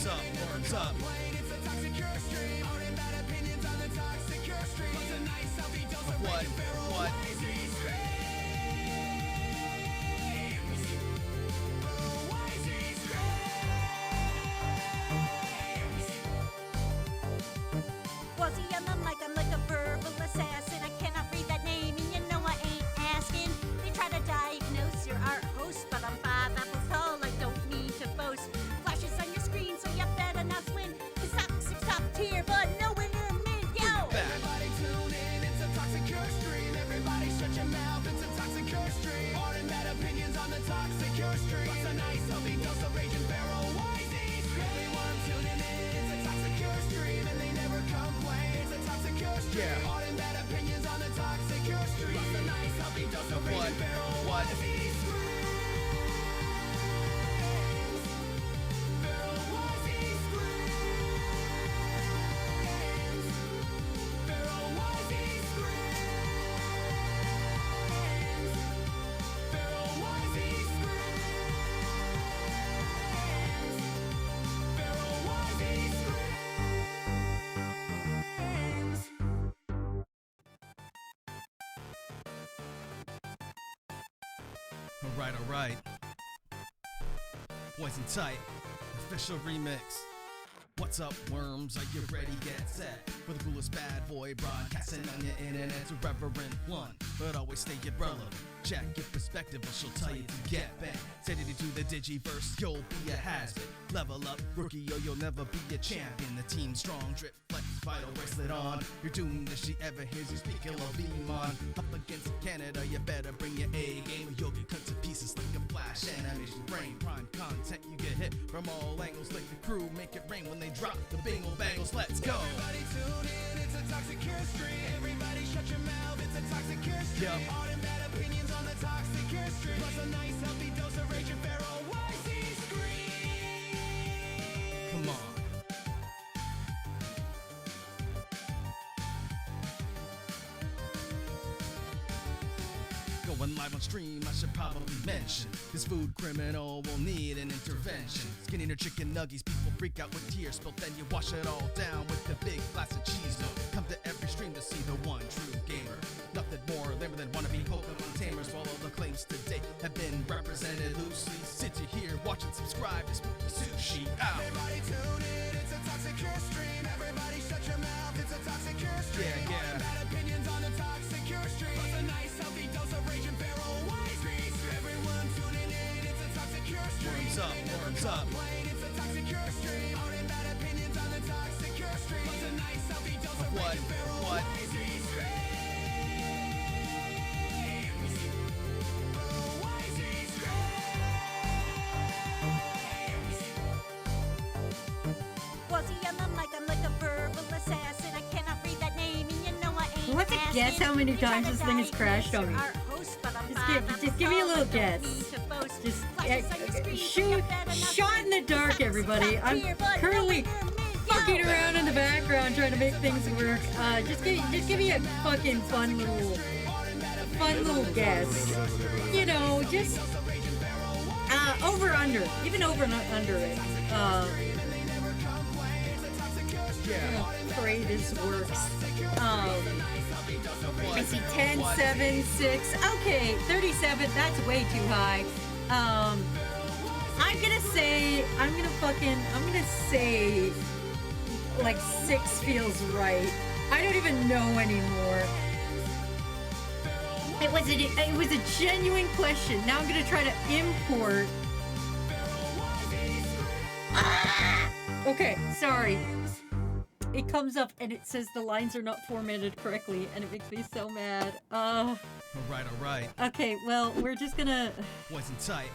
Worms up, worms up. What? What? Wazzy on the mic, I'm like a verbal assassin. I cannot read that name, and you know I ain't asking. They try to diagnose your art host, but I'm 5 apples tall, I don't need to boast. Flashes on your screen, so you better not swim. Cause toxic's top tier, but nowhere near mid, yo! Everybody tune in, it's a toxic curse stream. Everybody shut your mouth, it's a toxic curse stream. Hard and bad opinions on the toxic curse stream. What's a nice healthy dose of rage and barrel wise ease? Everyone tuning in, it's a toxic curse stream, and they never complain. It's a toxic curse stream. Yeah. Hard and bad opinions on the toxic curse stream. What's a nice healthy dose of rage and barrel What? wise ease? Barrel wise ease screams. Barrel wise ease screams. Barrel wise ease screams. Barrel wise ease screams. Alright. Poison Tight, official remix. What's up, worms? Are you ready? Get set for the coolest bad boy broadcasting on your internet's irreverent one, but always stay relevant. Check your perspective, or she'll tell you to get back. Steady to the digiverse, you'll be a hazard. Level up, rookie, or you'll never be a champion. The team strong, drip, flex, vital bracelet on. You're doomed if she ever hears you speak, ill of Iman. Up against Canada, you better bring your A game, or you'll get cut to pieces like a flash animation brain. Prime content, you get hit from all angles, like the crew make it rain when they drop the bingle bangles. Let's go. Everybody tune in, it's a toxic curse stream. Everybody shut your mouth, it's a toxic curse stream. Yup. Hard and bad opinions on the toxic curse stream. Plus a nice healthy dose of rage and barrel wise ease scream. Come on. Going live on stream, I should probably mention this food criminal will need an intervention. Skinny or chicken nuggies, people freak out with tears spilled. Then you wash it all down with the big glass of cheese. Come to every stream to see the one true gamer. Nothing more lamer than wannabe Pokemon tamers. While all the claims to date have been represented loosely. Sit you here, watch and subscribe to Spooky Sushi. Out. Everybody tune in, it's a toxic curse stream. Everybody shut your mouth, it's a toxic curse stream. Yeah. Hard and bad opinions on the toxic curse stream. Plus a nice healthy dose of rage and barrel wise ease. Everyone tuning in, it's a toxic curse stream. Worms up, worms up. It's a toxic curse stream. Hard and bad opinions on the toxic curse stream. Plus a nice healthy dose of What? rage and barrel What? wise ease. Barrel wise ease Wazzy on the mic, I'm like a verbal assassin. I cannot read that name, and you know I ain't What's a asking. guess how many They try times to this thing has crashed on me? diagnose your art host, but I'm Just 5 give me a apples little tall, I guess. don't need to boast. Just Flashes on your screen, so shoot, you better not shot in the swim. dark, Toxic's everybody. top I'm tier, but currently nowhere near mid, yo! fucking around in the background trying to make things work. Just give me a fucking fun little guess. You know, just over under, even over and under it. Pray this works. I see 10, 7, 6. Okay, 37. That's way too high. I'm gonna say like 6 feels right. I don't even know anymore. It was a genuine question. Now I'm gonna try to import. Okay, sorry. It comes up and it says the lines are not formatted correctly, and it makes me so mad. Alright. Okay, well, we're just gonna... Poison Tight,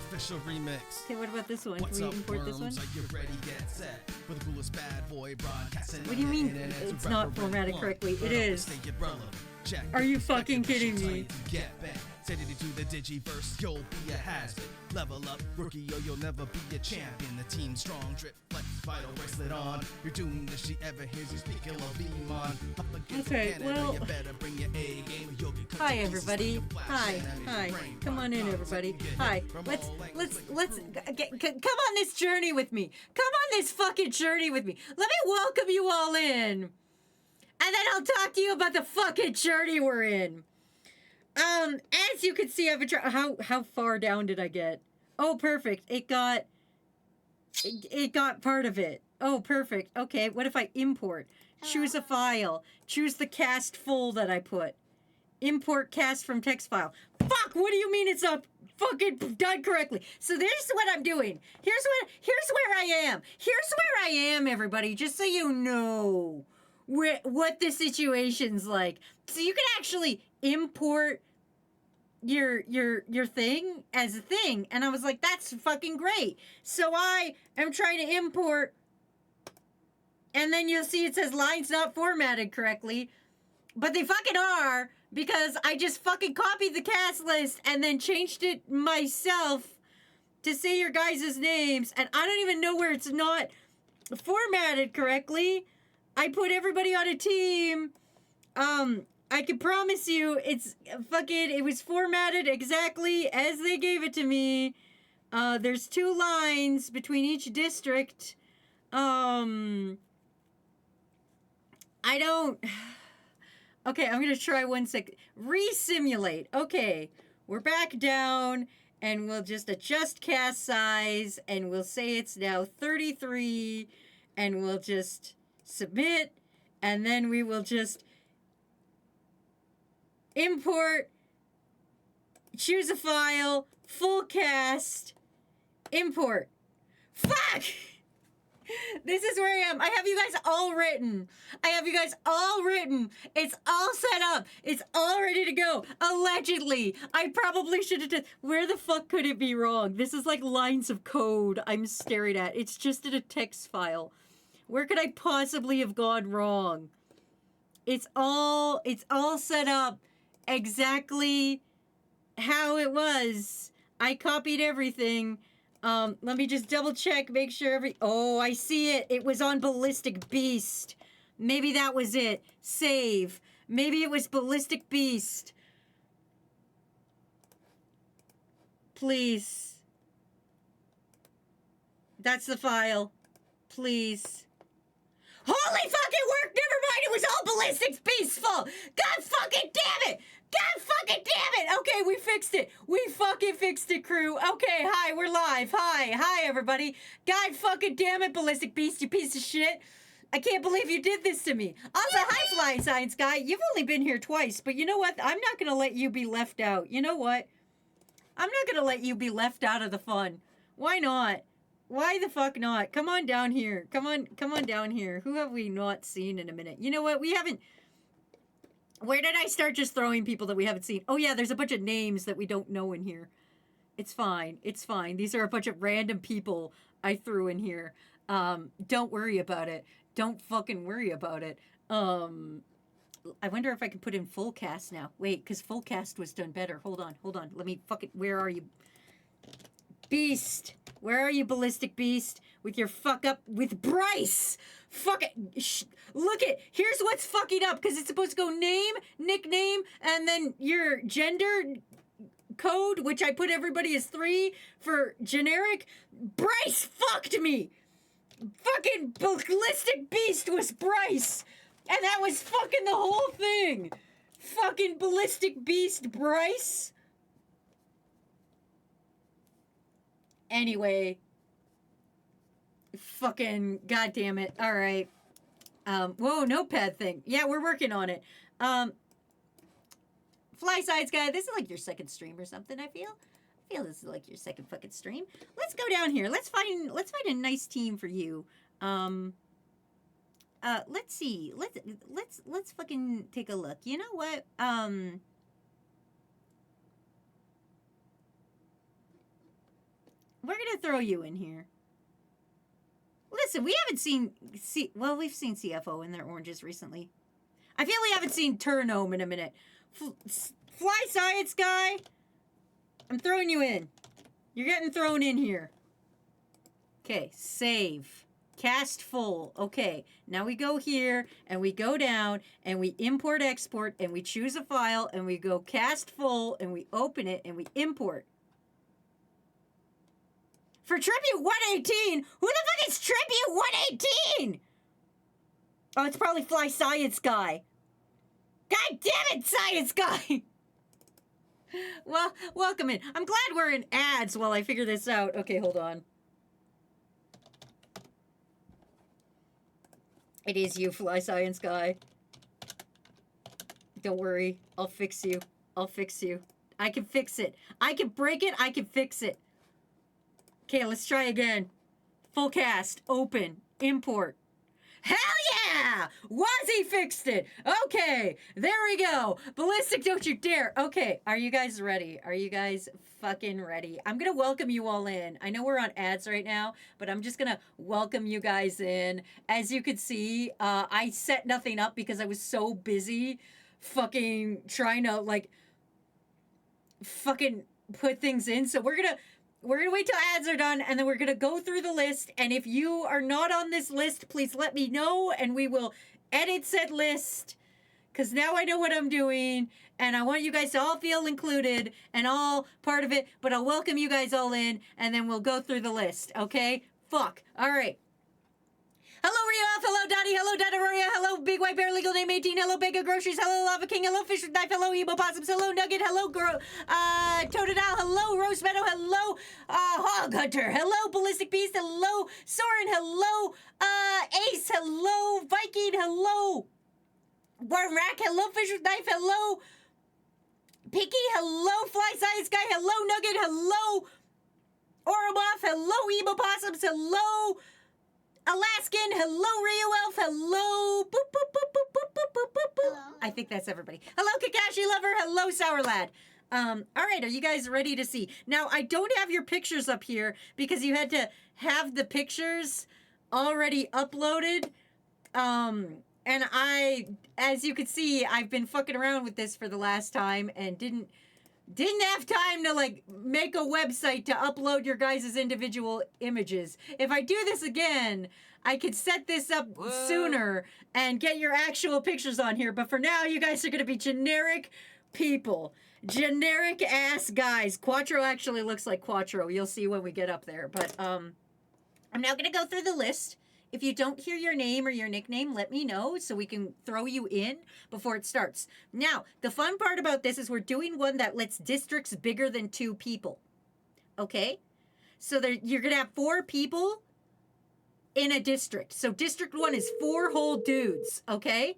official remix. Okay, what about this one? What's Can we up, import this one? worms? Are you ready? Get set for the coolest bad boy broadcasting. What do you mean it's not formatted correctly? It is. Stay relevant. Check. Are you Expect fucking the kidding shit me? to get bent. Set it into the Digiverse, you'll be a has-been. Level up, rookie, or you'll never be a champion. The team strong, drip, flex, vital bracelet on. You're doomed if she ever hears you speak ill of Iman. Up against Okay, Canada, well- you better bring your A game. Or you'll get cut Hi to pieces everybody. like a flash Hi. enemy Hi. brain. Come on in Rock, everybody. rock, get Hi. hit from Let's all come on this journey with me. Come on this fucking journey with me. Let me welcome you all in. And then I'll talk to you about the fucking journey we're in. As you can see, I've been how far down did I get? Oh, perfect. It got part of it. Oh, perfect. Okay, what if I import? Choose a file. Choose the cast full that I put. Import cast from text file. Fuck, what do you mean it's not fucking done correctly? So there's what I'm doing. Here's where I am. Here's where I am, everybody, just so you know what the situation's like. So you can actually import your thing as a thing, and I was like, that's fucking great. So I am trying to import, and then you'll see it says lines not formatted correctly, but they fucking are, because I just fucking copied the cast list and then changed it myself to say your guys' names, and I don't even know where it's not formatted correctly. I put everybody on a team. I can promise you it was formatted exactly as they gave it to me. There's 2 lines between each district. I don't... Okay, I'm gonna try 1 sec. Resimulate. Okay, we're back down, and we'll just adjust cast size, and we'll say it's now 33, and we'll just submit, and then we will just import, choose a file, full cast, import. Fuck! This is where I am. I have you guys all written. It's all set up. It's all ready to go. Allegedly. I probably should have done... Where the fuck could it be wrong? This is like lines of code I'm staring at. It's just in a text file. Where could I possibly have gone wrong? It's all set up exactly how it was. I copied everything. Let me just double check, make sure oh, I see it. It was on Ballistic Beast. Maybe that was it. Save. Maybe it was Ballistic Beast. Please. That's the file. Please. Holy fucking work! Never mind, it was all Ballistic Beast's fault! God fucking damn it! God fucking damn it! Okay, we fixed it. We fucking fixed it, crew. Okay, hi, we're live. Hi, everybody. God fucking damn it, Ballistic Beast, you piece of shit. I can't believe you did this to me. Also, hi, Flying Science Guy. You've only been here twice, but you know what? I'm not gonna let you be left out. You know what? I'm not gonna let you be left out of the fun. Why not? Why the fuck not? Come on down here. Come on down here. Who have we not seen in a minute? You know what? We haven't... Where did I start just throwing people that we haven't seen? Oh yeah, there's a bunch of names that we don't know in here. It's fine. It's fine. These are a bunch of random people I threw in here. Don't worry about it. Don't fucking worry about it. I wonder if I can put in full cast now. Wait, because full cast was done better. Hold on. Let me fucking... Where are you? Beast. Where are you, Ballistic Beast? With your fuck up with Bryce. Fuck it. Look it. Here's what's fucking up, because it's supposed to go name, nickname, and then your gender code, which I put everybody as 3 for generic. Bryce fucked me. Fucking Ballistic Beast was Bryce. And that was fucking the whole thing. Fucking Ballistic Beast Bryce. Anyway, fucking goddamn it. All right. Whoa, notepad thing. Yeah, we're working on it. Fly Sides Guy, this is like your second stream or something, I feel this is like your second fucking stream. Let's go down here. Let's find a nice team for you. Let's see. Let's fucking take a look. You know what? We're gonna throw you in here. Listen, we haven't seen... well, we've seen CFO in their oranges recently. I feel we haven't seen Turnome in a minute. Fly Science Guy, I'm throwing you in. You're getting thrown in here. Okay, save. Cast full. Okay, now we go here and we go down and we import export and we choose a file and we go cast full and we open it and we import. For Tribute 118? Who the fuck is Tribute 118? Oh, it's probably Fly Science Guy. God damn it, Science Guy! Well, welcome in. I'm glad we're in ads while I figure this out. Okay, hold on. It is you, Fly Science Guy. Don't worry. I'll fix you. I'll fix you. I can fix it. I can break it. I can fix it. Okay, let's try again. Full cast. Open. Import. Hell yeah! Wazzy fixed it! Okay, there we go. Ballistic, don't you dare. Okay, are you guys ready? Are you guys fucking ready? I'm gonna welcome you all in. I know we're on ads right now, but I'm just gonna welcome you guys in. As you can see, I set nothing up because I was so busy fucking trying to, like, fucking put things in. So we're gonna wait till ads are done, and then we're gonna go through the list. And if you are not on this list, please let me know, and we will edit said list. Because now I know what I'm doing, and I want you guys to all feel included and all part of it. But I'll welcome you guys all in, and then we'll go through the list. Okay? Fuck. All right. Hello, Rio. Hello, Dottie. Hello, Donaroria. Hello, Big White Bear, Legal Name 18. Hello, Bega Groceries. Hello, Lava King. Hello, Fish with Knife. Hello, Emo Possums. Hello, Nugget. Hello, Totodile. Hello, Rose Meadow. Hello, Hog Hunter. Hello, Ballistic Beast. Hello, Soren. Hello, Ace. Hello, Viking. Hello, Worm Rack. Hello, Fish with Knife. Hello, Pinky. Hello, Fly Science Guy. Hello, Nugget. Hello, Oromoth. Hello, Emo Possums. Hello, Alaskan, hello, Rio Elf, hello, boop, boop, boop, boop, boop, boop, boop, boop, boop. Hello. I think that's everybody. Hello, Kakashi Lover, hello, Sour Lad. All right, are you guys ready to see? Now, I don't have your pictures up here because you had to have the pictures already uploaded. And as you can see, I've been fucking around with this for the last time and didn't have time to, like, make a website to upload your guys' individual images. If I do this again, I could set this up sooner and get your actual pictures on here. But for now, you guys are going to be generic people. Generic ass guys. Quattro actually looks like Quattro. You'll see when we get up there. But I'm now going to go through the list. If you don't hear your name or your nickname, let me know so we can throw you in before it starts. Now, the fun part about this is we're doing one that lets districts bigger than 2 people. Okay? So you're going to have 4 people in a district. So District 1 is 4 whole dudes. Okay?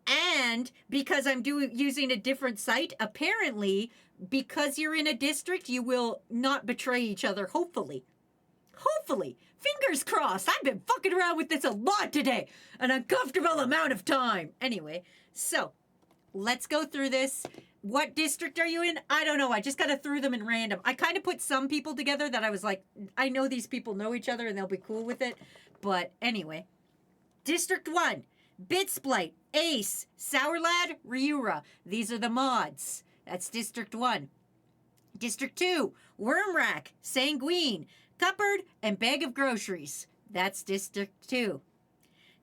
And because I'm using a different site, apparently, because you're in a district, you will not betray each other, hopefully. Hopefully. Fingers crossed. I've been fucking around with this a lot today. An uncomfortable amount of time. Anyway, so let's go through this. What district are you in? I don't know. I just kind of threw them in random. I kind of put some people together that I was like, I know these people know each other and they'll be cool with it. But anyway, District 1, Bitsplite, Ace, Sour Lad, Ryura. These are the mods. That's District 1. District 2, Wormrack, Sanguine, Cupboard, and Bag of Groceries. That's District 2.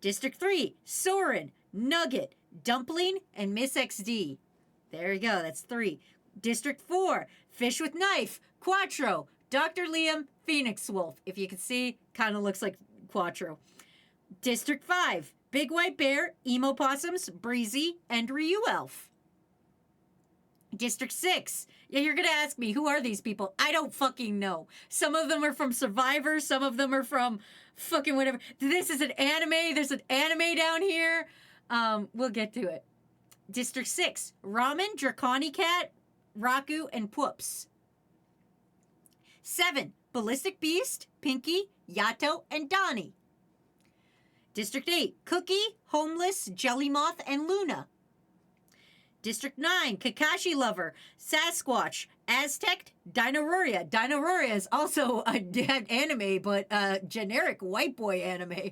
District 3, Soren, Nugget, Dumpling, and Miss XD. There you go, that's 3. District 4, Fish with Knife, Quattro, Dr. Liam, Phoenix Wolf. If you can see, kind of looks like Quattro. District 5, Big White Bear, Emo Possums, Breezy, and Ryu Elf. District 6. Yeah, you're going to ask me, who are these people? I don't fucking know. Some of them are from Survivor. Some of them are from fucking whatever. This is an anime. There's an anime down here. We'll get to it. District 6. Ramen, Draconi Cat, Raku, and Poops. 7. Ballistic Beast, Pinky, Yato, and Donnie. District 8. Cookie, Homeless, Jelly Moth, and Luna. District 9, Kakashi Lover, Sasquatch, Aztec, Dinoruria. Dinoruria is also an anime, but a generic white boy anime.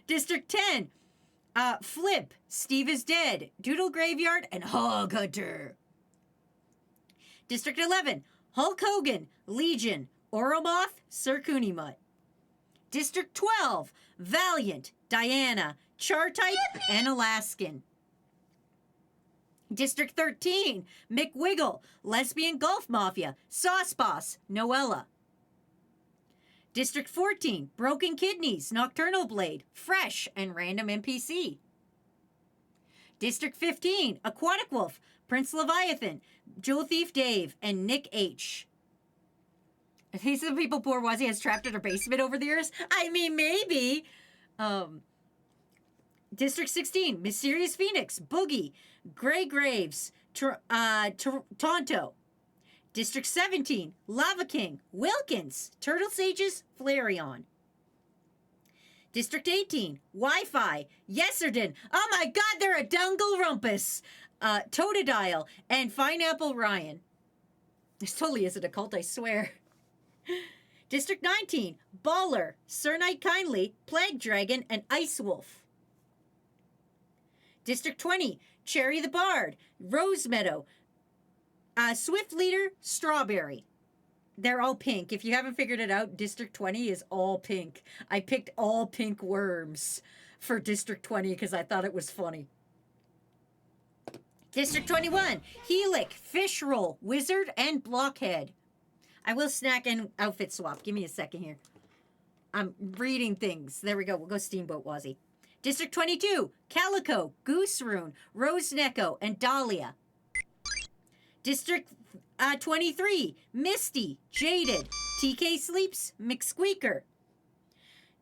District 10, Flip, Steve is Dead, Doodle Graveyard, and Hog Hunter. District 11, Hulk Hogan, Legion, Oromoth, Sir Kunimut. District 12, Valiant, Diana, Chartype, and Alaskan. District 13, McWiggle, Lesbian Golf Mafia, Sauce Boss, Noella. District 14, Broken Kidneys, Nocturnal Blade, Fresh, and Random NPC. District 15, Aquatic Wolf, Prince Leviathan, Jewel Thief Dave, and Nick H. These are the people poor Wazzy has trapped in her basement over the years? I mean, maybe. District 16, Mysterious Phoenix, Boogie, Grey Graves, Tonto. District 17, Lava King, Wilkins, Turtle Sages, Flareon. District 18, Wi-Fi, Yeserden. Oh my god, they're a Dungle Rumpus. Totodile, and Pineapple Ryan. This totally isn't a cult, I swear. District 19, Baller, Sir Knight Kindly, Plague Dragon, and Ice Wolf. District 20, Cherry the Bard, Rose Meadow, Swift Leader, Strawberry. They're all pink. If you haven't figured it out, District 20 is all pink. I picked all pink worms for District 20 because I thought it was funny. District 21, Helic, Fish Roll, Wizard, and Blockhead. I will snack and outfit swap. Give me a second here. I'm reading things. There we go. We'll go Steamboat Wazzy. District 22, Calico, Goose Rune, Rose Necco, and Dahlia. District 23, Misty, Jaded, TK Sleeps, McSqueaker.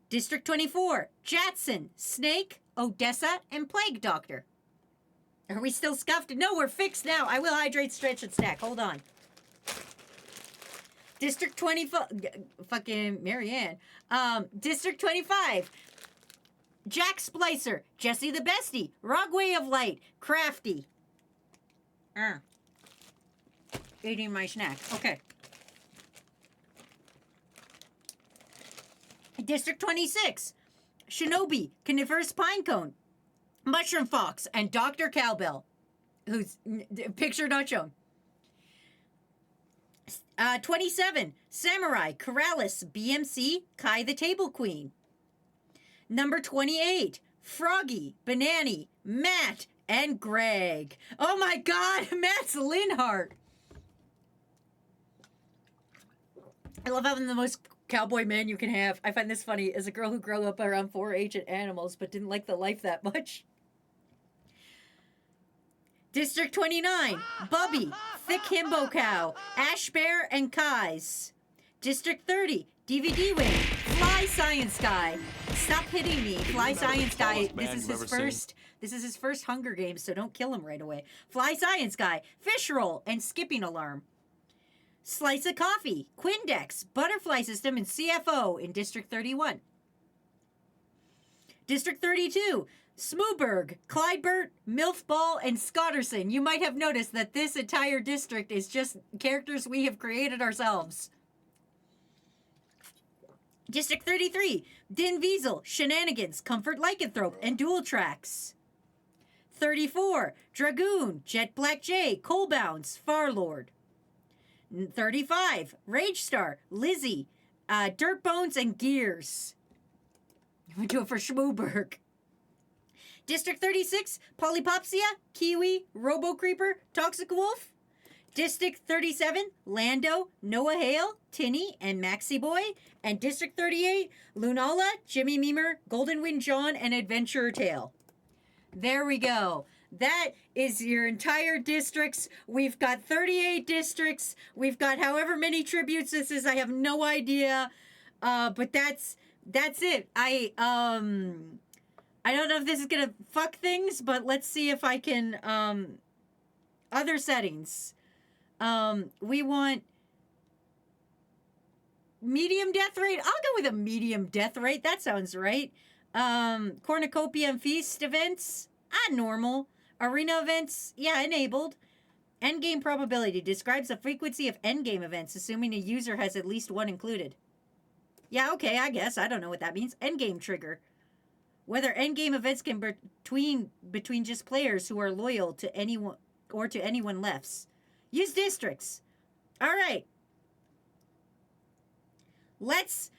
District 24, Jatson, Snake, Odessa, and Plague Doctor. Are we still scuffed? No, we're fixed now. I will hydrate, stretch, and stack. Hold on. District 25, fucking Marianne. District 25, Jack Splicer, Jesse the Bestie, Rogue Way of Light, Crafty. Eating my snack. Okay. District 26, Shinobi, Coniferous Pinecone, Mushroom Fox, and Dr. Cowbell, whose picture not shown. 27, Samurai, Corrales, BMC, Kai the Table Queen. Number 28, Froggy, Banani, Matt, and Greg. Oh my god, Matt's Linhart. I love having the most cowboy man you can have. I find this funny as a girl who grew up around 4-H and animals but didn't like the life that much. District 29, Bubby, Thick Himbo Cow, Ash Bear, and Kai's. District 30, DVD Wing, Fly Science Guy. Stop hitting me, Fly Science Guy. This is his first Hunger Games, so don't kill him right away. Fly Science Guy, Fish Roll, and Skipping Alarm. Slice of Coffee, Quindex, Butterfly System, and CFO in District 31. District 32, Smooberg, Clydebert, Milfball, and Scotterson. You might have noticed that this entire district is just characters we have created ourselves. District 33, Din Weasel, Shenanigans, Comfort Lycanthrope, and Dual Tracks. 34, Dragoon, Jet Black J, Coalbounds, Farlord. 35, Rage Star, Lizzie, Dirt Bones, and Gears. I'm going to do it for Schmooberg. District 36, Polypopsia, Kiwi, Robo Creeper, Toxic Wolf. District 37, Lando, Noah Hale, Tinny, and Maxi Boy. And District 38, Lunala, Jimmy Memer, Golden Wind John, and Adventurer Tale. There we go. That is your entire districts. We've got 38 districts. We've got however many tributes this is. I have no idea. But that's it. I don't know if this is gonna fuck things, but let's see if I can other settings. We want medium death rate. I'll go with a medium death rate. That sounds right. Cornucopia and feast events. Normal. Arena events, enabled. Endgame probability describes the frequency of endgame events, assuming a user has at least one included. Yeah, okay, I guess. I don't know what that means. Endgame trigger. Whether endgame events can between just players who are loyal to anyone or to anyone left. Use districts. All right. Let's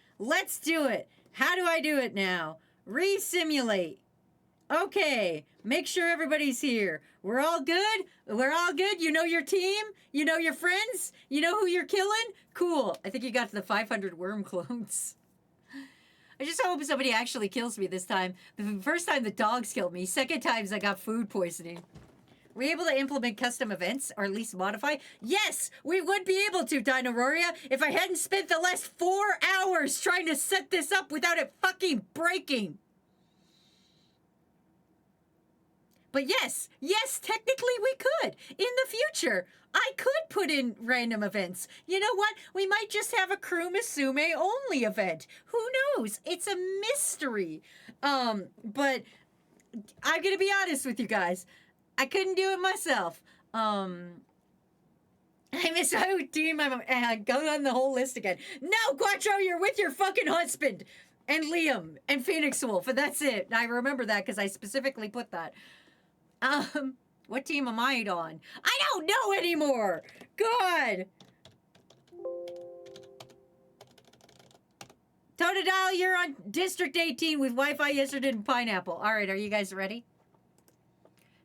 do it. How do I do it now? Resimulate. Okay. Make sure everybody's here. We're all good? We're all good? You know your team? You know your friends? You know who you're killing? Cool. I think you got to the 500 worm clones. I just hope somebody actually kills me this time. The first time the dogs killed me. Second times I got food poisoning. Were we able to implement custom events, or at least modify? Yes, we would be able to, Dinosaria, if I hadn't spent the last 4 hours trying to set this up without it fucking breaking. But yes, technically we could. In the future, I could put in random events. You know what? We might just have a Crew Musume only event. Who knows? It's a mystery. But I'm gonna be honest with you guys. I couldn't do it myself. I miss my team. I'm going on the whole list again. No, Quattro, you're with your fucking husband. And Liam. And Phoenix Wolf. And that's it. I remember that because I specifically put that. What team am I on? I don't know anymore. God. Totodile, you're on District 18 with Wi-Fi yesterday and Pineapple. All right, are you guys ready?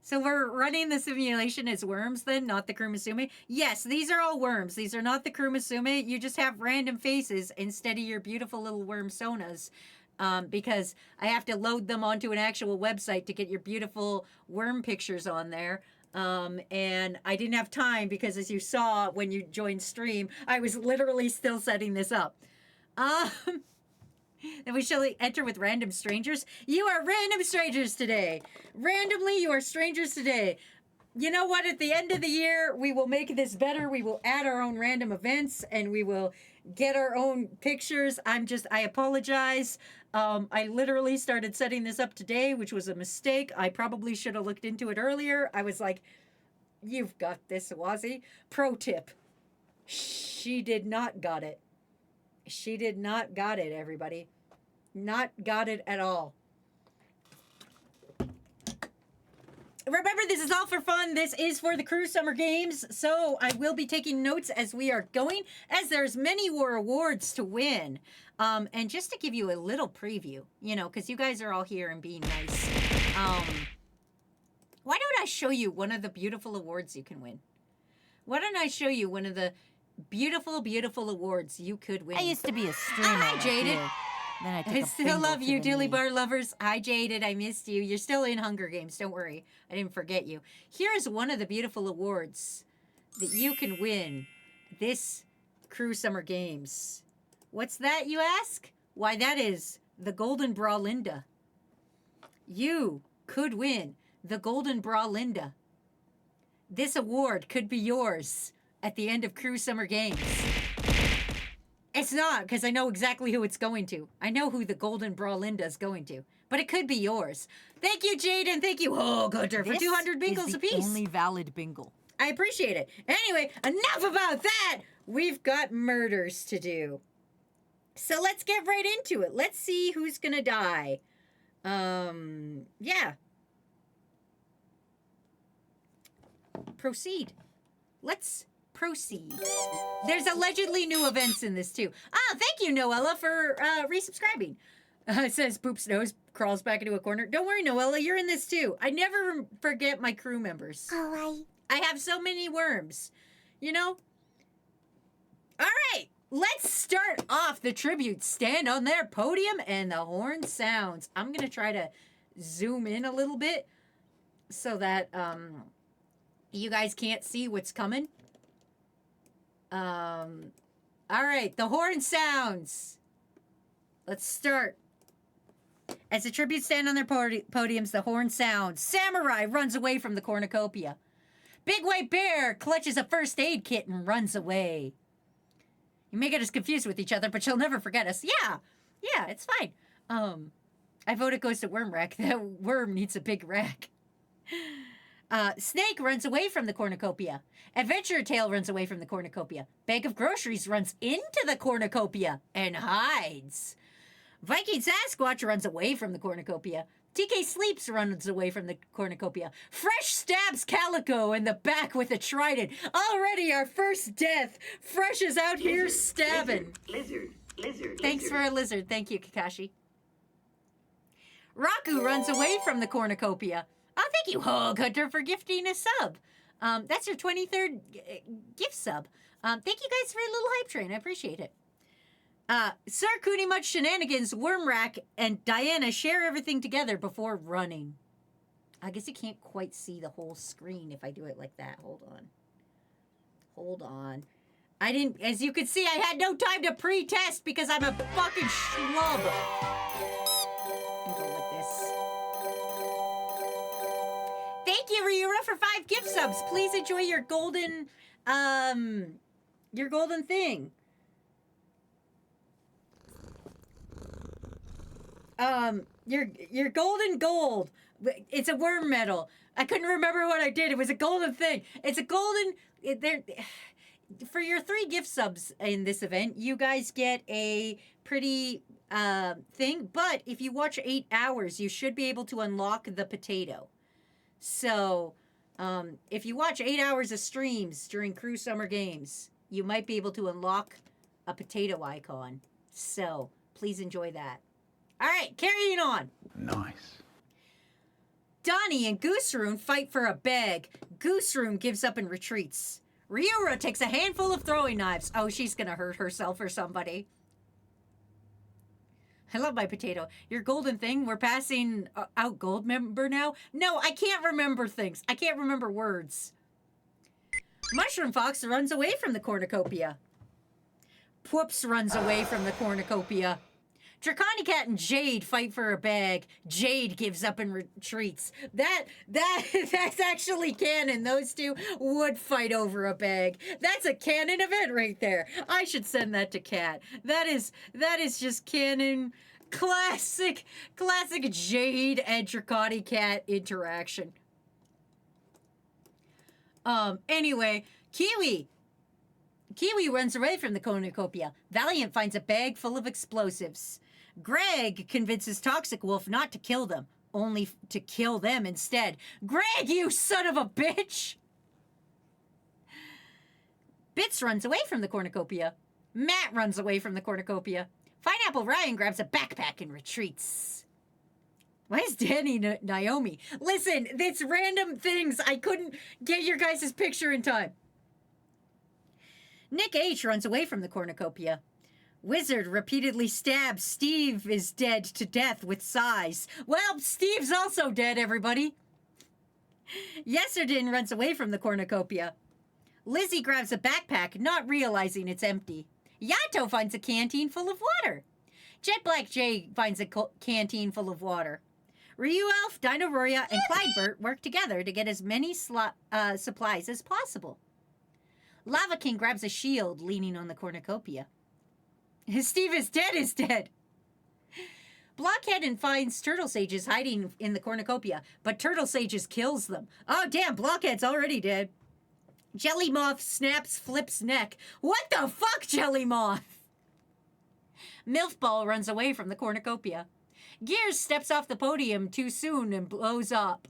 So we're running the simulation as worms then, not the Crew Musume? Yes, these are all worms. These are not the Crew Musume. You just have random faces instead of your beautiful little worm sonas. Because I have to load them onto an actual website to get your beautiful worm pictures on there. And I didn't have time because, as you saw when you joined stream, I was literally still setting this up. Then we shall enter with random strangers. You are random strangers today. Randomly, you are strangers today. You know what? At the end of the year, we will make this better. We will add our own random events and we will get our own pictures. I apologize. I literally started setting this up today, which was a mistake. I probably should have looked into it earlier. I was like, you've got this, Wazzy. Pro tip. She did not got it. She did not got it, everybody. Not got it at all. Remember, this is all for fun. This is for the Crew Summer Games, so I will be taking notes as we are going, as there's many more awards to win. And just to give you a little preview, you know, because you guys are all here and being nice. Why don't I show you one of the beautiful awards you can win? Why don't I show you one of the beautiful, beautiful awards you could win? I used to be a streamer. Hi, Jaded. Then I took I a still finger love to you, the Dilly knee. Bar lovers. Hi, Jaded. I missed you. You're still in Hunger Games. Don't worry. I didn't forget you. Here's one of the beautiful awards that you can win this Crew Summer Games. What's that, you ask? Why, that is the Golden Bra Linda. You could win the Golden Bra Linda. This award could be yours at the end of Crew Summer Games. It's not, because I know exactly who it's going to. I know who the Golden Bra Linda is going to. But it could be yours. Thank you, Jaden. Thank you, Gunter, for This 200 is bingles the apiece. only valid bingle. I appreciate it. Anyway, enough about that. We've got murders to do. So let's get right into it. Let's see who's going to die. Yeah. Proceed. Let's proceed. There's allegedly new events in this too. Thank you, Noella, for resubscribing. It says Poop's nose crawls back into a corner. Don't worry, Noella, you're in this too. I never forget my crew members. Oh, I have so many worms, you know? All right, let's start off the tributes. Stand on their podium and the horn sounds. I'm going to try to zoom in a little bit so that you guys can't see what's coming. All right, the horn sounds. Let's start. As the tributes stand on their podiums, the horn sounds. Samurai runs away from the cornucopia. Big White Bear clutches a first aid kit and runs away. You may get us confused with each other, but you'll never forget us. Yeah, it's fine. I vote it goes to Worm Rack. That worm needs a big rack. Snake runs away from the cornucopia. Adventure Tail runs away from the cornucopia. Bag of Groceries runs into the cornucopia and hides. Viking Sasquatch runs away from the cornucopia. TK Sleeps runs away from the cornucopia. Fresh stabs Calico in the back with a trident. Already our first death. Fresh is out here stabbing. Lizard. Thanks for a lizard. Thank you, Kakashi. Raku runs away from the cornucopia. Oh, thank you, Hog Hunter, for gifting a sub. That's your 23rd gift sub. Thank you guys for a little hype train. I appreciate it. Sir Cooney Much Shenanigans, Wormrack, and Diana share everything together before running. I guess you can't quite see the whole screen if I do it like that. Hold on. I didn't, as you can see, I had no time to pre-test because I'm a fucking schlub. Go with this. Thank you, Ryura, for 5 gift subs. Please enjoy your golden thing. Your golden gold. It's a worm medal. I couldn't remember what I did. It was a golden thing. It's a golden. For your 3 gift subs in this event, you guys get a pretty thing. But if you watch 8 hours, you should be able to unlock the potato. So, if you watch 8 hours of streams during Crew Summer Games, you might be able to unlock a potato icon. So, please enjoy that. All right, carrying on. Nice. Donnie and Gooseroon fight for a bag. Gooseroon gives up and retreats. Ryura takes a handful of throwing knives. Oh, she's gonna hurt herself or somebody. I love my potato. Your golden thing, we're passing out gold member now? No, I can't remember things. I can't remember words. Mushroom Fox runs away from the cornucopia. Pwoops runs away from the cornucopia. Draconicat and Jade fight for a bag. Jade gives up and retreats. That's actually canon. Those two would fight over a bag. That's a canon event right there. I should send that to Kat. That is just canon. Classic Jade and Draconicat interaction. Anyway, Kiwi runs away from the cornucopia. Valiant finds a bag full of explosives. Greg convinces Toxic Wolf not to kill them, only to kill them instead. Greg, you son of a bitch! Bits runs away from the cornucopia. Matt runs away from the cornucopia. Pineapple Ryan grabs a backpack and retreats. Why is Danny Naomi? Listen, it's random things. I couldn't get your guys' picture in time. Nick H. runs away from the cornucopia. Wizard repeatedly stabs. Steve is dead to death with sighs. Well, Steve's also dead, everybody. Yeserdin runs away from the cornucopia. Lizzie grabs a backpack, not realizing it's empty. Yato finds a canteen full of water. Jet Black J finds a canteen full of water. Ryu Elf, Dino Roya, and Clydebert work together to get as many supplies as possible. Lava King grabs a shield, leaning on the cornucopia. Steve is dead. Blockhead and finds Turtle Sages hiding in the cornucopia, but Turtle Sages kills them. Oh, damn, Blockhead's already dead. Jelly Moth snaps Flip's neck. What the fuck, Jelly Moth? Milf Ball runs away from the cornucopia. Gears steps off the podium too soon and blows up.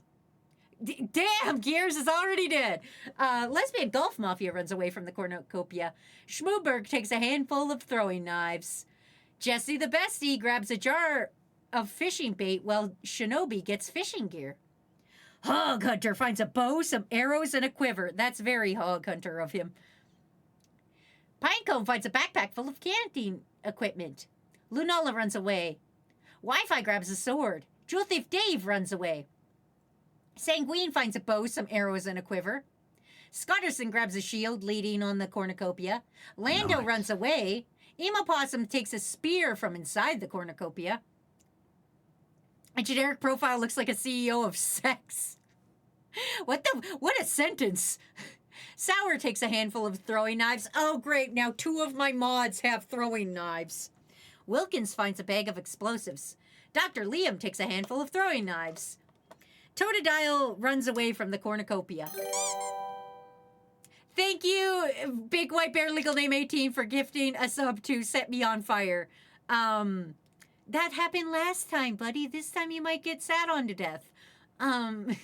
Damn, Gears is already dead. Lesbian Golf Mafia runs away from the cornucopia. Schmooberg takes a handful of throwing knives. Jesse the Bestie grabs a jar of fishing bait while Shinobi gets fishing gear. Hog Hunter finds a bow, some arrows, and a quiver. That's very Hog Hunter of him. Pinecone finds a backpack full of canteen equipment. Lunala runs away. Wi-Fi grabs a sword. Jewel Thief Dave runs away. Sanguine finds a bow, some arrows, and a quiver. Scotterson grabs a shield, leading on the cornucopia. Lando runs away. Emo Possum takes a spear from inside the cornucopia. A generic profile looks like a CEO of sex. What a sentence. Sour takes a handful of throwing knives. Oh, great. Now 2 of my mods have throwing knives. Wilkins finds a bag of explosives. Dr. Liam takes a handful of throwing knives. Totodile runs away from the cornucopia. Thank you, Big White Bear Legal Name 18, for gifting a sub to Set Me on Fire. that happened last time, buddy. This time you might get sat on to death. Random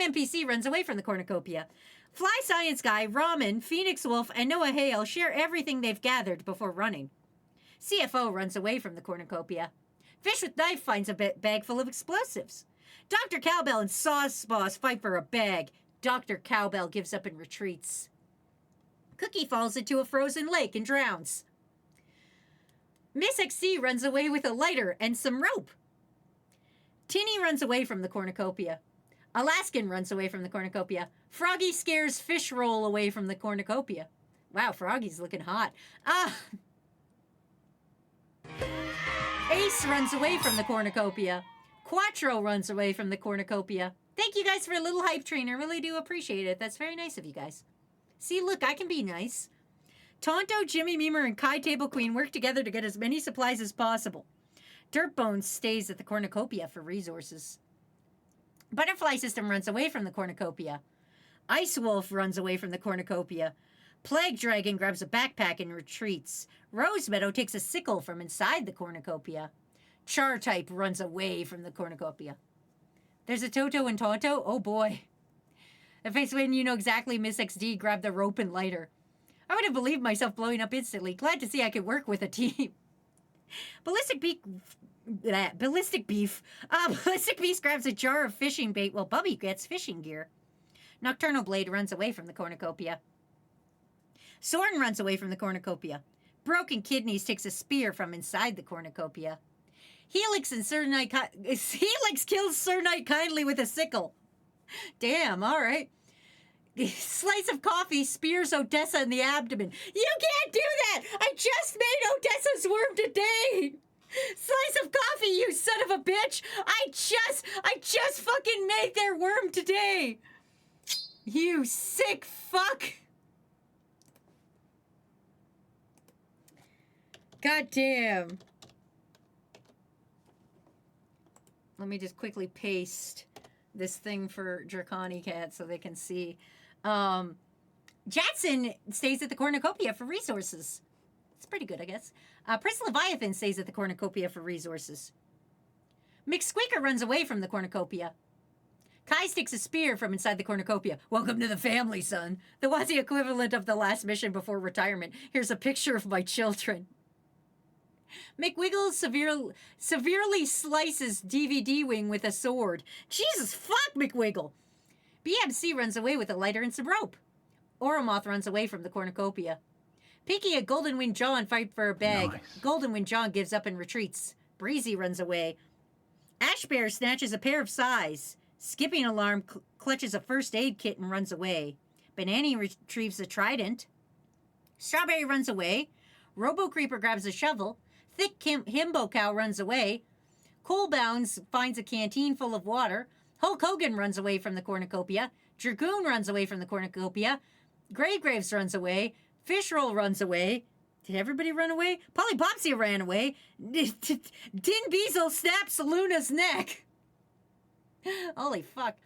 NPC runs away from the cornucopia. Fly Science Guy, Ramen, Phoenix Wolf, and Noah Hale share everything they've gathered before running. CFO runs away from the cornucopia. Fish with Knife finds a bag full of explosives. Dr. Cowbell and Sauce Boss fight for a bag. Dr. Cowbell gives up and retreats. Cookie falls into a frozen lake and drowns. Miss XC runs away with a lighter and some rope. Tinny runs away from the cornucopia. Alaskan runs away from the cornucopia. Froggy scares Fish Roll away from the cornucopia. Wow, Froggy's looking hot. Ace runs away from the cornucopia. Quattro runs away from the cornucopia. Thank you guys for a little hype train. I really do appreciate it. That's very nice of you guys. See, look, I can be nice. Tonto, Jimmy Memer, and Kai Table Queen work together to get as many supplies as possible. Dirtbones stays at the cornucopia for resources. Butterfly System runs away from the cornucopia. Ice Wolf runs away from the cornucopia. Plague Dragon grabs a backpack and retreats. Rose Meadow takes a sickle from inside the cornucopia. Char Type runs away from the cornucopia. There's a Toto and Tonto? Oh boy. The face when you know exactly Miss XD grabbed the rope and lighter. I would have believed myself blowing up instantly. Glad to see I could work with a team. Ballistic Beef grabs a jar of fishing bait while Bubby gets fishing gear. Nocturnal Blade runs away from the cornucopia. Soren runs away from the cornucopia. Broken Kidneys takes a spear from inside the cornucopia. Helix kills Sir Knight kindly with a sickle. Damn, all right. Slice of Coffee spears Odessa in the abdomen. You can't do that! I just made Odessa's worm today! Slice of Coffee, you son of a bitch! I just fucking made their worm today! You sick fuck! God damn. Let me just quickly paste this thing for Draconi Cat so they can see. Jatson stays at the cornucopia for resources. It's pretty good, I guess. Prince Leviathan stays at the cornucopia for resources. McSqueaker runs away from the cornucopia. Kai sticks a spear from inside the cornucopia. Welcome to the family, son. The Wazzy equivalent of the last mission before retirement. Here's a picture of my children. McWiggle severely slices DVD Wing with a sword. Jesus fuck, McWiggle! BMC runs away with a lighter and some rope. Oromoth runs away from the cornucopia. Pinky and Golden Wind John fight for a bag. Nice. Golden Wind John gives up and retreats. Breezy runs away. Ash Bear snatches a pair of sais. Skipping Alarm clutches a first aid kit and runs away. Banani retrieves a trident. Strawberry runs away. Robo Creeper grabs a shovel. Thick Himbo Cow runs away. Coolbounds finds a canteen full of water. Hulk Hogan runs away from the cornucopia. Dragoon runs away from the cornucopia. Graves runs away. Fishroll runs away. Did everybody run away? Polypopsia ran away. Din Beazle snaps Luna's neck. Holy fuck.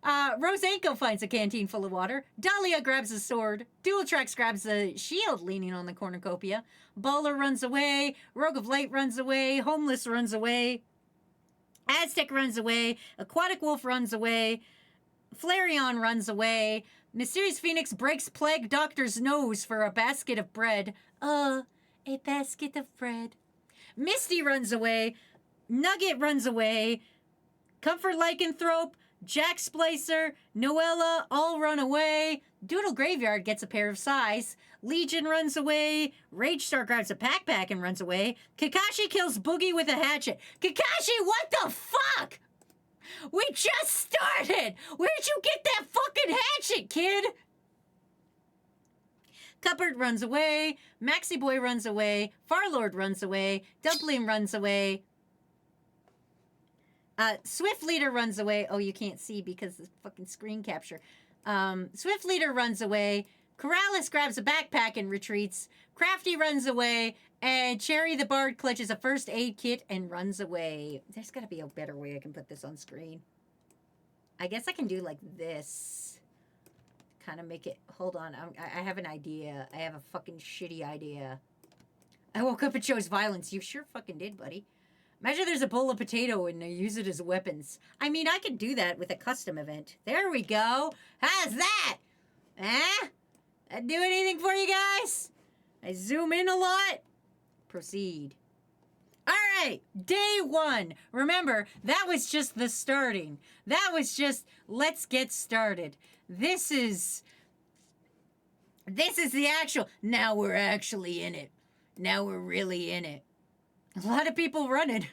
Rosenko finds a canteen full of water. Dahlia grabs a sword. Dual Tracks grabs a shield leaning on the cornucopia. Bowler runs away. Rogue of Light runs away. Homeless runs away. Aztec runs away. Aquatic Wolf runs away. Flareon runs away. Mysterious Phoenix breaks Plague Doctor's nose for a basket of bread. A basket of bread. Misty runs away. Nugget runs away. Comfort Lycanthrope, Jack Splicer, Noella all run away. Doodle Graveyard gets a pair of sais. Legion runs away. Rage Star grabs a backpack and runs away. Kakashi kills Boogie with a hatchet. Kakashi, what the fuck? We just started! Where'd you get that fucking hatchet, kid? Cupboard runs away. Maxi Boy runs away. Farlord runs away. Dumpling runs away. Swift Leader runs away. Oh, you can't see because the fucking screen capture. Swift Leader runs away. Corrales grabs a backpack and retreats. Crafty runs away. And Cherry the Bard clutches a first aid kit and runs away. There's got to be a better way I can put this on screen. I guess I can do like this. Kind of make it... Hold on. I have an idea. I have a fucking shitty idea. I woke up and chose violence. You sure fucking did, buddy. Imagine there's a bowl of potato and they use it as weapons. I mean, I could do that with a custom event. There we go. How's that? Huh? That do anything for you guys? I zoom in a lot. Proceed. All right, day 1. Remember, that was just the starting. That was just, let's get started. This is the actual, now we're actually in it. Now we're really in it. A lot of people running.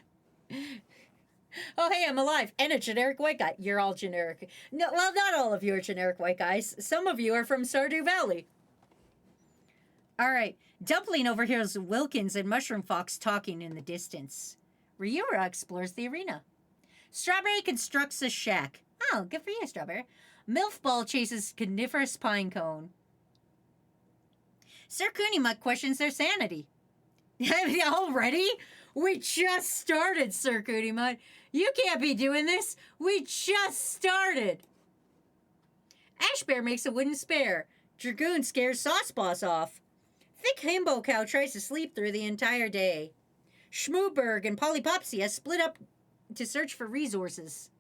Oh, hey, I'm alive. And a generic white guy. You're all generic. No, well, not all of you are generic white guys. Some of you are from Stardew Valley. All right. Dumpling overhears Wilkins and Mushroom Fox talking in the distance. Ryura explores the arena. Strawberry constructs a shack. Oh, good for you, Strawberry. Milf Ball chases Coniferous Pinecone. Sir Kunimut questions their sanity. Already? We just started, Sir Kunimut. You can't be doing this. We just started. Ash Bear makes a wooden spear. Dragoon scares Sauce Boss off. Thick Himbo Cow tries to sleep through the entire day. Schmooberg and Polypopsia split up to search for resources.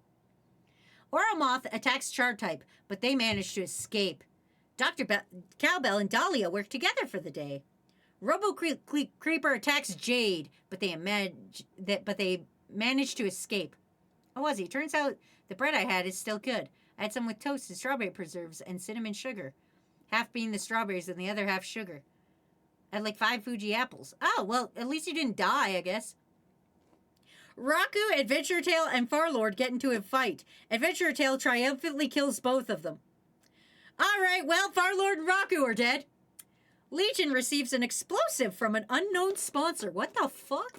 Oromoth attacks Char-Type, but they manage to escape. Dr. Cowbell and Dahlia work together for the day. Creeper attacks Jade, but they manage to escape. Oh, Ozzy, turns out the bread I had is still good. I had some with toast and strawberry preserves and cinnamon sugar. Half being the strawberries and the other half sugar. I had like 5 Fuji apples. Oh, well, at least you didn't die, I guess. Raku, Adventure Tail, and Farlord get into a fight. Adventure Tail triumphantly kills both of them. All right, well, Farlord and Raku are dead. Legion receives an explosive from an unknown sponsor. What the fuck?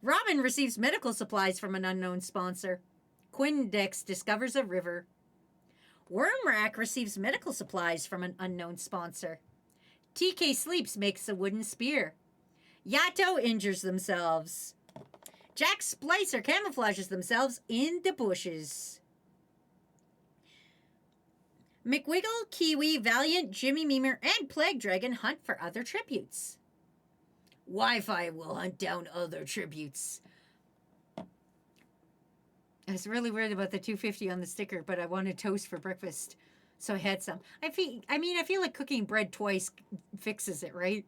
Robin receives medical supplies from an unknown sponsor. Quindex discovers a river. Wormrack receives medical supplies from an unknown sponsor. TK Sleeps makes a wooden spear. Yato injures themselves. Jack Splicer camouflages themselves in the bushes. McWiggle, Kiwi, Valiant, Jimmy Memer, and Plague Dragon hunt for other tributes. Wi-Fi will hunt down other tributes. I was really worried about the $2.50 on the sticker, but I wanted toast for breakfast, so I had some. I feel like cooking bread twice fixes it, right?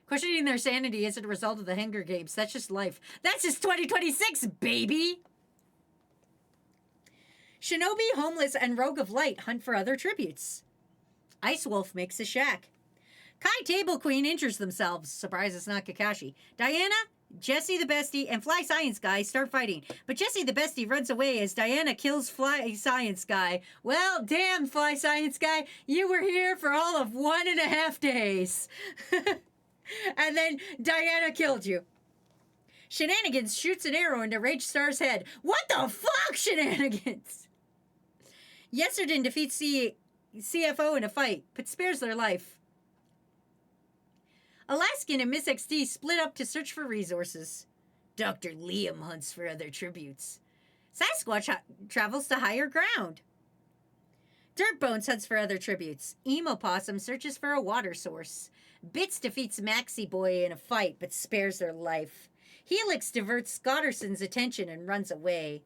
Questioning their sanity isn't a result of the Hunger Games. That's just life. That's just 2026, baby! Shinobi, Homeless, and Rogue of Light hunt for other tributes. Ice Wolf makes a shack. Kai Table Queen injures themselves. Surprise, it's not Kakashi. Diana, Jessie the Bestie, and Fly Science Guy start fighting. But Jessie the Bestie runs away as Diana kills Fly Science Guy. Well, damn, Fly Science Guy. You were here for all of 1.5 days. And then Diana killed you. Shenanigans shoots an arrow into Rage Star's head. What the fuck, Shenanigans? Yesterday defeats CFO in a fight, but spares their life. Alaskan and Miss XD split up to search for resources. Dr. Liam hunts for other tributes. Sasquatch travels to higher ground. Dirtbones hunts for other tributes. Emo Possum searches for a water source. Bits defeats Maxie Boy in a fight, but spares their life. Helix diverts Scotterson's attention and runs away.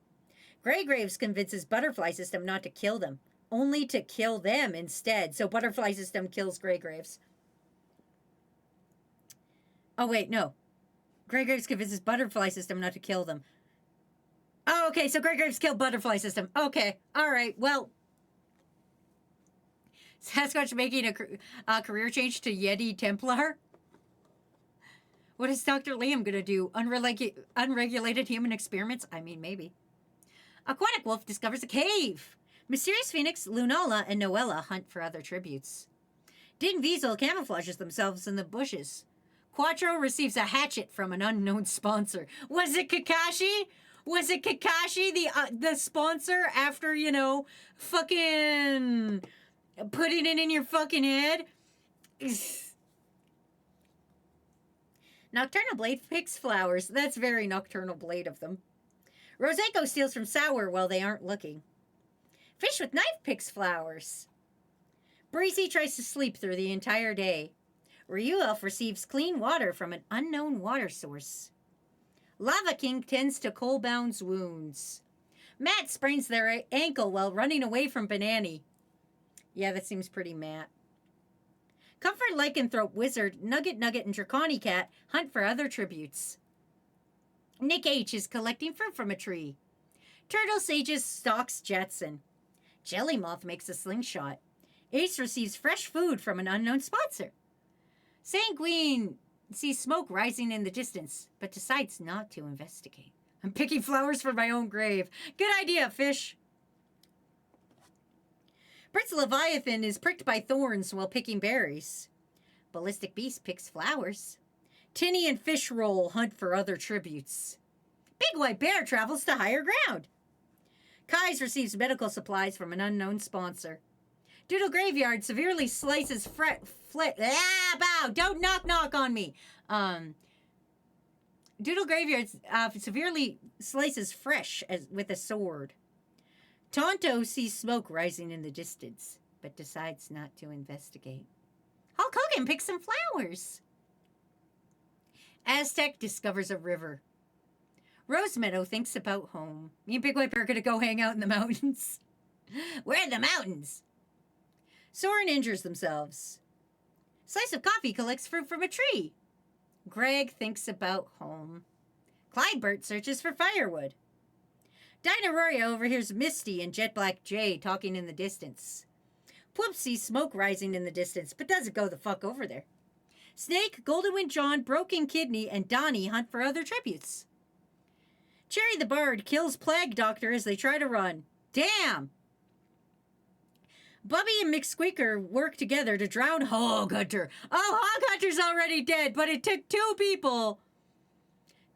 Greygraves convinces Butterfly System not to kill them, only to kill them instead. So Butterfly System kills Greygraves. Oh, wait, no. Greygraves convinces Butterfly System not to kill them. Oh, okay, so Greygraves killed Butterfly System. Okay, all right, well. Sasquatch making a career change to Yeti Templar? What is Dr. Liam going to do? Unregulated human experiments? I mean, maybe. Aquatic Wolf discovers a cave. Mysterious Phoenix, Lunala, and Noella hunt for other tributes. Din Weasel camouflages themselves in the bushes. Quattro receives a hatchet from an unknown sponsor. Was it Kakashi? Was it Kakashi, the sponsor, after, you know, fucking putting it in your fucking head? Nocturnal Blade picks flowers. That's very Nocturnal Blade of them. Roseko steals from Sour while they aren't looking. Fish with Knife picks flowers. Breezy tries to sleep through the entire day. Ryuelf receives clean water from an unknown water source. Lava King tends to Coalbound's wounds. Matt sprains their ankle while running away from Banani. Yeah, that seems pretty Matt. Comfort Lycanthrope Wizard, Nugget Nugget, and Draconi Cat hunt for other tributes. Nick H is collecting fruit from a tree. Turtle Sages stalks Jetson. Jelly Moth makes a slingshot. Ace receives fresh food from an unknown sponsor. Sanguine sees smoke rising in the distance, but decides not to investigate. I'm picking flowers for my own grave. Good idea, fish. Prince Leviathan is pricked by thorns while picking berries. Ballistic Beast picks flowers. Tinny and Fish Roll hunt for other tributes. Big White Bear travels to higher ground. Kais receives medical supplies from an unknown sponsor. Doodle Graveyard severely slices don't knock on me. Doodle Graveyard severely slices Fresh with a sword. Tonto sees smoke rising in the distance, but decides not to investigate. Hulk Hogan picks some flowers. Aztec discovers a river. Rose Meadow thinks about home. Me and Big White Bear are gonna go hang out in the mountains. Where are the mountains? Soren injures themselves. Slice of Coffee collects fruit from a tree. Greg thinks about home. Clydebert searches for firewood. Dinaroria overhears Misty and Jet Black Jay talking in the distance. Poop sees smoke rising in the distance, but doesn't go the fuck over there. Snake, Goldenwind John, Broken Kidney, and Donnie hunt for other tributes. Cherry the Bard kills Plague Doctor as they try to run. Damn! Bubby and McSqueaker work together to drown Hog Hunter. Oh, Hog Hunter's already dead, but it took two people.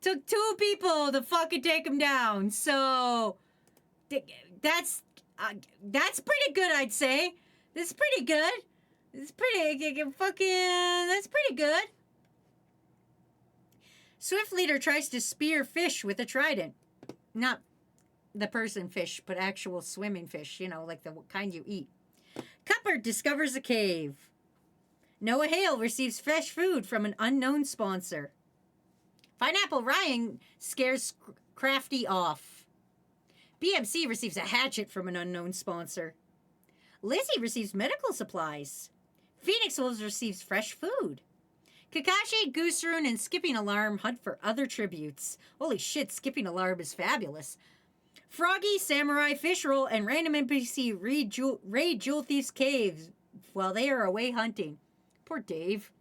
Took two people to fucking take him down. So that's pretty good, I'd say. That's pretty good. That's pretty good. Swift Leader tries to spear fish with a trident. Not the person fish, but actual swimming fish, you know, like the kind you eat. Cupper discovers a cave. Noah Hale receives fresh food from an unknown sponsor. Pineapple Ryan scares Crafty off. BMC receives a hatchet from an unknown sponsor. Lizzie receives medical supplies. Phoenix Wolves receives fresh food. Kakashi, Gooseroon, and Skipping Alarm hunt for other tributes. Holy shit, Skipping Alarm is fabulous. Froggy, Samurai, Fish Roll, and random NPC raid Jewel Thief's caves while they are away hunting. Poor Dave.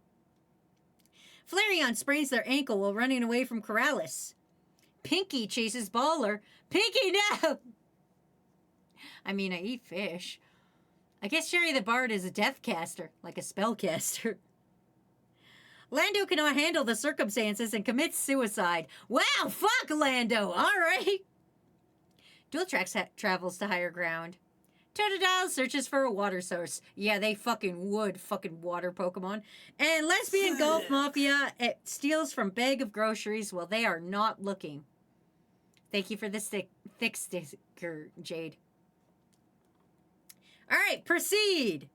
Flareon sprains their ankle while running away from Corrales. Pinky chases Baller. Pinky, no! I mean, I eat fish. I guess Sherry the Bard is a deathcaster, like a spellcaster. Lando cannot handle the circumstances and commits suicide. Wow, fuck Lando, alright. Dual Tracks travels to higher ground. Totodile searches for a water source. Yeah, they fucking would, fucking water Pokemon. And Lesbian Golf Mafia steals from bag of groceries while they are not looking. Thank you for the thick sticker, Jade. All right, proceed.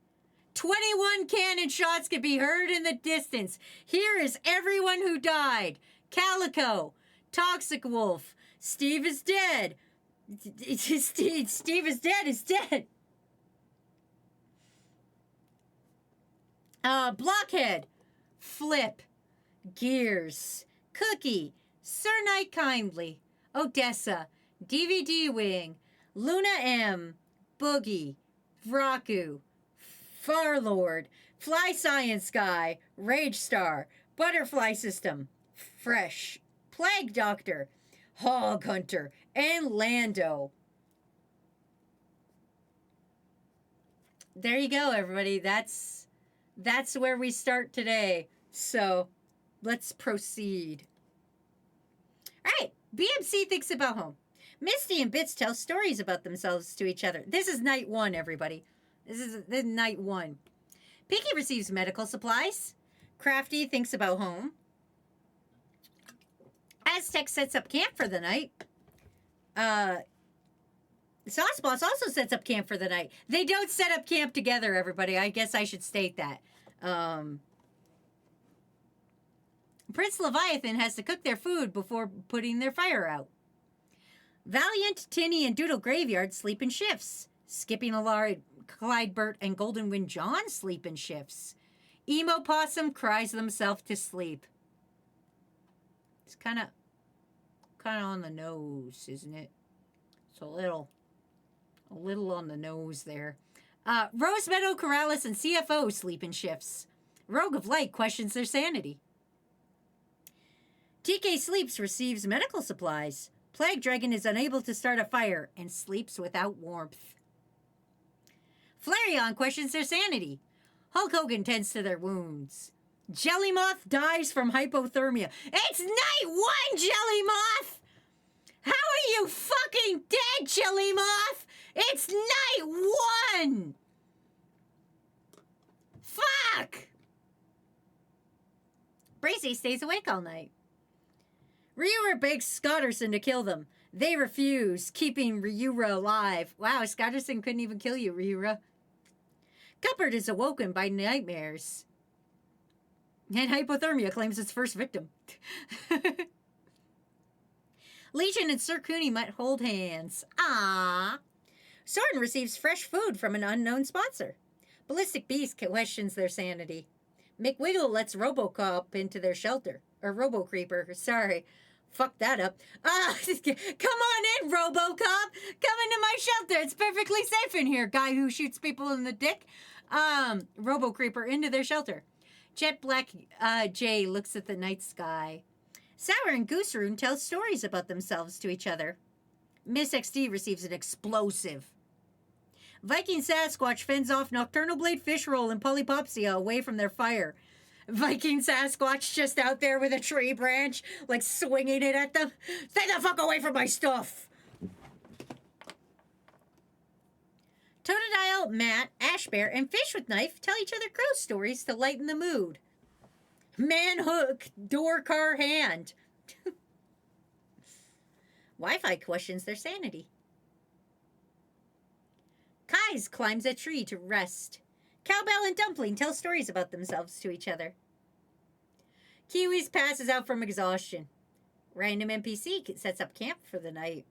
21 cannon shots can be heard in the distance. Here is everyone who died. Calico, Toxic Wolf, Steve is dead. Steve is dead. Blockhead, Flip, Gears, Cookie, Sir Knight Kindly, Odessa, DVD Wing, Luna M, Boogie, Vraku, Farlord, Fly Science Guy, Rage Star, Butterfly System, Fresh, Plague Doctor, Hog Hunter, and Lando. There you go, everybody. That's where we start today. So let's proceed. All right, BMC thinks about home. Misty and Bits tell stories about themselves to each other. This is night one, everybody. This is night one. Pinky receives medical supplies. Crafty thinks about home. Aztec sets up camp for the night. Sauce Boss also sets up camp for the night. They don't set up camp together, everybody. I guess I should state that. Prince Leviathan has to cook their food before putting their fire out. Valiant, Tinny, and Doodle Graveyard sleep in shifts. Skipping Allard, Clyde Burt, and Golden Wind John sleep in shifts. Emo Possum cries themselves to sleep. It's kind of on the nose, isn't it? It's a little on the nose there. Rose Meadow, Corrales, and CFO sleep in shifts. Rogue of Light questions their sanity. TK Sleeps receives medical supplies. Plague Dragon is unable to start a fire and sleeps without warmth. Flareon questions their sanity. Hulk Hogan tends to their wounds. Jelly Moth dies from hypothermia. It's night one, Jelly Moth! How are you fucking dead, Jelly Moth? It's night one! Fuck! Bracy stays awake all night. Ryura begs Scotterson to kill them. They refuse, keeping Ryura alive. Wow, Scotterson couldn't even kill you, Ryura. Cuthbert is awoken by nightmares. And hypothermia claims its first victim. Legion and Sir Cooney might hold hands. Ah. Soren receives fresh food from an unknown sponsor. Ballistic Beast questions their sanity. McWiggle lets Robocop into their shelter. Or Robocreeper, sorry. Fuck that up. Come on in, Robocop! Come into my shelter! It's perfectly safe in here, guy who shoots people in the dick. Robocreeper into their shelter. Jet Black Jay looks at the night sky. Sour and Gooseroon tell stories about themselves to each other. Miss XD receives an explosive. Viking Sasquatch fends off Nocturnal Blade Fishroll and Polypopsia away from their fire. Viking Sasquatch just out there with a tree branch, like swinging it at them. Stay the fuck away from my stuff! Totodile, Matt, Ashbear, and Fish with Knife tell each other ghost stories to lighten the mood. Man Hook, Door Car Hand. Wi-Fi questions their sanity. Kai's climbs a tree to rest. Cowbell and Dumpling tell stories about themselves to each other. Kiwis passes out from exhaustion. Random NPC sets up camp for the night.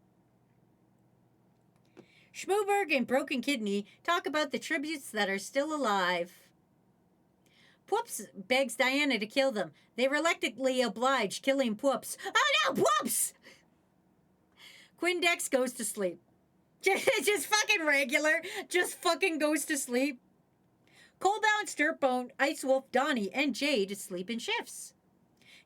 Schmooberg and Broken Kidney talk about the tributes that are still alive. Pwoops begs Diana to kill them. They reluctantly oblige, killing Pwoops. Oh no, Pwoops! Quindex goes to sleep. Just fucking regular. Just fucking goes to sleep. Coldbound, Stirpbone, Ice Wolf, Donnie, and Jade sleep in shifts.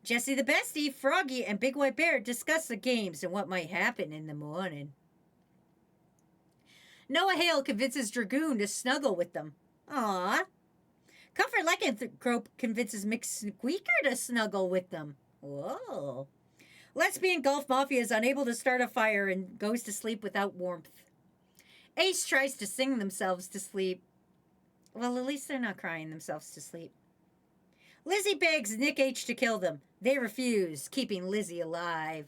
Jesse the Bestie, Froggy, and Big White Bear discuss the games and what might happen in the morning. Noah Hale convinces Dragoon to snuggle with them. Aww. Comfort Lycanthrope convinces McSqueaker to snuggle with them. Whoa. Lesbian Golf Mafia is unable to start a fire and goes to sleep without warmth. Ace tries to sing themselves to sleep. Well, at least they're not crying themselves to sleep. Lizzie begs Nick H to kill them. They refuse, keeping Lizzie alive.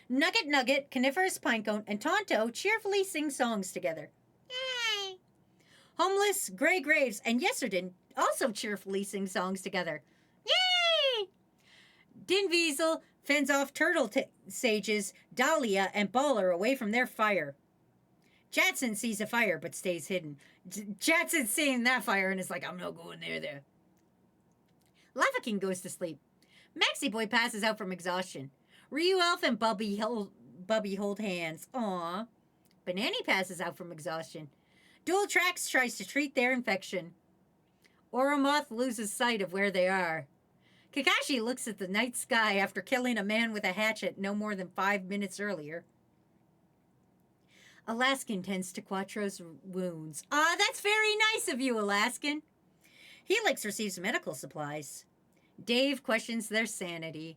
Nugget, Coniferous Pinecone, and Tonto cheerfully sing songs together. Yay! Homeless, Grey Graves, and Yesterden also cheerfully sing songs together. Yay! Din Weasel fends off Turtle Sages, Dahlia, and Baller away from their fire. Jadson sees a fire but stays hidden. Jadson's seeing that fire and is like, I'm not going there. Lava King goes to sleep. Maxie Boy passes out from exhaustion. Ryu Elf and Bubby hold hands. Aww. Banani passes out from exhaustion. Dual Tracks tries to treat their infection. Oromoth loses sight of where they are. Kakashi looks at the night sky after killing a man with a hatchet no more than 5 minutes earlier. Alaskan tends to Quattro's wounds. Ah, that's very nice of you, Alaskan. Helix receives medical supplies. Dave questions their sanity.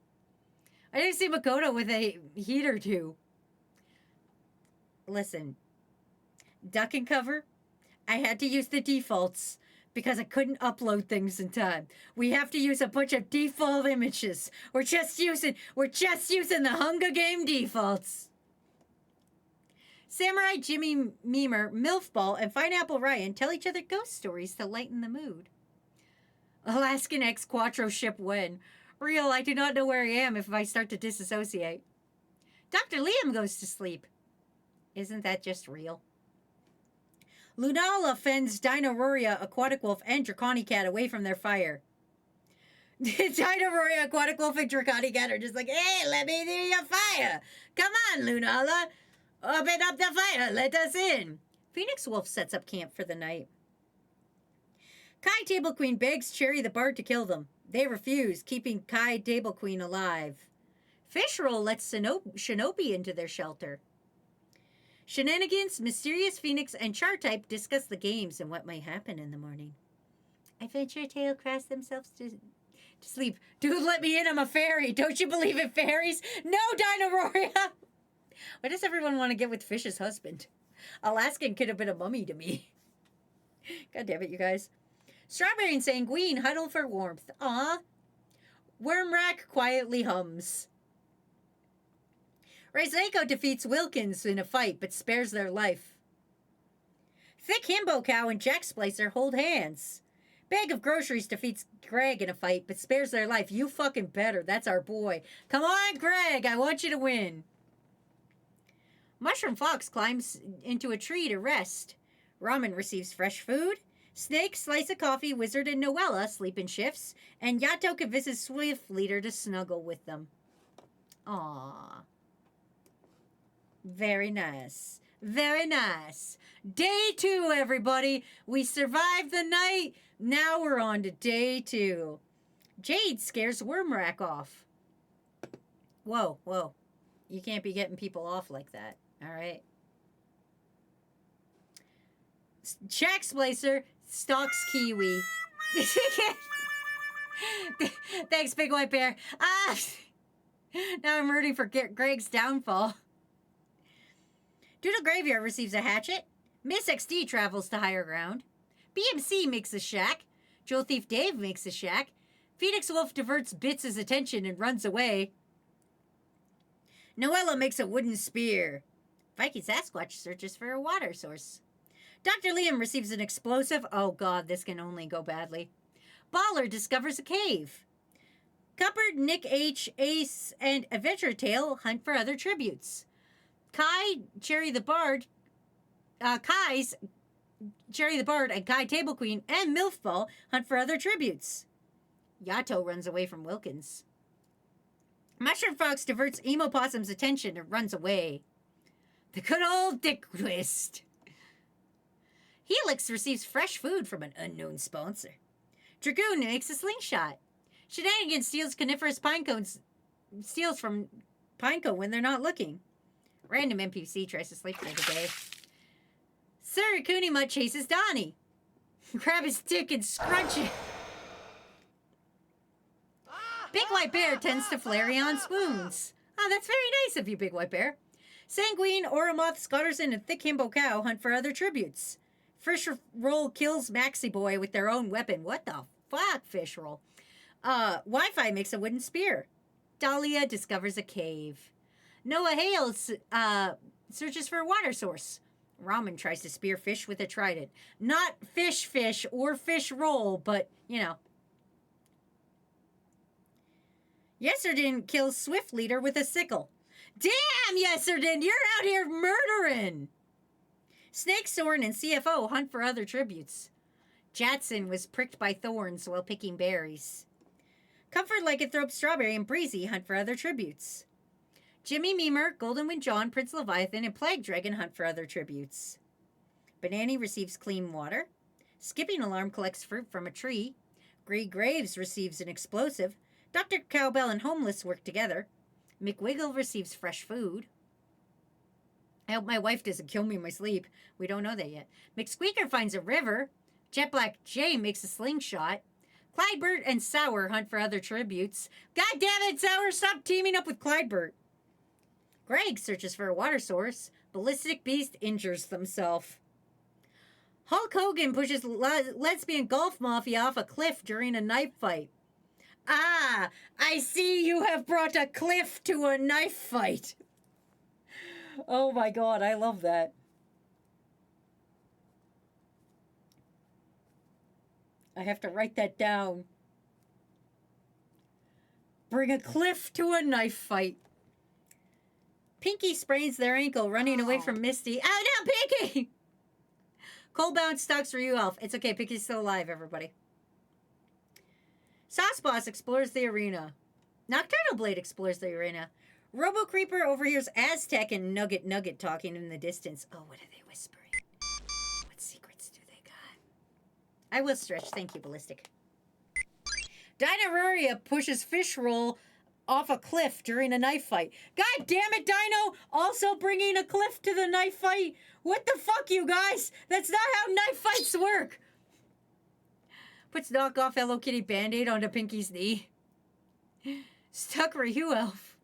I didn't see Makoto with a heat or two. Listen, duck and cover, I had to use the defaults because I couldn't upload things in time. We have to use a bunch of default images. We're just using the Hunger Game defaults. Samurai Jimmy Memer, Milf Ball, and Pineapple Ryan tell each other ghost stories to lighten the mood. Alaskan X Quattro ship when. Real, I do not know where I am if I start to disassociate. Dr. Liam goes to sleep. Isn't that just real? Lunala fends Dinoruria, Aquatic Wolf, and Draconi Cat away from their fire. Dinoruria, Aquatic Wolf, and Draconi Cat are just like, hey, let me near your fire. Come on, Lunala. Open up the fire. Let us in. Phoenix Wolf sets up camp for the night. Kai Table Queen begs Cherry the Bard to kill them. They refuse, keeping Kai Table Queen alive. Fishroll lets Shinobi into their shelter. Shenanigans, Mysterious Phoenix, and Chartype discuss the games and what might happen in the morning. Adventure Tail crash themselves to sleep. Dude, let me in, I'm a fairy. Don't you believe in fairies? No, Dinoruria! Why does everyone want to get with Fish's husband? Alaskan could have been a mummy to me. God damn it, you guys. Strawberry and Sanguine huddle for warmth. Aw. Wormrack quietly hums. Reizeko defeats Wilkins in a fight, but spares their life. Thick Himbo Cow and Jack Splicer hold hands. Bag of Groceries defeats Greg in a fight, but spares their life. You fucking better. That's our boy. Come on, Greg. I want you to win. Mushroom Fox climbs into a tree to rest. Ramen receives fresh food. Snake, Slice of Coffee, Wizard, and Noella sleep in shifts. And Yato convinces Swift Leader to snuggle with them. Aww. Very nice. Very nice. Day 2, everybody. We survived the night. Now we're on to day 2. Jade scares Wormrack off. Whoa, whoa. You can't be getting people off like that. All right. Jack Splicer stalks Kiwi. Thanks, Big White Bear. Now I'm rooting for Greg's downfall. Doodle Graveyard receives a hatchet. Miss XD travels to higher ground. BMC makes a shack. Jewel Thief Dave makes a shack. Phoenix Wolf diverts Bits' attention and runs away. Noella makes a wooden spear. Viking Sasquatch searches for a water source. Dr. Liam receives an explosive. Oh god, this can only go badly. Baller discovers a cave. Cupboard, Nick H, Ace, and Adventure Tail hunt for other tributes. Kai, Cherry the Bard, Kai's Cherry the Bard and Kai Table Queen and Milfball hunt for other tributes. Yato runs away from Wilkins. Mushroom Fox diverts Emo Possum's attention and runs away. The good old Dick Twist. Helix receives fresh food from an unknown sponsor. Dragoon makes a slingshot. Shenanigans steals from Pinecone when they're not looking. Random NPC tries to sleep for the day. Surakunima chases Donnie. Grab his dick and scrunch it. Big White Bear tends to Flareon swoons. Oh, that's very nice of you, Big White Bear. Sanguine, Oromoth, Scotterson, and Thick Himbo Cow hunt for other tributes. Fish Roll kills Maxi Boy with their own weapon. What the fuck, Fish Roll? Wi-Fi makes a wooden spear. Dahlia discovers a cave. Noah Hales searches for a water source. Ramen tries to spear Fish with a trident. Not Fish or Fish Roll, but, you know. Yesterday kills Swift Leader with a sickle. Damn, Yesterday, you're out here murdering! Snake, Soren, and CFO hunt for other tributes. Jatson was pricked by thorns while picking berries. Comfort, Lycanthrope, Strawberry, and Breezy hunt for other tributes. Jimmy Memer, Goldenwind John, Prince Leviathan, and Plague Dragon hunt for other tributes. Banani receives clean water. Skipping Alarm collects fruit from a tree. Grey Graves receives an explosive. Dr. Cowbell and Homeless work together. McWiggle receives fresh food. I hope my wife doesn't kill me in my sleep. We don't know that yet. McSqueaker finds a river. Jet Black J makes a slingshot. Clydebert and Sour hunt for other tributes. God damn it, Sour! Stop teaming up with Clydebert. Greg searches for a water source. Ballistic Beast injures themselves. Hulk Hogan pushes lesbian golf mafia off a cliff during a knife fight. Ah, I see you have brought a cliff to a knife fight. Oh my god, I love that. I have to write that down. Bring a Cliff to a knife fight. Pinky sprains their ankle running away from Misty. Oh no, Pinky! Coldbound stalks Ryu off. It's okay, Pinky's still alive, everybody. Sauce Boss explores the arena. Nocturnal Blade explores the arena. Robo Creeper overhears Aztec and Nugget talking in the distance. Oh, what are they whispering? What secrets do they got? I will stretch. Thank you, Ballistic. Dinoruria pushes Fish Roll off a cliff during a knife fight. God damn it, Dino! Also bringing a cliff to the knife fight? What the fuck, you guys? That's not how knife fights work! Puts knockoff Hello Kitty Band-Aid onto Pinky's knee. Stuck Ryu Elf.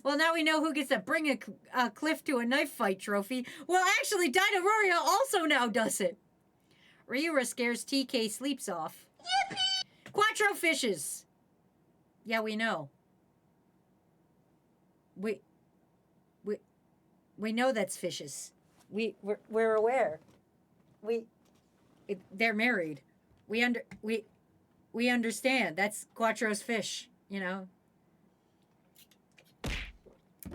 Well, now we know who gets to bring a cliff to a knife fight trophy. Well, actually, Dinoruria also now does it. Ryura scares TK Sleeps off. Yippee! Quattro fishes. Yeah, we know. We know that's fishes. We're aware. They're married. We understand. That's Quattro's fish, you know.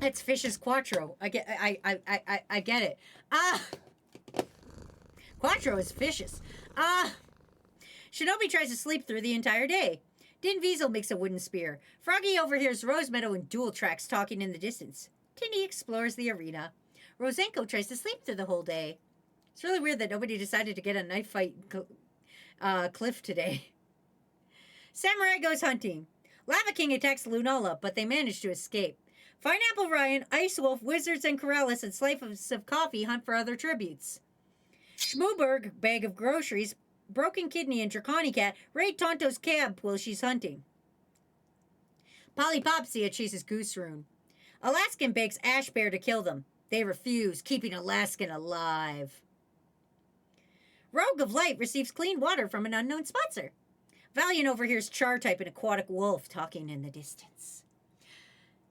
That's Fish's Quattro. I get it. Quattro is Fishes. Shinobi tries to sleep through the entire day. Din Weasel makes a wooden spear. Froggy overhears Rose Meadow and Dual Tracks talking in the distance. Tinny explores the arena. Rosenko tries to sleep through the whole day. It's really weird that nobody decided to get a knife fight cliff today. Samurai goes hunting. Lava King attacks Lunala, but they manage to escape. Pineapple Ryan, Ice Wolf, Wizards, and Corellis and Slice of Coffee hunt for other tributes. Schmooberg, bag of groceries, Broken Kidney, and Draconi Cat raid Tonto's cab while she's hunting. Polypopsia chases Goose Rune. Alaskan begs Ash Bear to kill them. They refuse, keeping Alaskan alive. Rogue of Light receives clean water from an unknown sponsor. Valiant overhears Char-Type and Aquatic Wolf talking in the distance.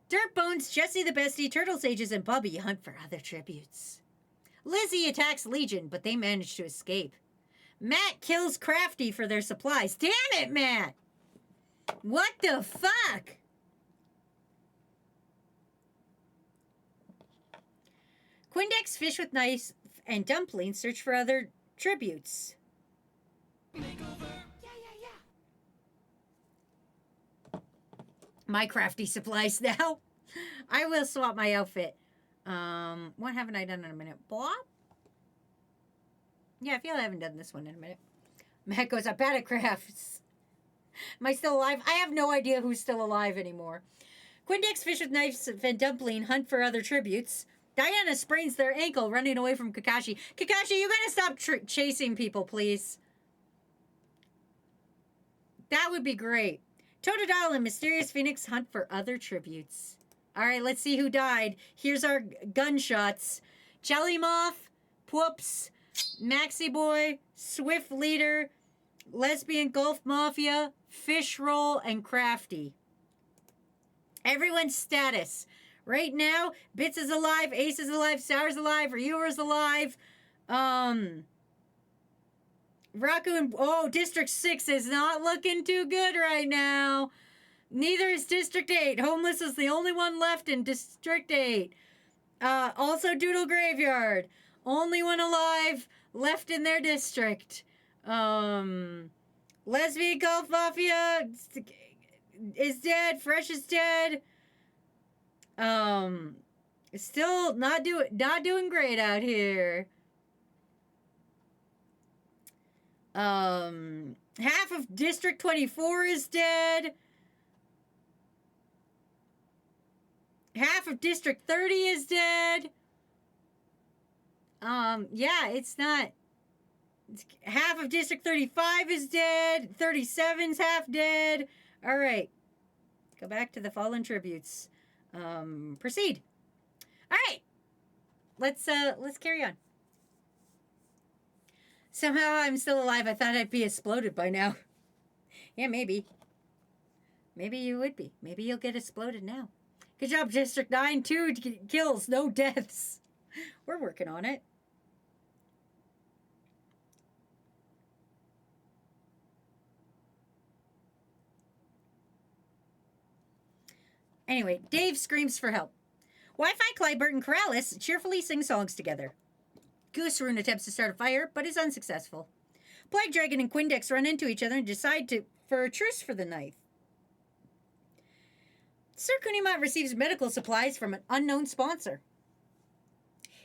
Dirtbones, Jessie the Bestie, Turtle Sages, and Bubby hunt for other tributes. Lizzie attacks Legion, but they manage to escape. Matt kills Crafty for their supplies. Damn it, Matt! What the fuck? Quindex, Fish with Knives, and Dumplings search for other tributes. My crafty supplies now. I will swap my outfit. What haven't I done in a minute? Bob? Yeah, I feel I haven't done this one in a minute. Matt goes, I bet it crafts. Am I still alive? I have no idea who's still alive anymore. Quindex, Fish with Knives, and Dumpling hunt for other tributes. Diana sprains their ankle running away from Kakashi. Kakashi, you gotta stop chasing people, please. That would be great. Totodile and Mysterious Phoenix hunt for other tributes. All right, let's see who died. Here's our gunshots. Jelly Moth, Pwoops, Maxi Boy, Swift Leader, Lesbian Gulf Mafia, Fish Roll, and Crafty. Everyone's status. Right now, Bits is alive, Ace is alive, Sour's alive, Ryuer's alive. Raku and... Oh, District 6 is not looking too good right now. Neither is District 8. Homeless is the only one left in District 8. Also Doodle Graveyard. Only one alive left in their district. Lesbian Golf Mafia is dead. Fresh is dead. Still not doing great out here. Half of District 24 is dead. Half of District 30 is dead. Yeah, it's not. Half of District 35 is dead. 37's half dead. All right. Go back to the fallen tributes. Proceed. All right. Let's carry on. Somehow I'm still alive. I thought I'd be exploded by now. Yeah, maybe. Maybe you would be. Maybe you'll get exploded now. Good job, District 9. 2 kills, no deaths. We're working on it. Anyway, Dave screams for help. Wi-Fi, Clyburn, and Corrales cheerfully sing songs together. Gooseroon attempts to start a fire, but is unsuccessful. Plague Dragon and Quindex run into each other and decide for a truce for the night. Sir Kunimont receives medical supplies from an unknown sponsor.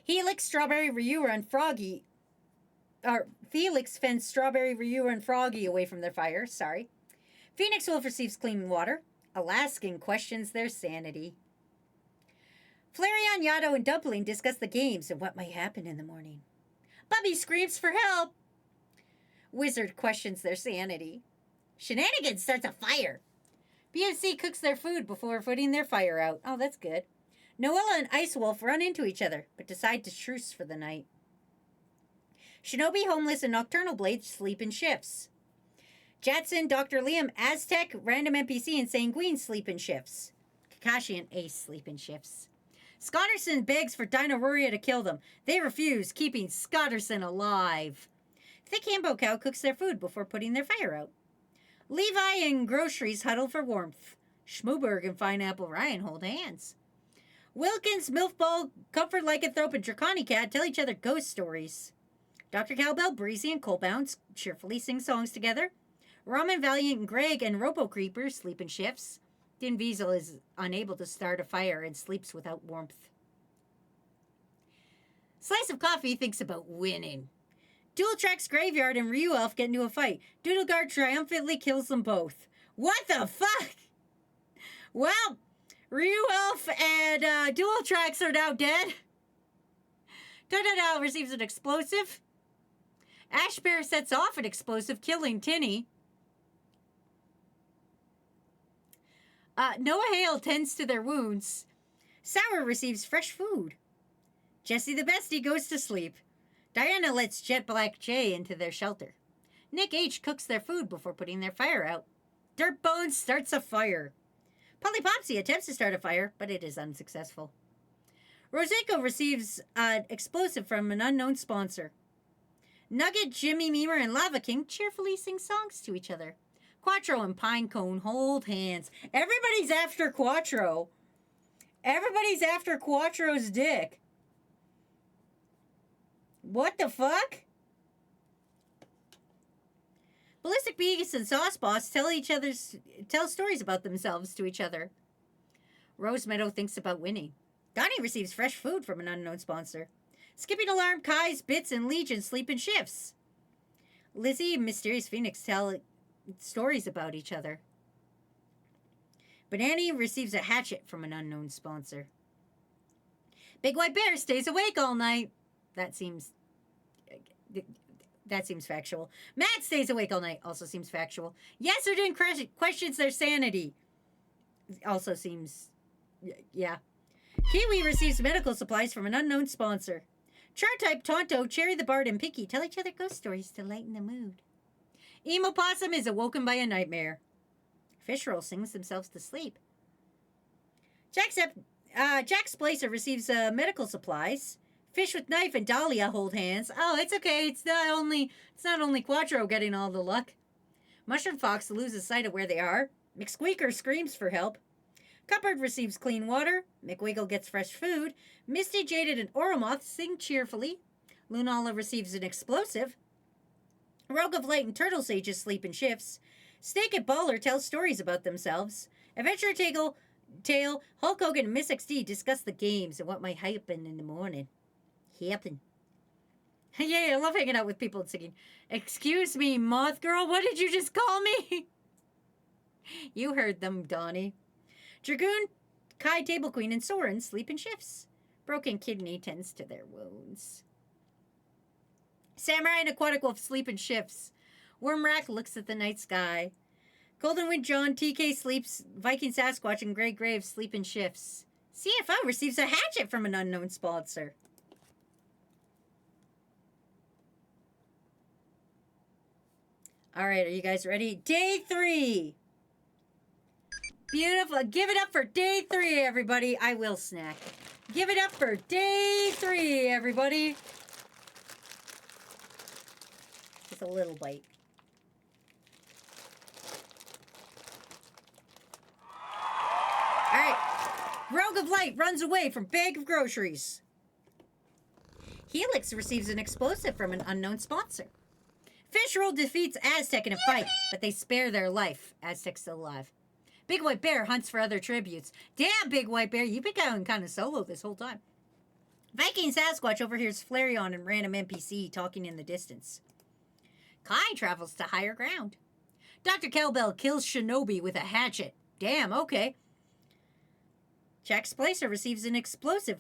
Helix, Strawberry, Ryua, and Froggy... Felix fends Strawberry, Ryua, and Froggy away from their fire. Sorry. Phoenix Wolf receives clean water. Alaskan questions their sanity. Flareon, Yato, and Dumpling discuss the games and what might happen in the morning. Bubby screams for help. Wizard questions their sanity. Shenanigans starts a fire. BFC cooks their food before putting their fire out. Oh, that's good. Noella and Ice Wolf run into each other, but decide to truce for the night. Shinobi, Homeless, and Nocturnal Blade sleep in shifts. Jatson, Dr. Liam, Aztec, Random NPC, and Sanguine sleep in shifts. Kakashi and Ace sleep in shifts. Scotterson begs for Dinoruria to kill them. They refuse, keeping Scotterson alive. Thick Hambo Cow cooks their food before putting their fire out. Levi and Groceries huddle for warmth. Schmoberg and Pineapple Ryan hold hands. Wilkins, Milfball, Comfort Lycanthrope, and Draconi Cat tell each other ghost stories. Dr. Cowbell, Breezy, and Coalbound cheerfully sing songs together. Ramen, Valiant, and Greg and Robo Creeper sleep in shifts. Din Weasel is unable to start a fire and sleeps without warmth. Slice of Coffee thinks about winning. Dual Tracks Graveyard and Ryu Elf get into a fight. Doodleguard triumphantly kills them both. What the fuck? Well, Ryu Elf and Dual Tracks are now dead. Da-da-da receives an explosive. Ash Bear sets off an explosive, killing Tinny. Noah Hale tends to their wounds. Sour receives fresh food. Jesse the Bestie goes to sleep. Diana lets Jet Black J into their shelter. Nick H cooks their food before putting their fire out. Dirt Bones starts a fire. Polly Popsy attempts to start a fire, but it is unsuccessful. Roseko receives an explosive from an unknown sponsor. Nugget, Jimmy Memer, and Lava King cheerfully sing songs to each other. Quattro and Pinecone hold hands. Everybody's after Quattro. Everybody's after Quattro's dick. What the fuck? Ballistic Beast and Sauce Boss tell stories about themselves to each other. Rose Meadow thinks about winning. Donnie receives fresh food from an unknown sponsor. Skipping Alarm, Kai's, Bits, and Legion sleep in shifts. Lizzie and Mysterious Phoenix tell stories about each other. Banani receives a hatchet from an unknown sponsor. Big White Bear stays awake all night. That seems factual. Matt stays awake all night. Also seems factual. Yesterday questions their sanity. Also seems, yeah. Kiwi receives medical supplies from an unknown sponsor. Char-type, Tonto, Cherry the Bard, and Pinky tell each other ghost stories to lighten the mood. Emo Possum is awoken by a nightmare. Fish Roll sings themselves to sleep. Jack Splicer receives medical supplies. Fish with Knife and Dahlia hold hands. Oh, it's okay. It's not only Quattro getting all the luck. Mushroom Fox loses sight of where they are. McSqueaker screams for help. Cupboard receives clean water. McWiggle gets fresh food. Misty, Jaded, and Oromoth sing cheerfully. Lunala receives an explosive. Rogue of Light and Turtle Sages sleep in shifts. Snake and Baller tell stories about themselves. Adventure Tail, Hulk Hogan, and Miss XD discuss the games and what might happen in the morning. Happen. Yeah, I love hanging out with people and singing. Excuse me, Moth Girl, what did you just call me? You heard them, Donnie. Dragoon, Kai, Table Queen, and Soren sleep in shifts. Broken Kidney tends to their wounds. Samurai and Aquatic Wolf sleep in shifts. Wormrack looks at the night sky. Golden Wind John, TK sleeps. Viking Sasquatch and Grey Graves sleep in shifts. CFO receives a hatchet from an unknown sponsor. All right, are you guys ready? Day 3. Beautiful. Give it up for day 3, everybody. I will snack. Give it up for day 3, everybody. Just a little bite. All right. Rogue of Light runs away from bag of groceries. Helix receives an explosive from an unknown sponsor. Fish Roll defeats Aztec in a fight, but they spare their life. Aztec's still alive. Big White Bear hunts for other tributes. Damn, Big White Bear, you've been going kind of solo this whole time. Viking Sasquatch overhears Flareon and random NPC talking in the distance. Kai travels to higher ground. Dr. Cowbell kills Shinobi with a hatchet. Damn, okay. Jack Splicer receives an explosive.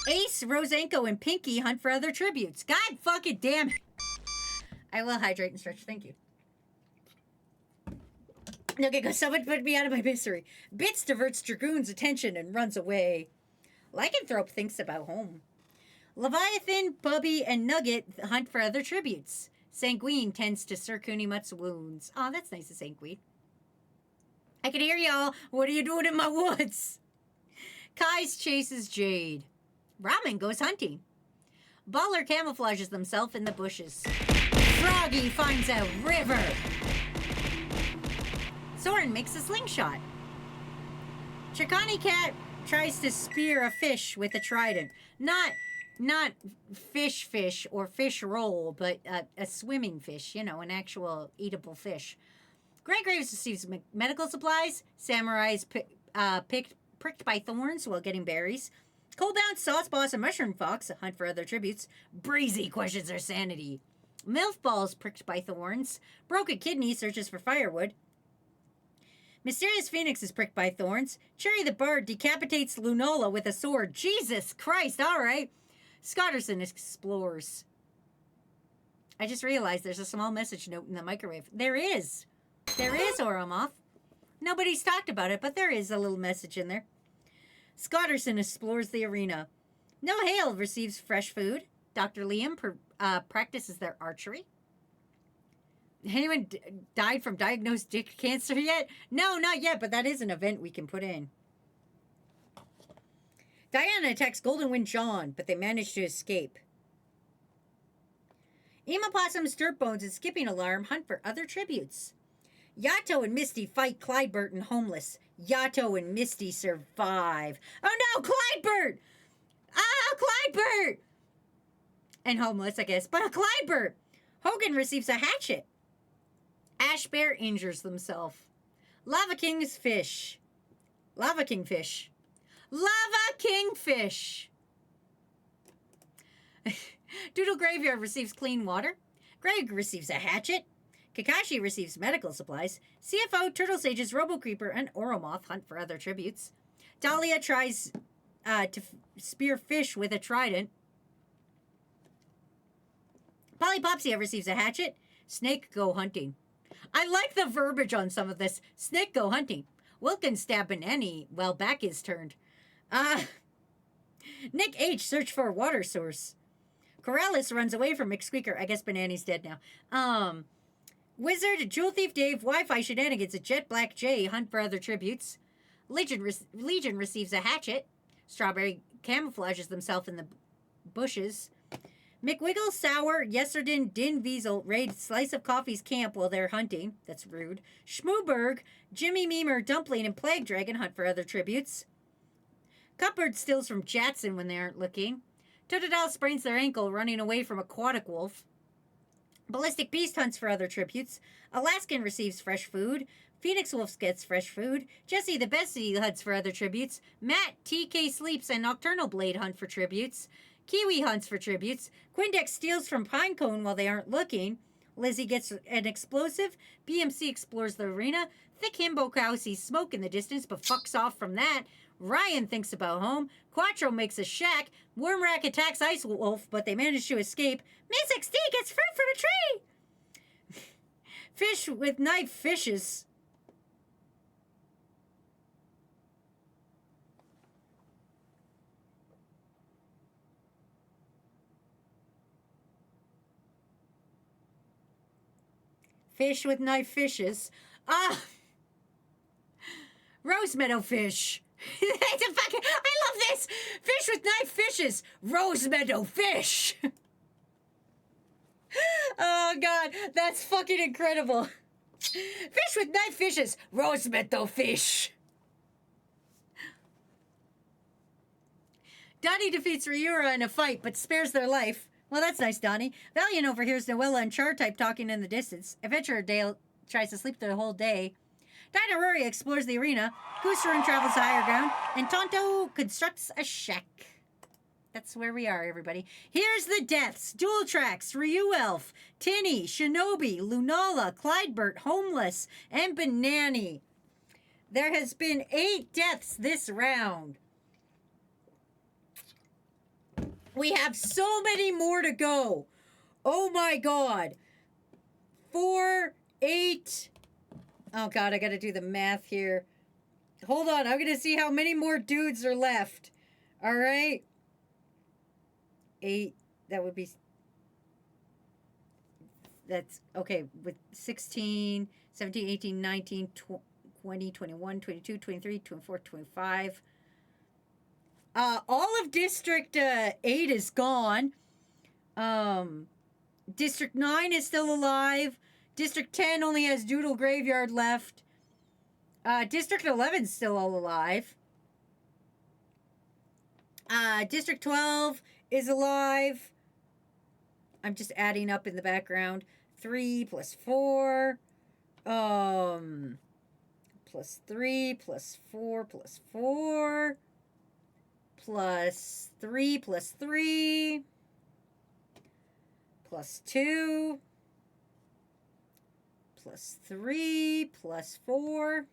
Ace, Rosenko, and Pinky hunt for other tributes. God fucking damn it. I will hydrate and stretch. Thank you. Okay, go. Someone put me out of my misery. Bits diverts Dragoon's attention and runs away. Lycanthrope thinks about home. Leviathan, Bubby, and Nugget hunt for other tributes. Sanguine tends to Sir Kunimutt's wounds. Oh, that's nice of Sanguine. I can hear y'all. What are you doing in my woods? Kai's chases Jade. Ramen goes hunting. Baller camouflages themselves in the bushes. Froggy finds a river. Soren makes a slingshot. Chicani Cat tries to spear a fish with a trident. Not fish or fish roll, but a swimming fish, you know, an actual eatable fish. Grey Graves receives medical supplies. Samurai's pricked by thorns while getting berries. Coldbound, Sauce Boss, and Mushroom Fox hunt for other tributes. Breezy questions their sanity. Milf Ball's pricked by thorns. Broken Kidney searches for firewood. Mysterious Phoenix is pricked by thorns. Cherry the Bird decapitates Lunola with a sword. Jesus Christ, all right. Scotterson explores. I just realized there's a small message note in the microwave. There is, Oromoth. Nobody's talked about it, but there is a little message in there. Scotterson explores the arena. No Hale receives fresh food. Dr. Liam practices their archery. Anyone died from diagnosed dick cancer yet? No, not yet, but that is an event we can put in. Diana attacks Golden Wind John, but they manage to escape. Emopossum's Dirt Bones and Skipping Alarm hunt for other tributes. Yato and Misty fight Clydebert and Homeless. Yato and Misty survive. Oh no, Clydebert! Clydebert! And Homeless, I guess, but a Clydebert! Hogan receives a hatchet. Ash Bear injures themselves. Lava King's fish. Lava Kingfish. Lava Kingfish! Doodle Graveyard receives clean water. Greg receives a hatchet. Kakashi receives medical supplies. CFO, Turtle Sages, Robo Creeper, and Oromoth hunt for other tributes. Dahlia tries to spear fish with a trident. Polypopsia receives a hatchet. Snake go hunting. I like the verbiage on some of this. Snake go hunting. Wilkins stab Banani while back is turned. Nick H search for a water source. Corrales runs away from McSqueaker. I guess Banani's dead now. Wizard, Jewel Thief Dave, Wi-Fi Shenanigans, and Jet Black J hunt for other tributes. Legion receives a hatchet. Strawberry camouflages themselves in the bushes. McWiggle, Sour, Yesterden, Din Wiesel raid Slice of Coffee's camp while they're hunting. That's rude. Schmooberg, Jimmy Memer, Dumpling, and Plague Dragon hunt for other tributes. Cupboard steals from Jatson when they aren't looking. Totodile sprains their ankle running away from Aquatic Wolf. Ballistic Beast hunts for other tributes. Alaskan receives fresh food. Phoenix Wolf gets fresh food. Jesse the Bessie hunts for other tributes. Matt, TK Sleeps, and Nocturnal Blade hunt for tributes. Kiwi hunts for tributes. Quindex steals from Pinecone while they aren't looking. Lizzie gets an explosive. BMC explores the arena. Thick Himbo Cow sees smoke in the distance but fucks off from that. Ryan thinks about home. Quattro makes a shack. Wormrack attacks Ice Wolf, but they manage to escape. Miss XD gets fruit from a tree! Fish with knife fishes. Fish with knife fishes. Rose Meadow fish. It's a fucking... I love this! Fish with knife fishes. Rose Meadow fish. Oh, God. That's fucking incredible. Fish with knife fishes. Rose Meadow fish. Donnie defeats Ryura in a fight, but spares their life. Well, that's nice, Donnie. Valiant overhears Noella and Char-Type talking in the distance. Adventurer Dale tries to sleep the whole day. Dinarori explores the arena. Gooserun travels to higher ground. And Tonto constructs a shack. That's where we are, everybody. Here's the deaths. Dual Tracks, Ryu Elf, Tinny, Shinobi, Lunala, Clydebert, Homeless, and Banani. There has been 8 deaths this round. We have so many more to go. Oh my god. 4, 8. Oh god, I gotta do the math here. Hold on, I'm gonna see how many more dudes are left. Alright. 8. That would be... That's... Okay, with 16, 17, 18, 19, 20, 21, 22, 23, 24, 25... all of District 8 is gone. District 9 is still alive. District 10 only has Doodle Graveyard left. District 11 is still all alive. District 12 is alive. I'm just adding up in the background. 3 plus 4. Plus 3 plus 4 plus 4. Plus 3 plus 3 plus 2 plus 3 plus 4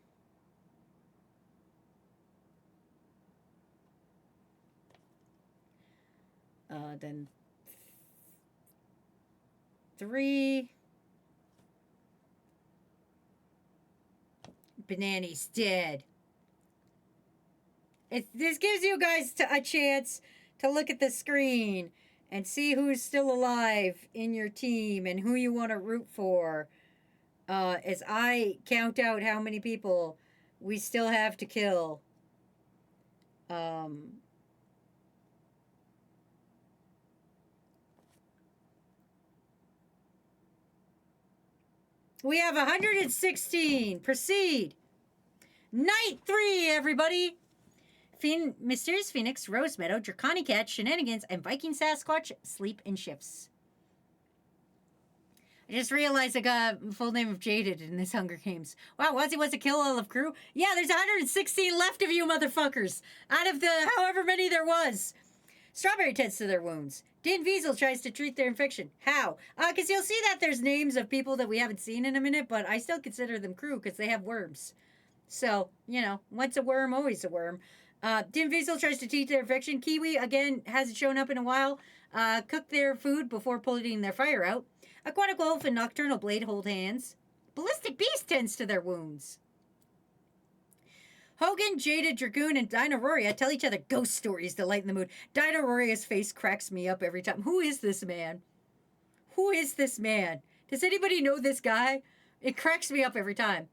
then 3 Banani's dead. This gives you guys a chance to look at the screen and see who's still alive in your team and who you want to root for. As I count out how many people we still have to kill. We have 116. Proceed. Night 3, everybody. Mysterious Phoenix, Rose Meadow, Draconic Cat, Shenanigans, and Viking Sasquatch sleep in shifts. I just realized I got full name of Jaded in this Hunger Games. Wow, Wazzy wants to kill all of crew? Yeah, there's 116 left of you motherfuckers. Out of the however many there was. Strawberry tends to their wounds. Din Weasel tries to treat their infection. How? Because you'll see that there's names of people that we haven't seen in a minute, but I still consider them crew because they have worms. So, you know, once a worm, always a worm. Din Weasel tries to teach their infection. Kiwi, again, hasn't shown up in a while. Cook their food before putting their fire out. Aquatic Wolf and Nocturnal Blade hold hands. Ballistic Beast tends to their wounds. Hogan, Jaded, Dragoon, and Dinoruria tell each other ghost stories to lighten the mood. Dinaruria's face cracks me up every time. Who is this man? Who is this man? Does anybody know this guy? It cracks me up every time.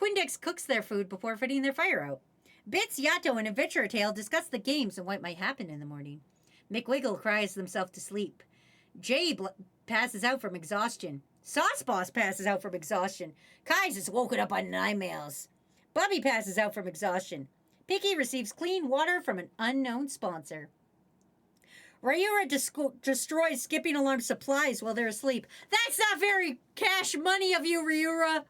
Quindex cooks their food before putting their fire out. Bits, Yato, and Adventurer Tale discuss the games and what might happen in the morning. McWiggle cries himself to sleep. Jabe passes out from exhaustion. Sauce Boss passes out from exhaustion. Kai's is woken up on nightmares. Bubby passes out from exhaustion. Picky receives clean water from an unknown sponsor. Ryura destroys skipping alarm supplies while they're asleep. That's not very cash money of you, Ryura.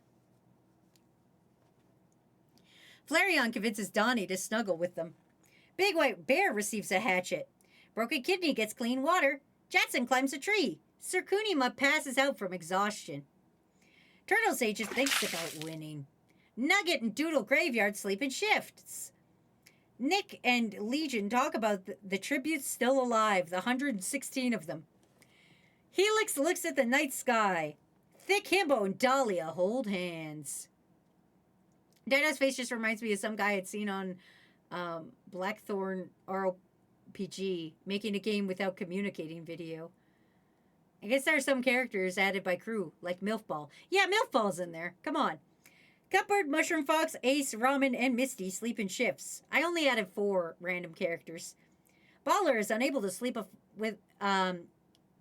Flareon convinces Donnie to snuggle with them. Big White Bear receives a hatchet. Broken Kidney gets clean water. Jetson climbs a tree. Sir Kunima passes out from exhaustion. Turtle Sage thinks about winning. Nugget and Doodle Graveyard sleep in shifts. Nick and Legion talk about the tributes still alive, the 116 of them. Helix looks at the night sky. Thick Himbo and Dahlia hold hands. Dino's face just reminds me of some guy I'd seen on Blackthorn RPG making a game without communicating video. I guess there are some characters added by crew, like Milfball. Yeah, Milfball's in there. Come on. Cupboard, Mushroom Fox, Ace, Ramen, and Misty sleep in shifts. I only added 4 random characters. Baller is unable to sleep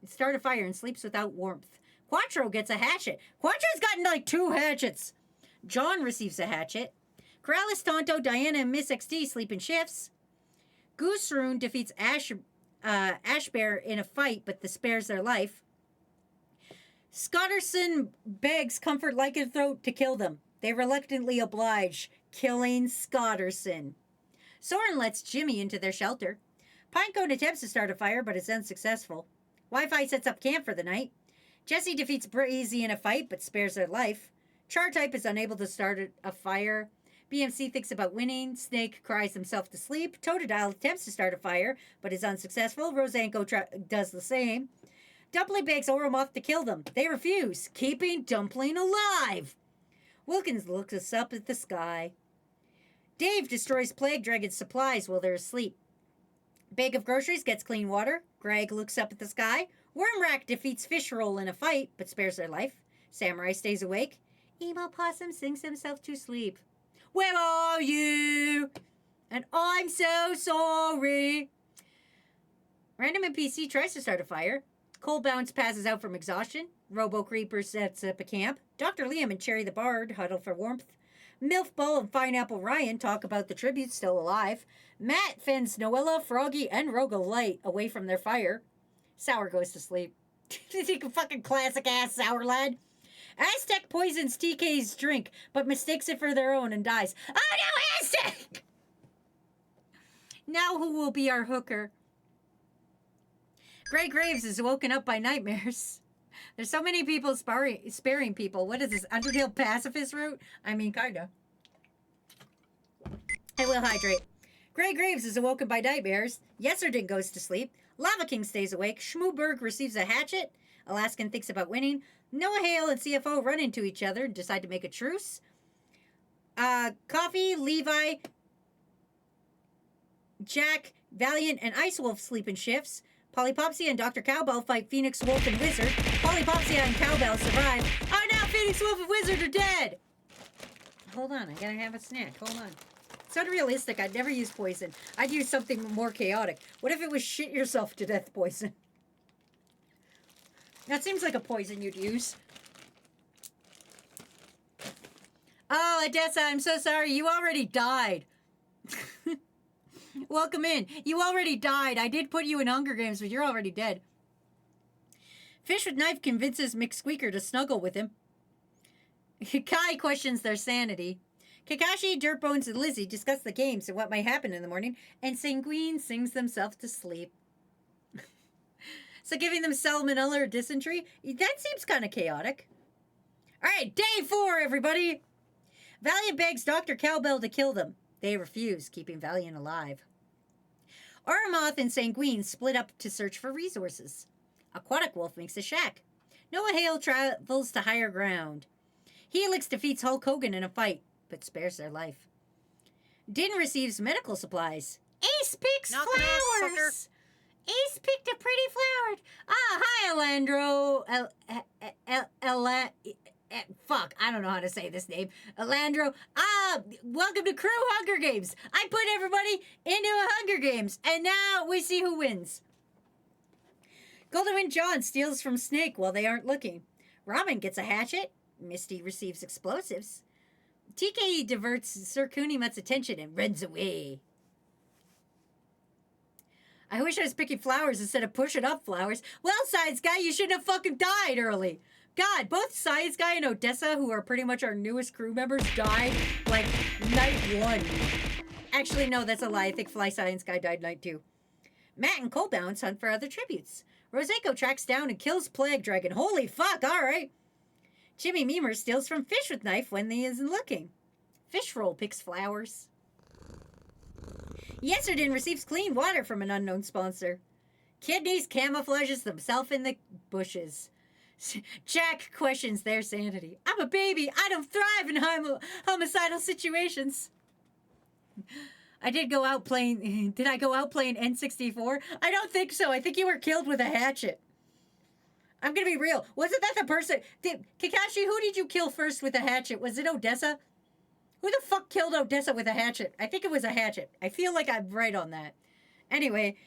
start a fire and sleeps without warmth. Quattro gets a hatchet. Quattro's gotten like 2 hatchets. John receives a hatchet. Corrales, Tonto, Diana, and Miss XD sleep in shifts. Gooseroon defeats Ash Bear in a fight, but spares their life. Scotterson begs Comfort Lycanthrope to kill them. They reluctantly oblige, killing Scotterson. Soren lets Jimmy into their shelter. Pinecone attempts to start a fire, but is unsuccessful. Wi-Fi sets up camp for the night. Jesse defeats Breezy in a fight, but spares their life. Char-Type is unable to start a fire. BMC thinks about winning. Snake cries himself to sleep. Totodile attempts to start a fire, but is unsuccessful. Rosanko does the same. Dumpling begs Oromoth to kill them. They refuse, keeping Dumpling alive. Wilkins looks up at the sky. Dave destroys Plague Dragon's supplies while they're asleep. Bag of groceries gets clean water. Greg looks up at the sky. Wormrack defeats Fishroll in a fight, but spares their life. Samurai stays awake. Emo Possum sings himself to sleep. Where are you? And I'm so sorry. Random NPC tries to start a fire. Cold Bounce passes out from exhaustion. Robo Creeper sets up a camp. Dr. Liam and Cherry the Bard huddle for warmth. Milf Bull and Pineapple Ryan talk about the tributes still alive. Matt fends Noella, Froggy, and Rogo Light away from their fire. Sour goes to sleep. Fucking classic ass Sour lad. Aztec poisons TK's drink, but mistakes it for their own and dies. Oh no, Aztec! Now who will be our hooker? Gray Graves is woken up by nightmares. There's so many people sparing people. What is this, Undertale pacifist route? I mean, kinda. I will hydrate. Gray Graves is awoken by nightmares. Yesterday goes to sleep. Lava King stays awake. Schmooberg receives a hatchet. Alaskan thinks about winning. Noah Hale and CFO run into each other and decide to make a truce. Coffee, Levi, Jack, Valiant, and Ice Wolf sleep in shifts. Polypopsia and Dr. Cowbell fight Phoenix Wolf and Wizard. Polypopsia and Cowbell survive. Oh, now Phoenix Wolf and Wizard are dead! Hold on, I gotta have a snack. Hold on. It's unrealistic. I'd never use poison. I'd use something more chaotic. What if it was shit yourself to death poison? That seems like a poison you'd use. Oh, Odessa, I'm so sorry. You already died. Welcome in. You already died. I did put you in Hunger Games, but you're already dead. Fish with Knife convinces McSqueaker to snuggle with him. Kai questions their sanity. Kakashi, Dirtbones, and Lizzie discuss the games and what might happen in the morning, and Sanguine sings themselves to sleep. So giving them salmonella or dysentery, that seems kind of chaotic. All right, day 4, everybody. Valiant begs Dr. Cowbell to kill them. They refuse, keeping Valiant alive. Oromoth and Sanguine split up to search for resources. Aquatic Wolf makes a shack. Noah Hale travels to higher ground. Helix defeats Hulk Hogan in a fight, but spares their life. Din receives medical supplies. Ace picks flowers! Ace picked a pretty flower. Ah, hi, Elandro. Fuck, I don't know how to say this name. Elandro. Ah, welcome to Crew Hunger Games. I put everybody into a Hunger Games, and now we see who wins. Golden John steals from Snake while they aren't looking. Robin gets a hatchet. Misty receives explosives. TK diverts Sir Kunimat's attention and runs away. I wish I was picking flowers instead of pushing up flowers. Well, Science Guy, you shouldn't have fucking died early. God, both Science Guy and Odessa, who are pretty much our newest crew members, died like night 1. Actually, no, that's a lie. I think Fly Science Guy died night 2. Matt and Cold Bounce hunt for other tributes. Roseco tracks down and kills Plague Dragon. Holy fuck, alright. Jimmy Memer steals from Fish with Knife when he isn't looking. Fishroll picks flowers. Yesterday receives clean water from an unknown sponsor. Kidneys camouflages themselves in the bushes. Jack questions their sanity. I'm a baby. I don't thrive in homicidal situations. I did go out playing... Did I go out playing N64? I don't think so. I think you were killed with a hatchet. I'm gonna be real. Wasn't that the person... Kakashi, who did you kill first with a hatchet? Was it Odessa? Who the fuck killed Odessa with a hatchet? I think it was a hatchet. I feel like I'm right on that. Anyway,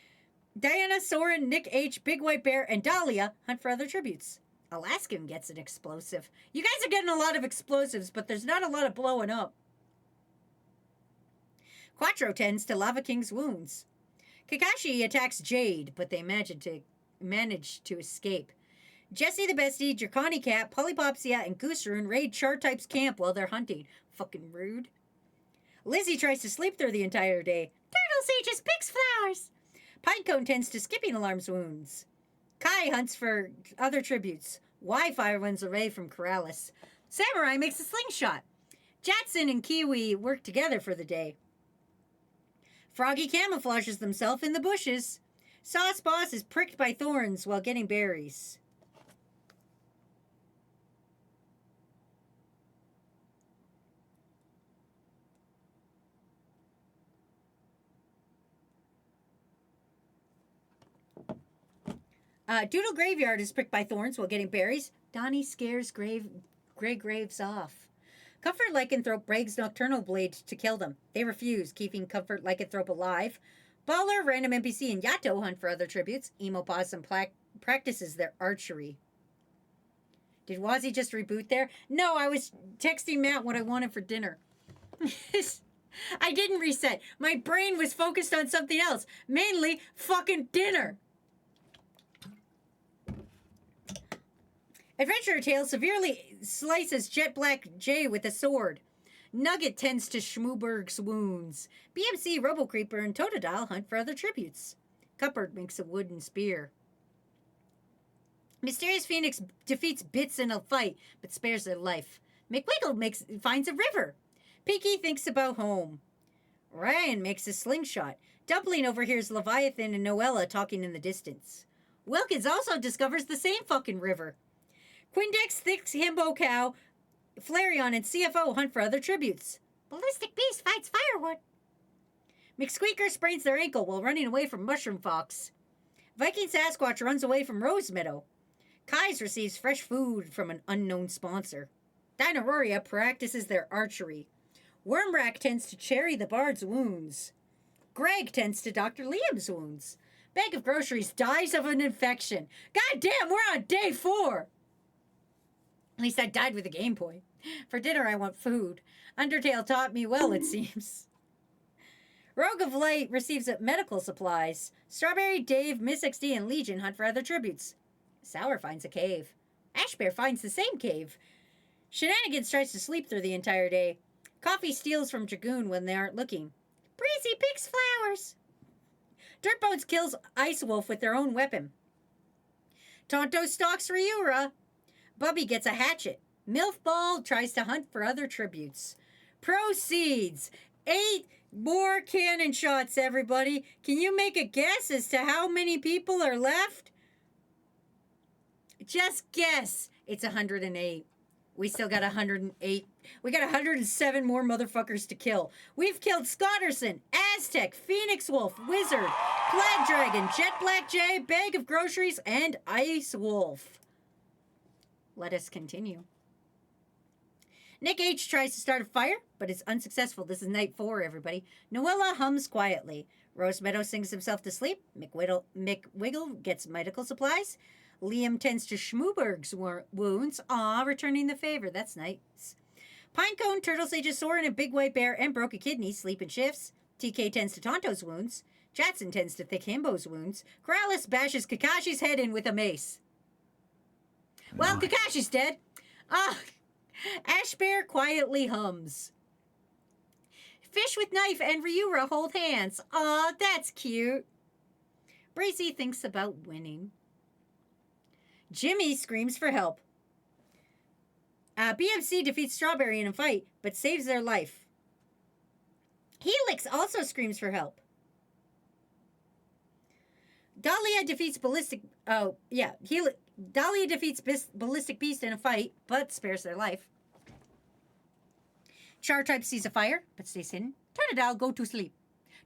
Diana, Soren, Nick H., Big White Bear, and Dahlia hunt for other tributes. Alaskan gets an explosive. You guys are getting a lot of explosives, but there's not a lot of blowing up. Quattro tends to Lava King's wounds. Kakashi attacks Jade, but they manage to escape. Jesse the Bestie, Draconi Cat, Polypopsia, and Gooseroon raid Char-Type's camp while they're hunting. Fucking rude. Lizzie tries to sleep through the entire day. Turtle Sages picks flowers. Pinecone tends to skipping alarms wounds. Kai hunts for other tributes. Wi-Fi runs away from Corrales. Samurai makes a slingshot. Jatson and Kiwi work together for the day. Froggy camouflages themselves in the bushes. Sauce Boss is pricked by thorns while getting berries. Doodle Graveyard is pricked by thorns while getting berries. Donnie scares Gray Graves off. Comfort Lycanthrope breaks Nocturnal Blade to kill them. They refuse, keeping Comfort Lycanthrope alive. Baller, Random NPC, and Yato hunt for other tributes. Emo Possum practices their archery. Did Wazzy just reboot there? No, I was texting Matt what I wanted for dinner. I didn't reset. My brain was focused on something else. Mainly fucking dinner. Adventurer Tale severely slices Jet Black J with a sword. Nugget tends to Schmooberg's wounds. BMC, Robo Creeper, and Totodile hunt for other tributes. Cupboard makes a wooden spear. Mysterious Phoenix defeats Bits in a fight, but spares their life. McWiggle finds a river. Pinky thinks about home. Ryan makes a slingshot. Dumpling overhears Leviathan and Noella talking in the distance. Wilkins also discovers the same fucking river. Quindex, Thix, Himbo Cow, Flareon, and CFO hunt for other tributes. Ballistic Beast fights Firewood. McSqueaker sprains their ankle while running away from Mushroom Fox. Viking Sasquatch runs away from Rose Meadow. Kai's receives fresh food from an unknown sponsor. Dinoruria practices their archery. Wormrack tends to Cherry the Bard's wounds. Greg tends to Dr. Liam's wounds. Bag of Groceries dies of an infection. God damn, we're on day 4! At least I died with a game point. For dinner, I want food. Undertale taught me well, it seems. Rogue of Light receives medical supplies. Strawberry, Dave, Miss XD, and Legion hunt for other tributes. Sour finds a cave. Ashbear finds the same cave. Shenanigans tries to sleep through the entire day. Coffee steals from Dragoon when they aren't looking. Breezy picks flowers. Dirtbones kills Ice Wolf with their own weapon. Tonto stalks Ryura. Bubby gets a hatchet. Milf Ball tries to hunt for other tributes. Proceeds. 8 more cannon shots, everybody. Can you make a guess as to how many people are left? Just guess. It's 108. We still got 108. We got 107 more motherfuckers to kill. We've killed Scotterson, Aztec, Phoenix Wolf, Wizard, Plaid Dragon, Jet Black J, Bag of Groceries, and Ice Wolf. Let us continue. Nick H tries to start a fire, but is unsuccessful. This is night 4, everybody. Noella hums quietly. Rose Meadow sings himself to sleep. McWiggle gets medical supplies. Liam tends to Schmooberg's wounds. Aw, returning the favor. That's nice. Pinecone, Turtle Sage's Soren, and Big White Bear, and Broke a Kidney sleep in shifts. TK tends to Tonto's wounds. Jatson tends to Thick Himbo's wounds. Corrales bashes Kakashi's head in with a mace. Well, Kakashi's dead. Ashbear quietly hums. Fish with Knife and Ryura hold hands. Aw, that's cute. Breezy thinks about winning. Jimmy screams for help. BMC defeats Strawberry in a fight, but saves their life. Helix also screams for help. Dahlia defeats Ballistic... Oh, yeah. Dahlia defeats Ballistic Beast in a fight, but spares their life. Char-Type sees a fire, but stays hidden. Totodile, go to sleep.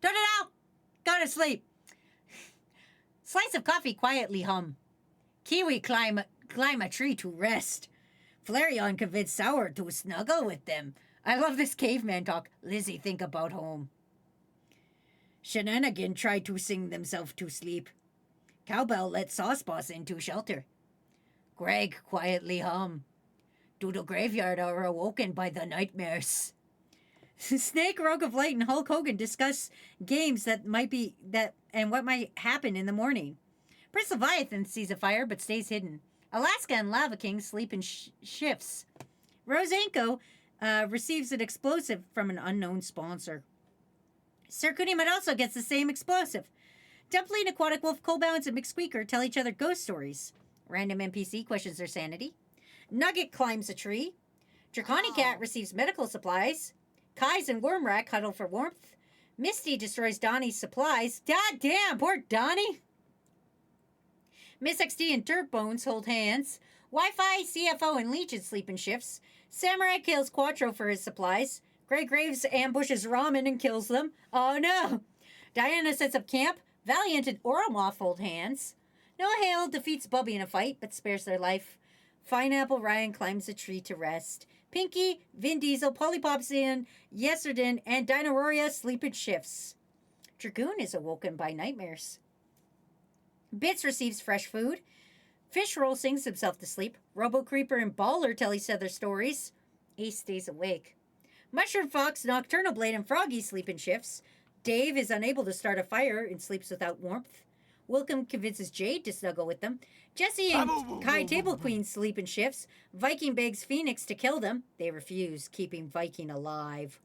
Totodile, go to sleep. Slice of Coffee quietly hum. Kiwi climb a tree to rest. Flareon convinced Sour to snuggle with them. I love this caveman talk. Lizzie think about home. Shenanigan tried to sing themselves to sleep. Cowbell let Sauce Boss into shelter. Greg quietly hum. Doodle Graveyard are awoken by the nightmares. Snake, Rogue of Light, and Hulk Hogan discuss games that might be that and what might happen in the morning. Prince Leviathan sees a fire but stays hidden. Alaska and Lava King sleep in shifts. Rosenko receives an explosive from an unknown sponsor. Sir Kunimut also gets the same explosive. Dumpling, Aquatic Wolf, Coal Balance, and McSqueaker tell each other ghost stories. Random NPC questions their sanity. Nugget climbs a tree. Draconi Cat receives medical supplies. Kai's and Wormrat cuddle for warmth. Misty destroys Donnie's supplies. God damn, poor Donnie. Miss XD and Dirt Bones hold hands. Wi-Fi, CFO, and Legion sleep in shifts. Samurai kills Quattro for his supplies. Grey Graves ambushes Ramen and kills them. Oh no! Diana sets up camp. Valiant and Oromoth hold hands. Noah Hale defeats Bubby in a fight, but spares their life. Pineapple Ryan climbs a tree to rest. Pinky, Vin Diesel, Polypopsian, Yesterden, and Dinosaria sleep in shifts. Dragoon is awoken by nightmares. Bits receives fresh food. Fishroll sings himself to sleep. Robo Creeper and Baller tell each other stories. Ace stays awake. Mushroom Fox, Nocturnal Blade, and Froggy sleep in shifts. Dave is unable to start a fire and sleeps without warmth. Wilcom convinces Jade to snuggle with them. Jesse and Kai Table Queen sleep in shifts. Viking begs Phoenix to kill them. They refuse, keeping Viking alive.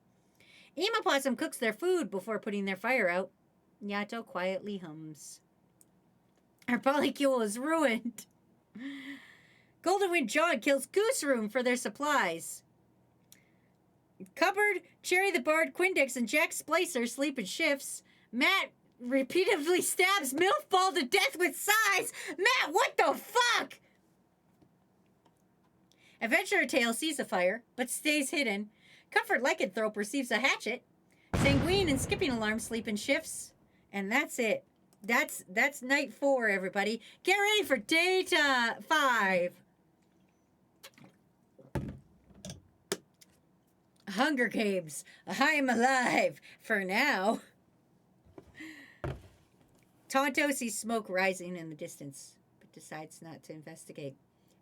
Ema Possum cooks their food before putting their fire out. Yato quietly hums. Our polycule is ruined. Golden Wind John kills Goose Room for their supplies. Cupboard, Cherry the Bard, Quindex, and Jack Splicer sleep in shifts. Matt repeatedly stabs Milf Ball to death with size. Matt, what the fuck? Adventurer Tale sees a fire, but stays hidden. Comfort Lycanthrope receives a hatchet. Sanguine and Skipping Alarm sleep in shifts. And that's it. That's night 4, everybody. Get ready for day 5. Hunger Games. I'm alive for now. Tonto sees smoke rising in the distance, but decides not to investigate.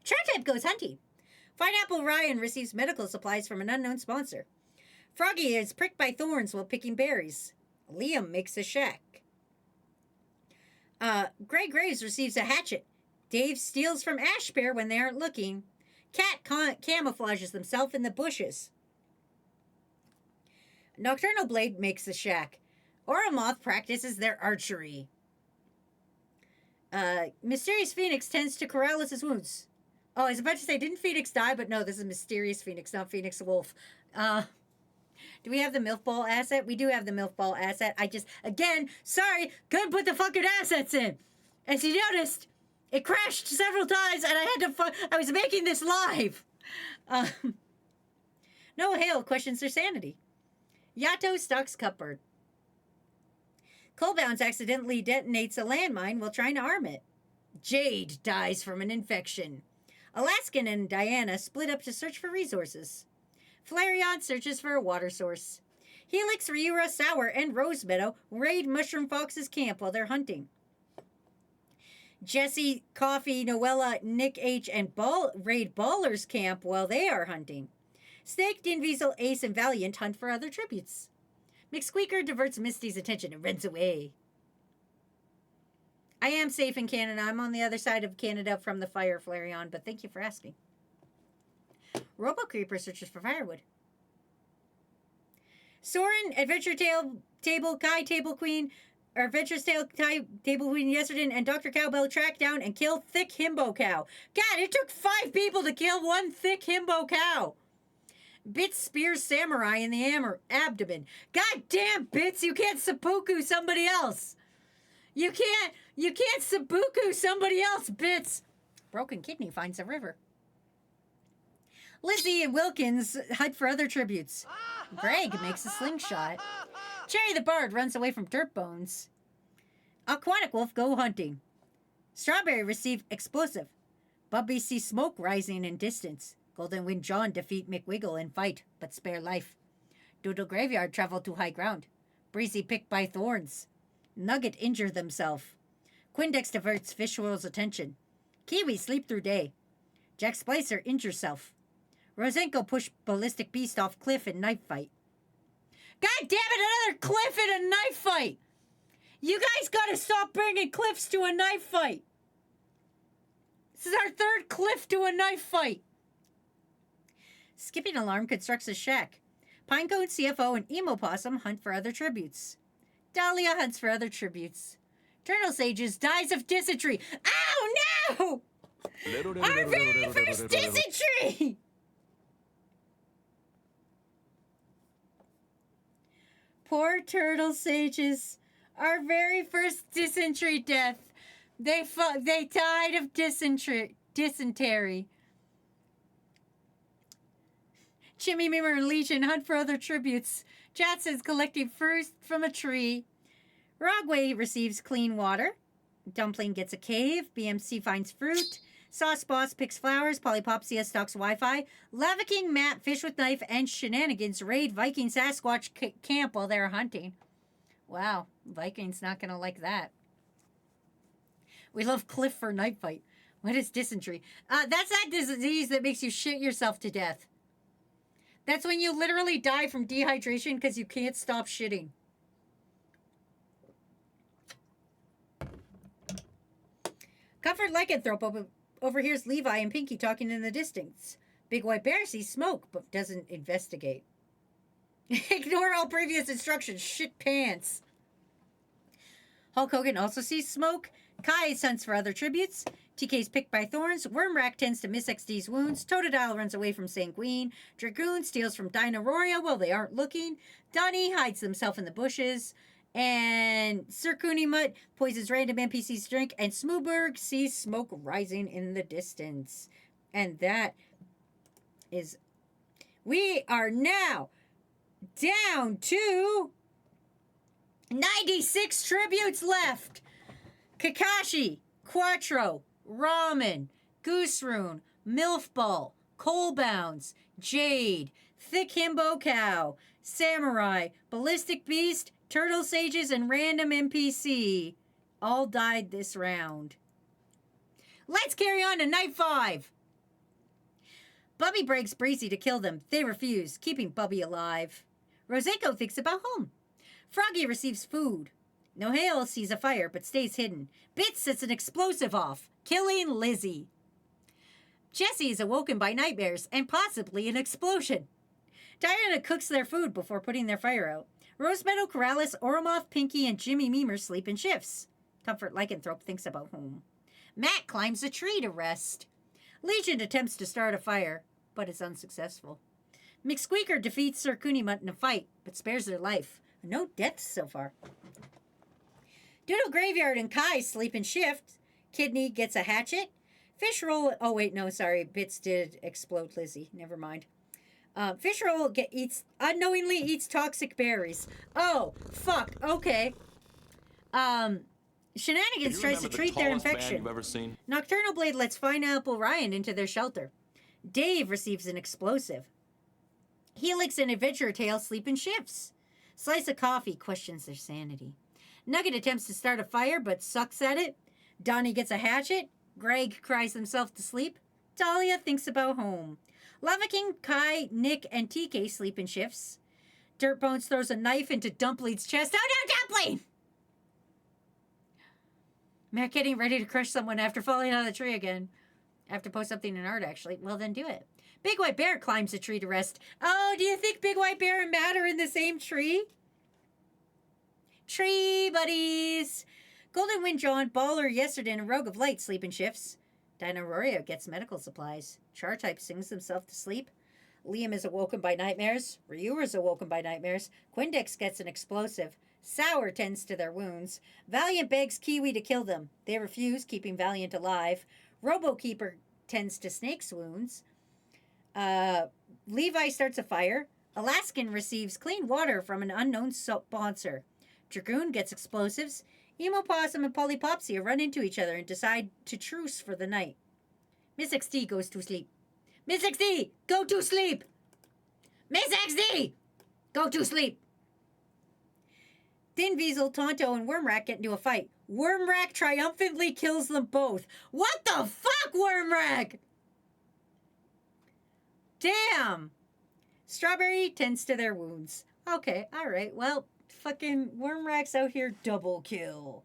Tri-Type goes hunting. Pineapple Ryan receives medical supplies from an unknown sponsor. Froggy is pricked by thorns while picking berries. Liam makes a shack. Grey Graves receives a hatchet. Dave steals from Ash Bear when they aren't looking. Cat camouflages themselves in the bushes. Nocturnal Blade makes a shack. Oromoth practices their archery. Mysterious Phoenix tends to Corrales' wounds. Oh, I was about to say, didn't Phoenix die? But no, this is Mysterious Phoenix, not Phoenix Wolf. Do we have the MILF Ball asset? We do have the MILF Ball asset. Again, sorry, couldn't put the fucking assets in. As you noticed, it crashed several times, and I was making this live. Noah Hale questions their sanity. Yato stalks Cupboard. Coalbounds accidentally detonates a landmine while trying to arm it. Jade dies from an infection. Alaskan and Diana split up to search for resources. Flareon searches for a water source. Helix, Ryura, Sour, and Rosemeadow raid Mushroom Fox's camp while they're hunting. Jesse, Coffee, Noella, Nick H, and raid Baller's camp while they are hunting. Snake, Dinweasel, Ace, and Valiant hunt for other tributes. McSqueaker diverts Misty's attention and runs away. I am safe in Canada. I'm on the other side of Canada from the fire, Flareon, but thank you for asking. Robo Creeper searches for firewood. Soren, Adventure Table, Kai Table Queen, or Adventure's Table Queen Yesterday, and Dr. Cowbell track down and kill Thick Himbo Cow. God, it took 5 people to kill one Thick Himbo Cow. Bits spears Samurai in the abdomen. God damn, Bits, you can't seppuku somebody else. You can't seppuku somebody else, Bits. Broken Kidney finds a river. Lizzie and Wilkins hunt for other tributes. Greg makes a slingshot. Cherry the Bard runs away from Dirt Bones. Aquatic Wolf go hunting. Strawberry receive explosive. Bubby sees smoke rising in distance. Golden Wind John defeat McWiggle in fight, but spare life. Doodle Graveyard travel to high ground. Breezy picked by thorns. Nugget injure themselves. Quindex diverts Fishwell's attention. Kiwi sleep through day. Jack Splicer injure self. Rosenko push Ballistic Beast off cliff in knife fight. God damn it, another Cliff in a knife fight! You guys gotta stop bringing Cliffs to a knife fight! This is our third Cliff to a knife fight! Skipping Alarm constructs a shack. Pinecone, CFO, and Emo Possum hunt for other tributes. Dahlia hunts for other tributes. Turtle Sages dies of dysentery. Oh no! Our very first dysentery! Poor Turtle Sages. Our very first dysentery death. They died of dysentery. Chimmy Mimmer and Legion hunt for other tributes. Jatson's collecting fruit from a tree. Rogway receives clean water. Dumpling gets a cave. BMC finds fruit. Sauce Boss picks flowers. Polypopsia stalks Wi-Fi. Lava King, Matt, Fish with Knife, and Shenanigans raid Viking Sasquatch camp while they're hunting. Wow, Viking's not going to like that. We love Cliff for night fight. What is dysentery? That's that disease that makes you shit yourself to death. That's when you literally die from dehydration because you can't stop shitting. Comfort Lycanthrope overhears Levi and Pinky talking in the distance. Big White Bear sees smoke, but doesn't investigate. Ignore all previous instructions, shit pants. Hulk Hogan also sees smoke. Kai hunts for other tributes. TK's picked by thorns. Wormrack tends to miss XD's wounds. Totodile runs away from Sanguine. Dragoon steals from Dinosaria while they aren't looking. Donnie hides himself in the bushes. And Sir Kunimut poisons random NPC's drink. And Smooberg sees smoke rising in the distance. And that is... We are now down to 96 tributes left. Kakashi, Quattro, Ramen, Gooseroon, Milfball, Coalbounds, Jade, Thick Himbo Cow, Samurai, Ballistic Beast, Turtle Sages, and Random NPC all died this round. Let's carry on to Night 5. Bubby breaks Breezy to kill them. They refuse, keeping Bubby alive. Roseko thinks about home. Froggy receives food. Nohale sees a fire but stays hidden. Bits sets an explosive off, killing Lizzie. Jessie is awoken by nightmares and possibly an explosion. Diana cooks their food before putting their fire out. Rosemeadow, Corrales, Oromoth, Pinky, and Jimmy Memer sleep in shifts. Comfort Lycanthrope thinks about home. Matt climbs a tree to rest. Legion attempts to start a fire, but is unsuccessful. McSqueaker defeats Sir Kunimut in a fight, but spares their life. No deaths so far. Doodle Graveyard and Kai sleep in shift. Kidney gets a hatchet. Fish Roll... Oh, wait, no, sorry. Bits did explode Lizzie. Never mind. Fish Roll unknowingly eats toxic berries. Oh, fuck. Okay. Shenanigans tries to treat their infection. You've ever seen? Nocturnal Blade lets Pineapple Ryan into their shelter. Dave receives an explosive. Helix and Adventure Tail sleep in shifts. Slice of Coffee questions their sanity. Nugget attempts to start a fire but sucks at it. Donnie gets a hatchet. Greg cries himself to sleep. Dahlia thinks about home. Lava King, Kai, Nick, and TK sleep in shifts. Dirtbones throws a knife into Dumpling's chest. Oh no, Dumpling! Matt getting ready to crush someone after falling out of the tree again. I have to post something in art, actually. Well, then do it. Big White Bear climbs a tree to rest. Oh, do you think Big White Bear and Matt are in the same tree? Tree buddies! Golden Wind John, Baller, Yesterday, and Rogue of Light sleep in shifts. Dino Rorio gets medical supplies. Char-Type sings himself to sleep. Liam is awoken by nightmares. Ryu is awoken by nightmares. Quindex gets an explosive. Sour tends to their wounds. Valiant begs Kiwi to kill them. They refuse, keeping Valiant alive. Robokeeper tends to Snake's wounds. Levi starts a fire. Alaskan receives clean water from an unknown sponsor. Dragoon gets explosives. Emo Possum and Polypopsia run into each other and decide to truce for the night. Miss XD goes to sleep. Miss XD, go to sleep! Miss XD, go to sleep! Din Weasel, Tonto, and Wormrack get into a fight. Wormrack triumphantly kills them both. What the fuck, Wormrack? Damn! Strawberry tends to their wounds. Okay, all right. Well, fucking Wormrack's out here double kill.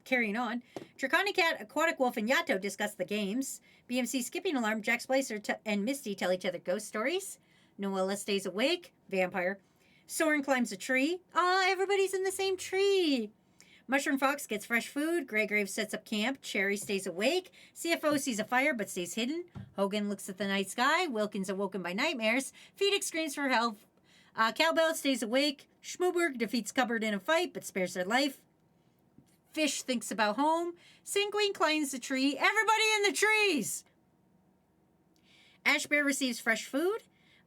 Carrying on. Draconic Cat, Aquatic Wolf, and Yato discuss the games. BMC Skipping Alarm, Jack Splicer, and Misty tell each other ghost stories. Noella stays awake. Vampire. Soren climbs a tree. Ah, everybody's in the same tree. Mushroom Fox gets fresh food. Grey Graves sets up camp. Cherry stays awake. CFO sees a fire but stays hidden. Hogan looks at the night sky. Wilkins awoken by nightmares. Phoenix screams for help. Cowbell stays awake. Schmooberg defeats Cupboard in a fight but spares their life. Fish thinks about home. Sanguine climbs the tree. Everybody in the trees! Ash Bear receives fresh food.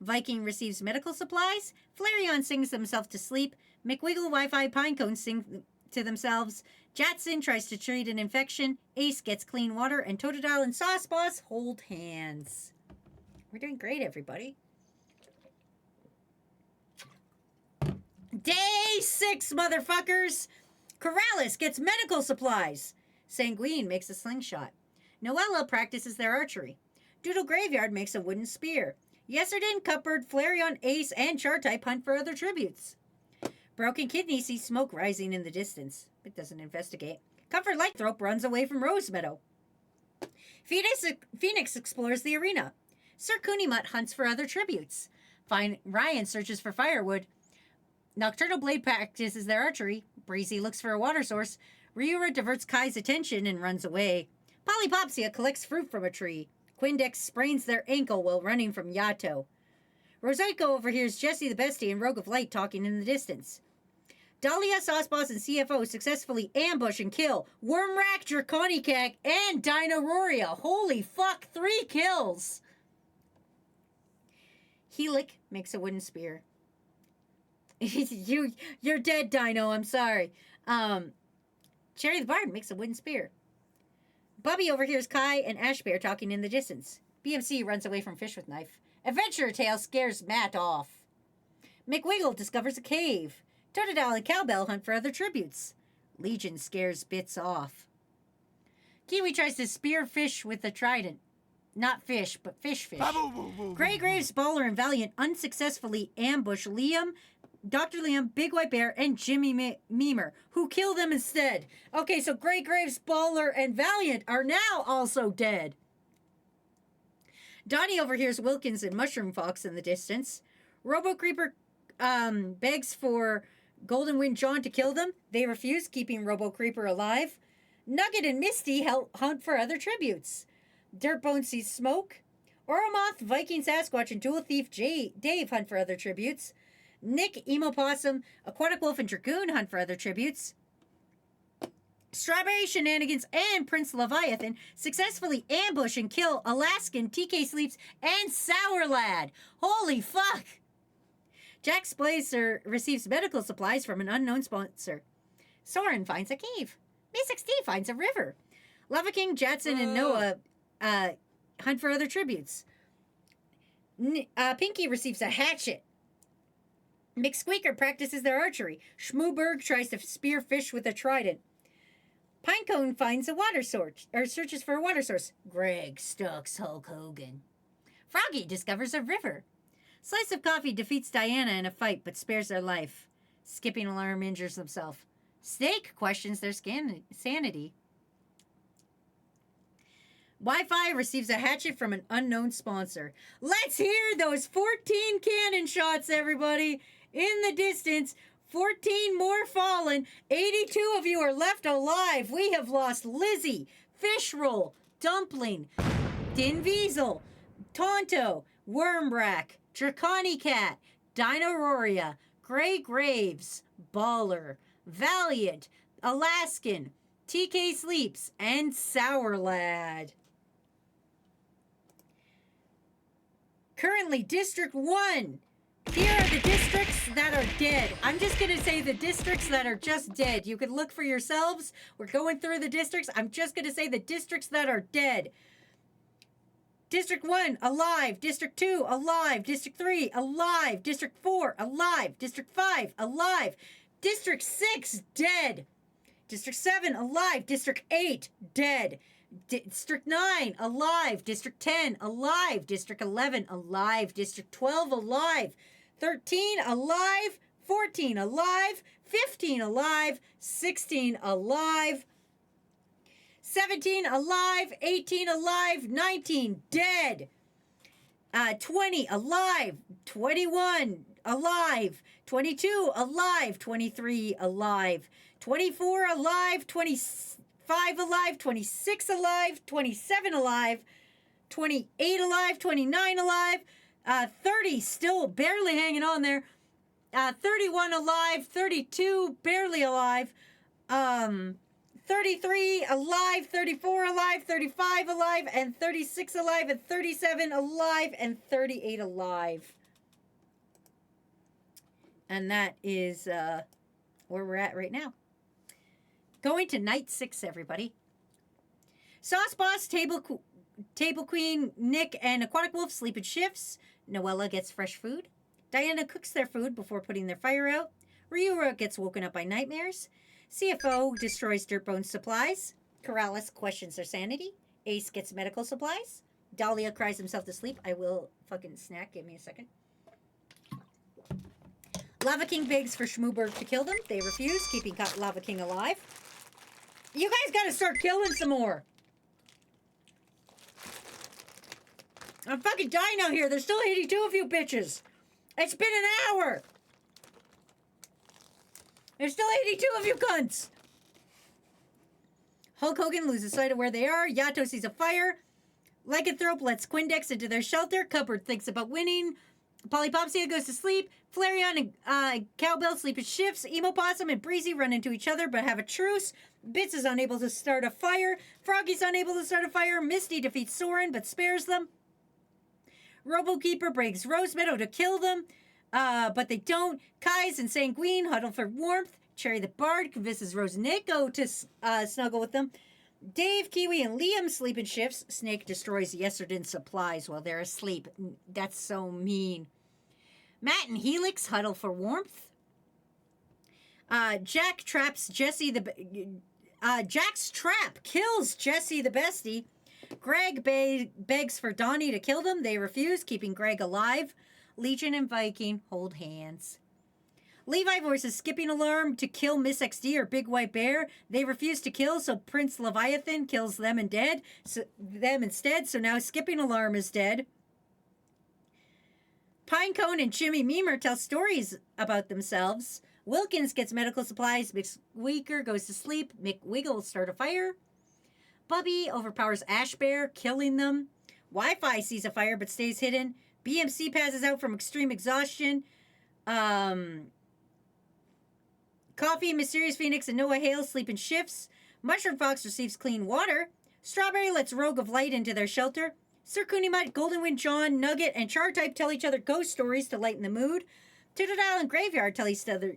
Viking receives medical supplies. Flareon sings himself to sleep. McWiggle, Wi-Fi, Pinecone sing to themselves. Jatson tries to treat an infection. Ace gets clean water. And Totodile and Sauce Boss hold hands. We're doing great, everybody. Day 6, motherfuckers! Corrales gets medical supplies. Sanguine makes a slingshot. Noella practices their archery. Doodle Graveyard makes a wooden spear. Yesterday, Cupboard, Flareon, Ace, and Chartype hunt for other tributes. Broken Kidney sees smoke rising in the distance, but doesn't investigate. Comfort Lightthrope runs away from Rose Meadow. Phoenix explores the arena. Sir Kunimut hunts for other tributes. Ryan searches for firewood. Nocturnal Blade practices their archery. Breezy looks for a water source. Ryura diverts Kai's attention and runs away. Polypopsia collects fruit from a tree. Quindex sprains their ankle while running from Yato. Roseiko overhears Jesse the Bestie and Rogue of Light talking in the distance. Dahlia, Sauceboss, and CFO successfully ambush and kill Wormrack, Draconicac, and Dinoruria. Holy fuck, 3 kills! Helic makes a wooden spear. You're dead, Dino. I'm sorry. Cherry the Bard makes a wooden spear. Bubby overhears Kai and Ash Bear talking in the distance. BMC runs away from Fish with Knife. Adventurer Tail scares Matt off. McWiggle discovers a cave. Totodile and Cowbell hunt for other tributes. Legion scares Bits off. Kiwi tries to spear Fish with a trident. Not fish, but fish. Grey Graves, Baller, and Valiant unsuccessfully ambush Liam, Dr. Liam, Big White Bear, and Jimmy Memer, who kill them instead. Okay, so Grey Graves, Baller, and Valiant are now also dead. Donnie overhears Wilkins and Mushroom Fox in the distance. Robo Creeper begs for Golden Wind John to kill them. They refuse, keeping Robo Creeper alive. Nugget and Misty hunt for other tributes. Dirtbone sees smoke. Oromoth, Viking Sasquatch, and Dual Thief Dave hunt for other tributes. Nick, Emo Possum, Aquatic Wolf, and Dragoon hunt for other tributes. Strawberry Shenanigans and Prince Leviathan successfully ambush and kill Alaskan, TK Sleeps, and Sour Lad. Holy fuck! Jack Splicer receives medical supplies from an unknown sponsor. Soren finds a cave. May6D finds a river. Lava King, Jatson, and Noah hunt for other tributes. Pinky receives a hatchet. McSqueaker practices their archery. Schmooberg tries to spear Fish with a trident. Pinecone finds a water source, or searches for a water source. Greg stalks Hulk Hogan. Froggy discovers a river. Slice of Coffee defeats Diana in a fight, but spares their life. Skipping Alarm injures himself. Snake questions their sanity. Wi-Fi receives a hatchet from an unknown sponsor. Let's hear those 14 cannon shots, everybody! In the distance, 14 more fallen. 82 of you are left alive. We have lost Lizzie, Fishroll, Dumpling, Dinweasel, Tonto, Wormbrack, Draconicat, Dinoruria, Grey Graves, Baller, Valiant, Alaskan, TK Sleeps, and Sour Lad. Currently, District 1. Here are the districts that are dead. I'm just going to say the districts that are just dead. You can look for yourselves. We're going through the districts. I'm just going to say the districts that are dead. District 1, alive. District 2, alive. District 3, alive. District 4, alive. District 5, alive. District 6, dead. District 7, alive. District 8, dead. District 9, alive. District 10, alive. District 11, alive. District 12, alive. 13, alive. 14, alive. 15, alive. 16, alive. 17, alive. 18, alive. 19, dead. 20, alive. 21, alive. 22, alive. 23, alive. 24, alive. 25, alive. 26, alive. 27, alive. 28, alive. 29, alive. 30, still barely hanging on there. 31, alive. 32, barely alive. 33, alive. 34, alive. 35, alive. And 36, alive. And 37, alive. And 38, alive. And that is where we're at right now. Going to night 6, everybody. Sauce Boss, Table Queen, Nick, and Aquatic Wolf sleep in shifts. Noella gets fresh food. Diana cooks their food before putting their fire out. Ryura gets woken up by nightmares. CFO destroys Dirtbone's supplies. Corrales questions their sanity. Ace gets medical supplies. Dahlia cries himself to sleep. I will fucking snack. Give me a second. Lava King begs for Schmooberg to kill them. They refuse, keeping Lava King alive. You guys gotta start killing some more. I'm fucking dying out here. There's still 82 of you bitches. It's been an hour. There's still 82 of you cunts. Hulk Hogan loses sight of where they are. Yato sees a fire. Lycanthrope lets Quindex into their shelter. Cupboard thinks about winning. Polypopsia goes to sleep. Flareon and Cowbell sleep in shifts. Emo Possum and Breezy run into each other but have a truce. Bits is unable to start a fire. Froggy's unable to start a fire. Misty defeats Soren but spares them. Robokeeper breaks Rose Meadow to kill them, but they don't. Kai's and Sanguine huddle for warmth. Cherry the Bard convinces Rose and Nico to snuggle with them. Dave, Kiwi, and Liam sleep in shifts. Snake destroys Yesterden's supplies while they're asleep. That's so mean. Matt and Helix huddle for warmth. Jack traps Jesse Jack's trap kills Jesse the bestie. Greg begs for Donnie to kill them. They refuse, keeping Greg alive. Legion and Viking hold hands. Levi voices skipping alarm to kill Miss XD or Big White Bear. They refuse to kill, so Prince Leviathan kills them instead. So now skipping alarm is dead. Pinecone and Jimmy Memer tell stories about themselves. Wilkins gets medical supplies. McSqueaker goes to sleep. McWiggle start a fire. Bubby overpowers Ash Bear, killing them. Wi-Fi sees a fire but stays hidden. BMC passes out from extreme exhaustion. Coffee, Mysterious Phoenix, and Noah Hale sleep in shifts. Mushroom Fox receives clean water. Strawberry lets Rogue of Light into their shelter. Sir Kunimut, Goldenwind, John, Nugget, and Char-Type tell each other ghost stories to lighten the mood. Tootle and Graveyard tell each other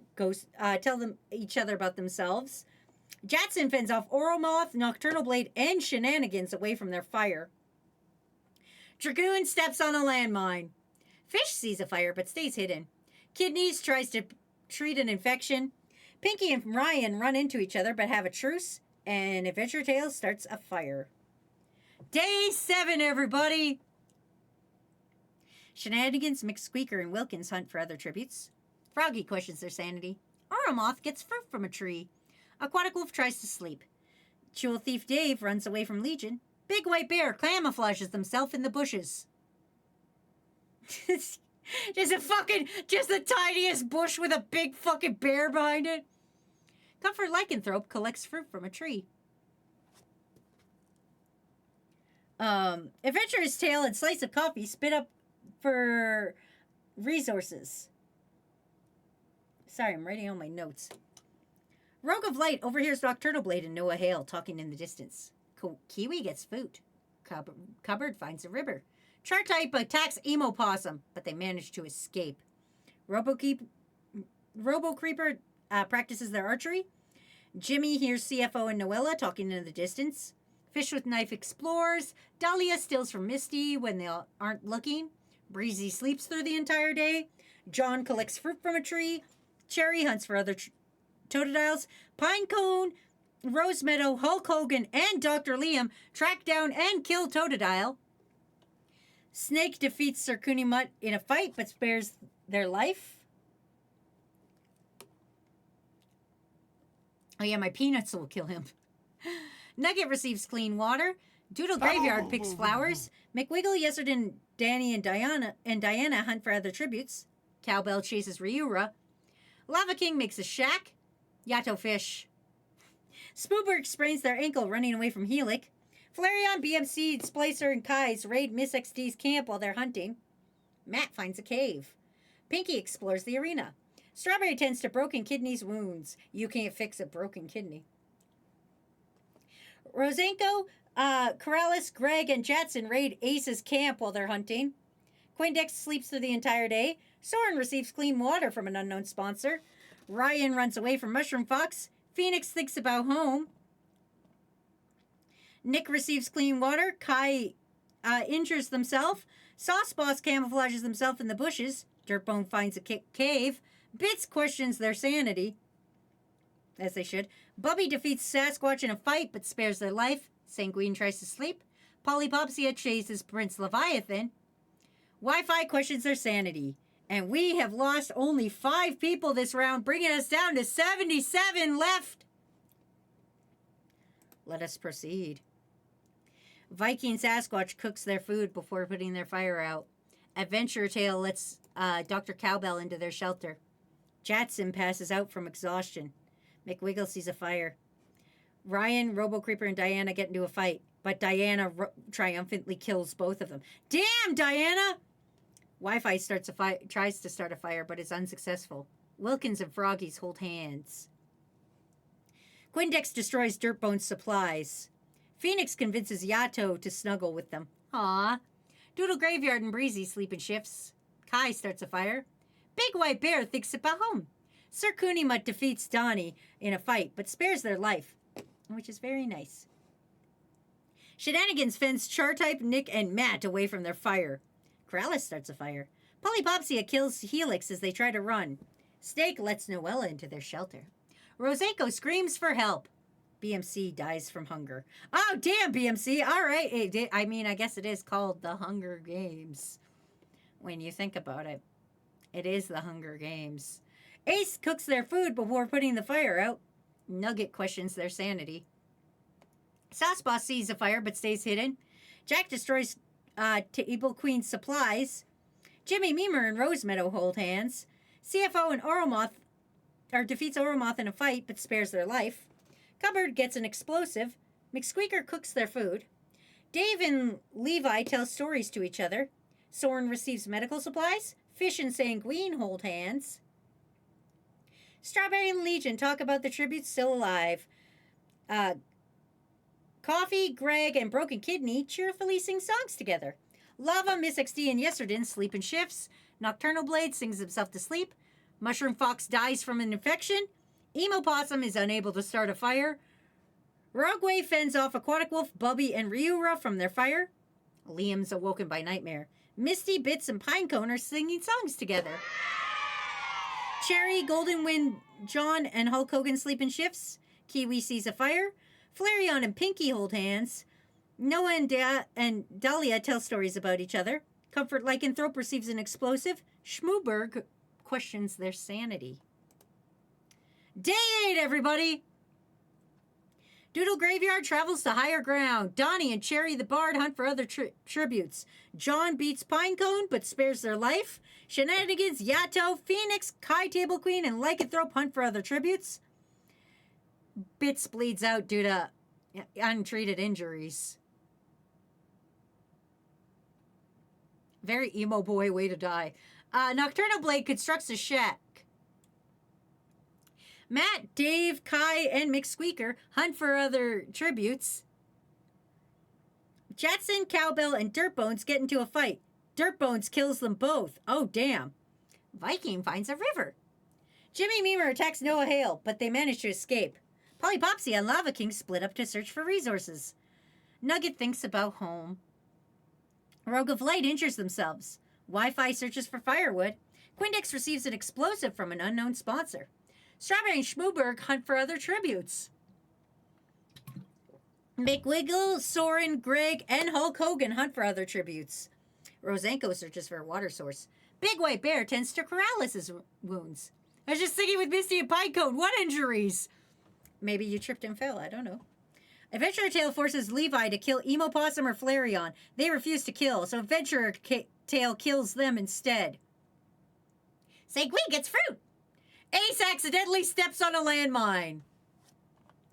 about themselves. Jatson fends off Oromoth, Nocturnal Blade, and Shenanigans away from their fire. Dragoon steps on a landmine. Fish sees a fire but stays hidden. Kidneys tries to treat an infection. Pinky and Ryan run into each other but have a truce. And Adventure Tales starts a fire. Day 7, everybody! Shenanigans, McSqueaker, and Wilkins hunt for other tributes. Froggy questions their sanity. Oromoth gets fruit from a tree. Aquatic Wolf tries to sleep. Jewel Thief Dave runs away from Legion. Big White Bear camouflages himself in the bushes. Just the tiniest bush with a big fucking bear behind it. Comfort Lycanthrope collects fruit from a tree. Adventurer's Tale and Slice of Coffee spit up for resources. Sorry, I'm writing on my notes. Rogue of Light overhears Nocturnal Blade and Noah Hale talking in the distance. Kiwi gets food. Cupboard finds a river. Char-Type attacks Emo Possum, but they manage to escape. Robo-Creeper practices their archery. Jimmy hears CFO and Noella talking in the distance. Fish with Knife explores. Dahlia steals from Misty when they aren't looking. Breezy sleeps through the entire day. John collects fruit from a tree. Cherry hunts for other Totodiles. Pinecone Rose Meadow, Hulk Hogan, and Dr. Liam track down and kill Totodile. Snake defeats Sir Kunimut in a fight but spares their life. Oh yeah, my peanuts will kill him. Nugget receives clean water. Doodle Graveyard picks flowers. McWiggle, Yesterday, Danny, and Diana hunt for other tributes. Cowbell chases Ryura. Lava King makes a shack. Yato fish. Spooberg sprains their ankle running away from Helic. Flareon, BMC, Splicer, and Kai's raid Miss XD's camp while they're hunting. Matt finds a cave. Pinky explores the arena. Strawberry tends to Broken Kidney's wounds. You can't fix a broken kidney. Rosenko, Corrales, Greg, and Jetson raid Ace's camp while they're hunting. Quindex sleeps through the entire day. Soren receives clean water from an unknown sponsor. Ryan runs away from Mushroom Fox. Phoenix thinks about home. Nick receives clean water. Kai injures themselves. Sauce Boss camouflages himself in the bushes. Dirtbone finds a cave. Bits questions their sanity, as they should. Bubby defeats Sasquatch in a fight but spares their life. Sanguine tries to sleep. Polypopsia chases Prince Leviathan. Wi-Fi questions their sanity. And we have lost only 5 people this round, bringing us down to 77 left. Let us proceed. Viking Sasquatch cooks their food before putting their fire out. Adventure Tale lets Dr. Cowbell into their shelter. Jatson passes out from exhaustion. McWiggle sees a fire. Ryan, Robo Creeper, and Diana get into a fight, but Diana triumphantly kills both of them. Damn, Diana! Wi-Fi tries to start a fire, but is unsuccessful. Wilkins and Froggies hold hands. Quindex destroys Dirtbone's supplies. Phoenix convinces Yato to snuggle with them. Aww. Doodle Graveyard and Breezy sleep in shifts. Kai starts a fire. Big White Bear thinks about home. Sir Kunimut defeats Donnie in a fight, but spares their life, which is very nice. Shenanigans fends Chartype, Nick, and Matt away from their fire. Corrales starts a fire. Polypopsia kills Helix as they try to run. Snake lets Noella into their shelter. Roseco screams for help. BMC dies from hunger. Oh, damn, BMC. All right. I guess it is called the Hunger Games. When you think about it, it is the Hunger Games. Ace cooks their food before putting the fire out. Nugget questions their sanity. Sauce Boss sees a fire but stays hidden. Jack destroys Table Queen's supplies. Jimmy Memer and Rose Meadow hold hands. CFO and Oromoth defeats Oromoth in a fight but spares their life. Cupboard gets an explosive. McSqueaker cooks their food. Dave and Levi tell stories to each other. Soren receives medical supplies. Fish and Sanguine hold hands. Strawberry and Legion talk about the tributes still alive. Coffee, Greg, and Broken Kidney cheerfully sing songs together. Lava, Miss XD, and Yesterday sleep in shifts. Nocturnal Blade sings himself to sleep. Mushroom Fox dies from an infection. Emo Possum is unable to start a fire. Rogueway fends off Aquatic Wolf, Bubby, and Ryura from their fire. Liam's awoken by nightmare. Misty, Bits, and Pinecone are singing songs together. Cherry, Golden Wind, John, and Hulk Hogan sleep in shifts. Kiwi sees a fire. Flareon and Pinky hold hands. Noah and Dahlia tell stories about each other. Comfort Lycanthrope receives an explosive. Schmooberg questions their sanity. Day 8, everybody! Doodle Graveyard travels to higher ground. Donnie and Cherry the Bard hunt for other tributes. John beats Pinecone but spares their life. Shenanigans, Yato, Phoenix, Kai Table Queen, and Lycanthrope hunt for other tributes. Bits bleeds out due to untreated injuries. Very emo boy way to die. Nocturnal Blade constructs a shack. Matt, Dave, Kai, and McSqueaker hunt for other tributes. Jetson, Cowbell, and Dirtbones get into a fight. Dirtbones kills them both. Oh, damn. Viking finds a river. Jimmy Memer attacks Noah Hale, but they manage to escape. Polypopsia and Lava King split up to search for resources. Nugget thinks about home. Rogue of Light injures themselves. Wi-Fi searches for firewood. Quindex receives an explosive from an unknown sponsor. Strawberry and Schmooberg hunt for other tributes. McWiggle, Soren, Greg, and Hulk Hogan hunt for other tributes. Rosenko searches for a water source. Big White Bear tends to Corrales' wounds. I was just thinking with Misty and Pinecone, what injuries? Maybe you tripped and fell, I don't know. Adventurer Tail forces Levi to kill Emo Possum or Flareon. They refuse to kill, so Adventurer Tail kills them instead. Sanguine gets fruit. Ace accidentally steps on a landmine.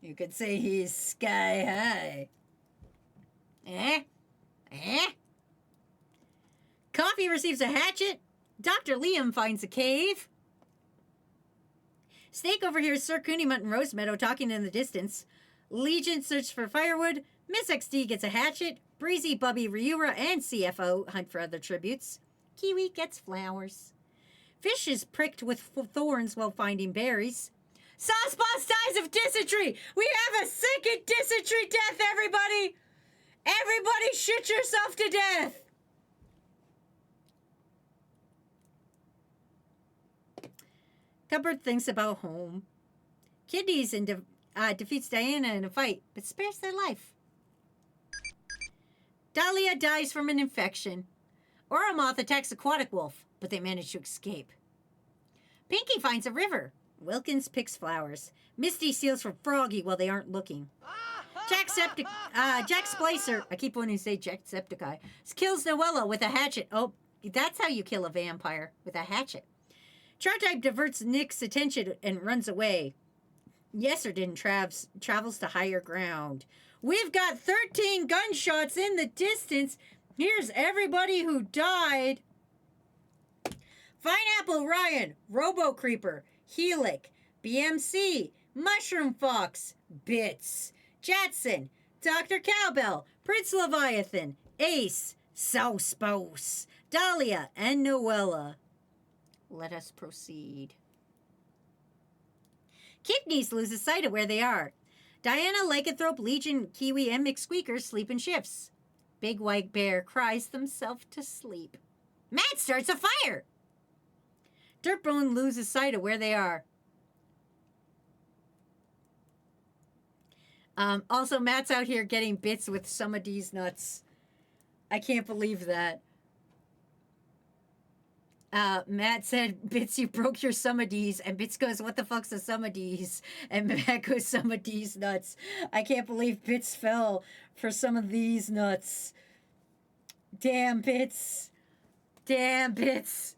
You could say he's sky high. Coffee receives a hatchet. Dr. Liam finds a cave. Snake overhears Sir Cooneymutt and Rosemeadow talking in the distance. Legion searches for firewood. Miss XD gets a hatchet. Breezy, Bubby, Ryura, and CFO hunt for other tributes. Kiwi gets flowers. Fish is pricked with thorns while finding berries. Sauceboss dies of dysentery! We have a second dysentery death, everybody! Everybody shit yourself to death! Cupboard thinks about home. Kidneys defeats Diana in a fight, but spares their life. Dahlia dies from an infection. Oromoth attacks Aquatic Wolf, but they manage to escape. Pinky finds a river. Wilkins picks flowers. Misty steals from Froggy while they aren't looking. Jack Splicer, I keep wanting to say Jacksepticeye, kills Noella with a hatchet. Oh, that's how you kill a vampire, with a hatchet. Chartype diverts Nick's attention and runs away. Yeserdin travels to higher ground. We've got 13 gunshots in the distance. Here's everybody who died. Pineapple Ryan, Robo Creeper, Helic, BMC, Mushroom Fox, Bits, Jatson, Dr. Cowbell, Prince Leviathan, Ace, Souspouse, Dahlia, and Noella. Let us proceed. Kidneys loses sight of where they are. Diana, Lycanthrope, Legion, Kiwi, and McSqueaker sleep in shifts. Big White Bear cries themselves to sleep. Matt starts a fire! Dirtbone loses sight of where they are. Also, Matt's out here getting bits with some of these nuts. I can't believe that. Matt said, Bits, you broke your some of these. And Bits goes, what the fuck's a some of these? And Matt goes, some of these nuts. I can't believe Bits fell for some of these nuts. Damn, Bits. Damn, Bits.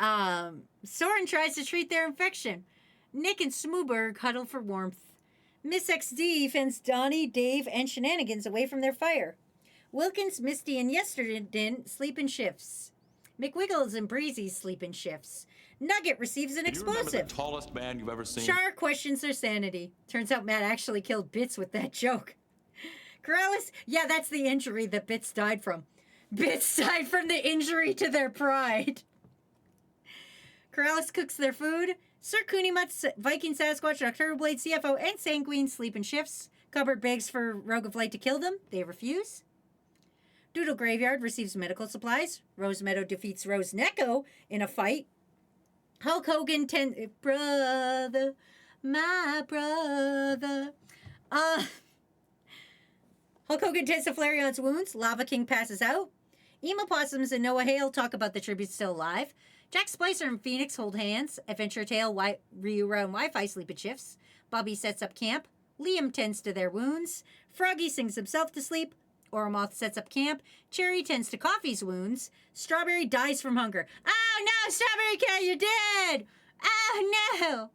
Soren tries to treat their infection. Nick and Smooberg huddle for warmth. Miss XD fends Donnie, Dave, and Shenanigans away from their fire. Wilkins, Misty, and Yesterdin sleep in shifts. McWiggles and Breezy sleep in shifts. Nugget receives an explosive. You remember the tallest man you've ever seen? Char questions their sanity. Turns out Matt actually killed Bits with that joke. Corrales, yeah, that's the injury that Bits died from. Bits died from the injury to their pride. Corrales cooks their food. Sir Cooneymutt, Viking Sasquatch, October Blade, CFO, and Sanguine sleep in shifts. Cupboard begs for Rogue of Light to kill them. They refuse. Doodle Graveyard receives medical supplies. Rosemeadow defeats Rose Necco in a fight. Hulk Hogan brother, my brother. Hulk Hogan tends to Flareon's wounds. Lava King passes out. Emo Possums and Noah Hale talk about the tributes still alive. Jack Splicer and Phoenix hold hands. Adventure Tail, Ryura, and Wi-Fi sleep at shifts. Bobby sets up camp. Liam tends to their wounds. Froggy sings himself to sleep. Oromoth sets up camp. Cherry tends to Coffee's wounds. Strawberry dies from hunger. Oh no, Strawberry Cat, you're dead! Oh no!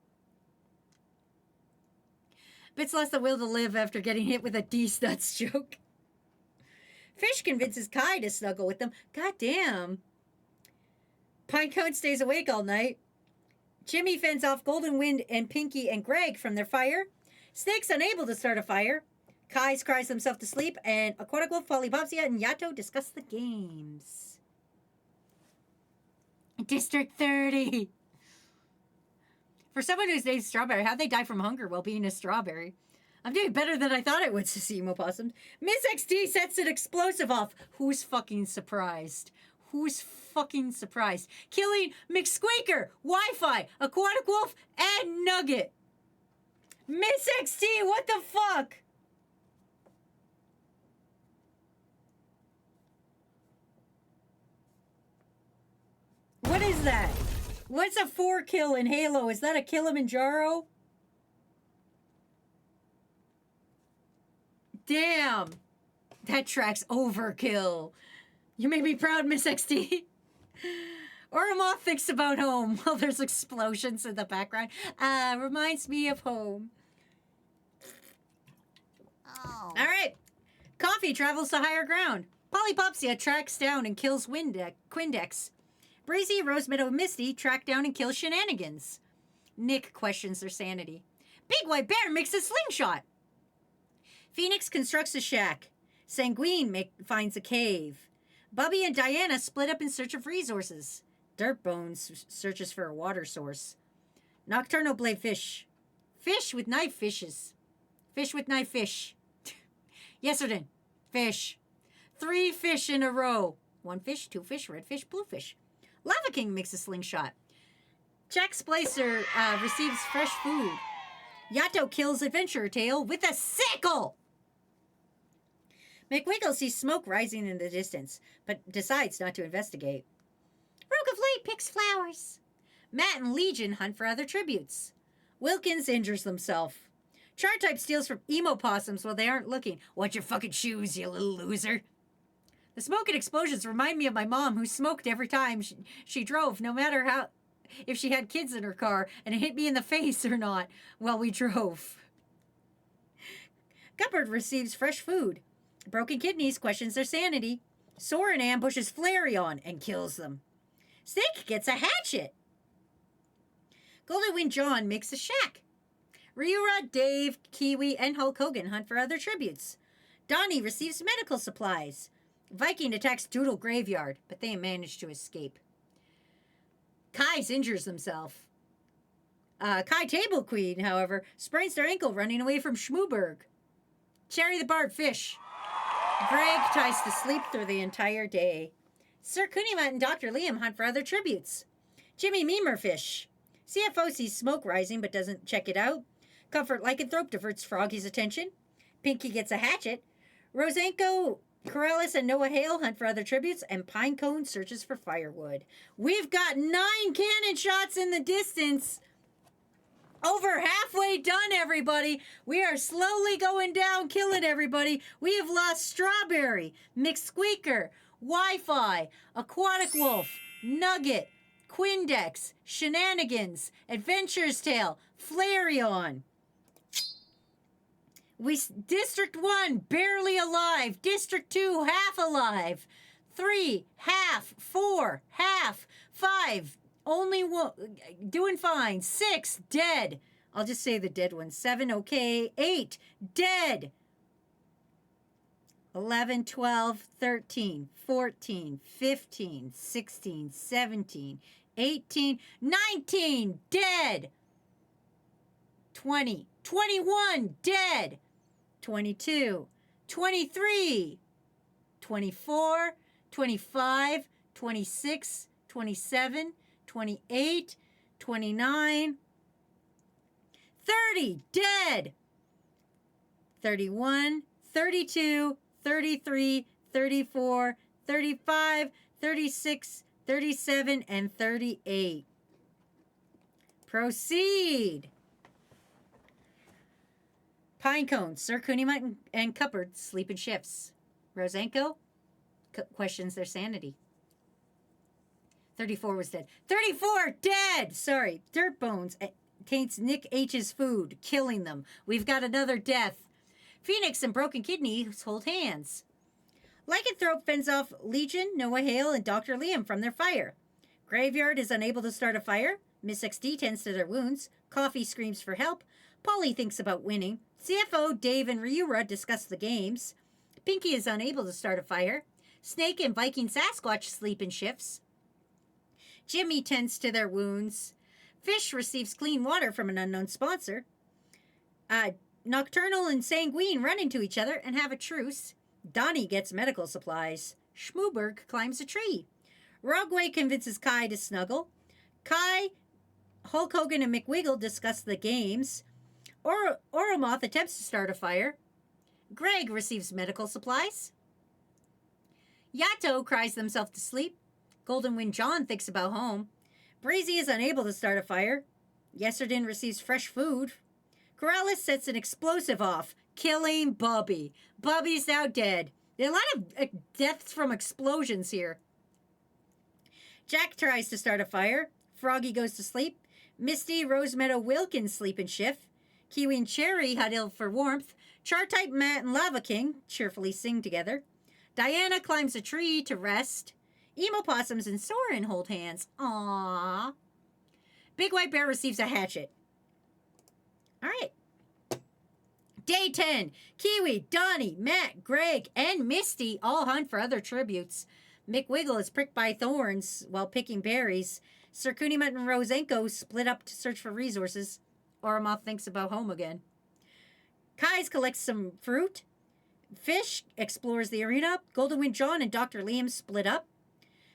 Bits lost the will to live after getting hit with a D-Nuts joke. Fish convinces Kai to snuggle with them. God damn. Pinecone stays awake all night. Jimmy fends off Golden Wind and Pinky and Greg from their fire. Snake's unable to start a fire. Kai cries himself to sleep, and Aquatic Wolf, Polypopsia, and Yato discuss the games. District 30. For someone whose name's Strawberry, how'd they die from hunger while being a strawberry? I'm doing better than I thought I would, Emo Possum. Miss XD sets an explosive off. Who's fucking surprised? Who's fucking surprised? Killing McSqueaker, Wi-Fi, Aquatic Wolf, and Nugget. Miss XT, what the fuck? What is that? What's a 4 kill in Halo? Is that a Kilimanjaro? Damn. That track's overkill. You make me proud, Miss XT. Or a moth thinks about home while there's explosions in the background. Reminds me of home. Oh. All right. Coffee travels to higher ground. Polypopsia tracks down and kills Quindex. Breezy, Rosemeadow, Misty track down and kill Shenanigans. Nick questions their sanity. Big White Bear makes a slingshot. Phoenix constructs a shack. Sanguine finds a cave. Bubby and Diana split up in search of resources. Dirtbones searches for a water source. Nocturnal play fish. Fish with knife fishes. Fish with knife fish. Yesterday, fish. 3 fish in a row. 1 fish, 2 fish, red fish, blue fish. Lava King makes a slingshot. Jack Splicer receives fresh food. Yato kills Adventurer Tail with a sickle. McWiggle sees smoke rising in the distance, but decides not to investigate. Rogue of Light picks flowers. Matt and Legion hunt for other tributes. Wilkins injures himself. Char-Type steals from emo possums while they aren't looking. Watch your fucking shoes, you little loser. The smoke and explosions remind me of my mom, who smoked every time she drove, no matter if she had kids in her car, and it hit me in the face or not while we drove. Cupboard receives fresh food. Broken Kidneys questions their sanity. Soren ambushes Flareon and kills them. Snake gets a hatchet. Golden Wind John makes a shack. Ryura, Dave, Kiwi, and Hulk Hogan hunt for other tributes. Donnie receives medical supplies. Viking attacks Doodle Graveyard, but they manage to escape. Kai's injures himself. Kai Table Queen, however, sprains their ankle running away from Schmooberg. Cherry the Bard fish. Greg tries to sleep through the entire day. Sir Kunimat and Dr. Liam hunt for other tributes. Jimmy Memer fish. CFO sees smoke rising but doesn't check it out. Comfort Lycanthrope diverts Froggy's attention. Pinky gets a hatchet. Rosenko, Corellis, and Noah Hale hunt for other tributes, and Pinecone searches for firewood. We've got 9 cannon shots in the distance. Over halfway done, everybody. We are slowly going down, killing everybody. We have lost Strawberry, McSqueaker, Wi-Fi, Aquatic Wolf, Nugget, Quindex, Shenanigans, Adventure's Tale, Flareon. District 1, barely alive. District 2, half alive. 3, half. 4, half. 5, only one, doing fine. 6, dead. I'll just say the dead ones. 7, okay. 8, dead. 11, 12, 13, 14, 15, 16, 17, 18, 19, dead. 20, 21, dead. 22, 23, 24, 25, 26, 27, 28, 29, 30, dead. 31, 32, 33, 34, 35, 36, 37, and 38. Proceed. Pinecone, Sir Kunimut and Cupboard sleep in shifts. Rosenko questions their sanity. 34 was dead. 34 dead! Sorry. Dirtbones taints Nick H's food, killing them. We've got another death. Phoenix and Broken Kidneys hold hands. Lycanthrope fends off Legion, Noah Hale, and Dr. Liam from their fire. Graveyard is unable to start a fire. Miss XD tends to their wounds. Coffee screams for help. Polly thinks about winning. CFO, Dave, and Ryura discuss the games. Pinky is unable to start a fire. Snake and Viking Sasquatch sleep in shifts. Jimmy tends to their wounds. Fish receives clean water from an unknown sponsor. Nocturnal and Sanguine run into each other and have a truce. Donnie gets medical supplies. Schmooberg climbs a tree. Rogway convinces Kai to snuggle. Kai, Hulk Hogan, and McWiggle discuss the games. Oromoth attempts to start a fire. Greg receives medical supplies. Yato cries himself to sleep. Golden Wind John thinks about home. Breezy is unable to start a fire. Yesterdin receives fresh food. Corrales sets an explosive off, killing Bubby. Bubby's now dead. There are a lot of deaths from explosions here. Jack tries to start a fire. Froggy goes to sleep. Misty, Rosemeadow, Wilkins sleep in shift. Kiwi and Cherry huddle for warmth. Char-type Matt and Lava King cheerfully sing together. Diana climbs a tree to rest. Emo Possums and Soren hold hands. Aww. Big White Bear receives a hatchet. All right. Day 10. Kiwi, Donnie, Matt, Greg, and Misty all hunt for other tributes. McWiggle is pricked by thorns while picking berries. Sir Kunimut and Rosenko split up to search for resources. Oromoth thinks about home again. Kais collects some fruit. Fish explores the arena. Golden Wind John and Dr. Liam split up.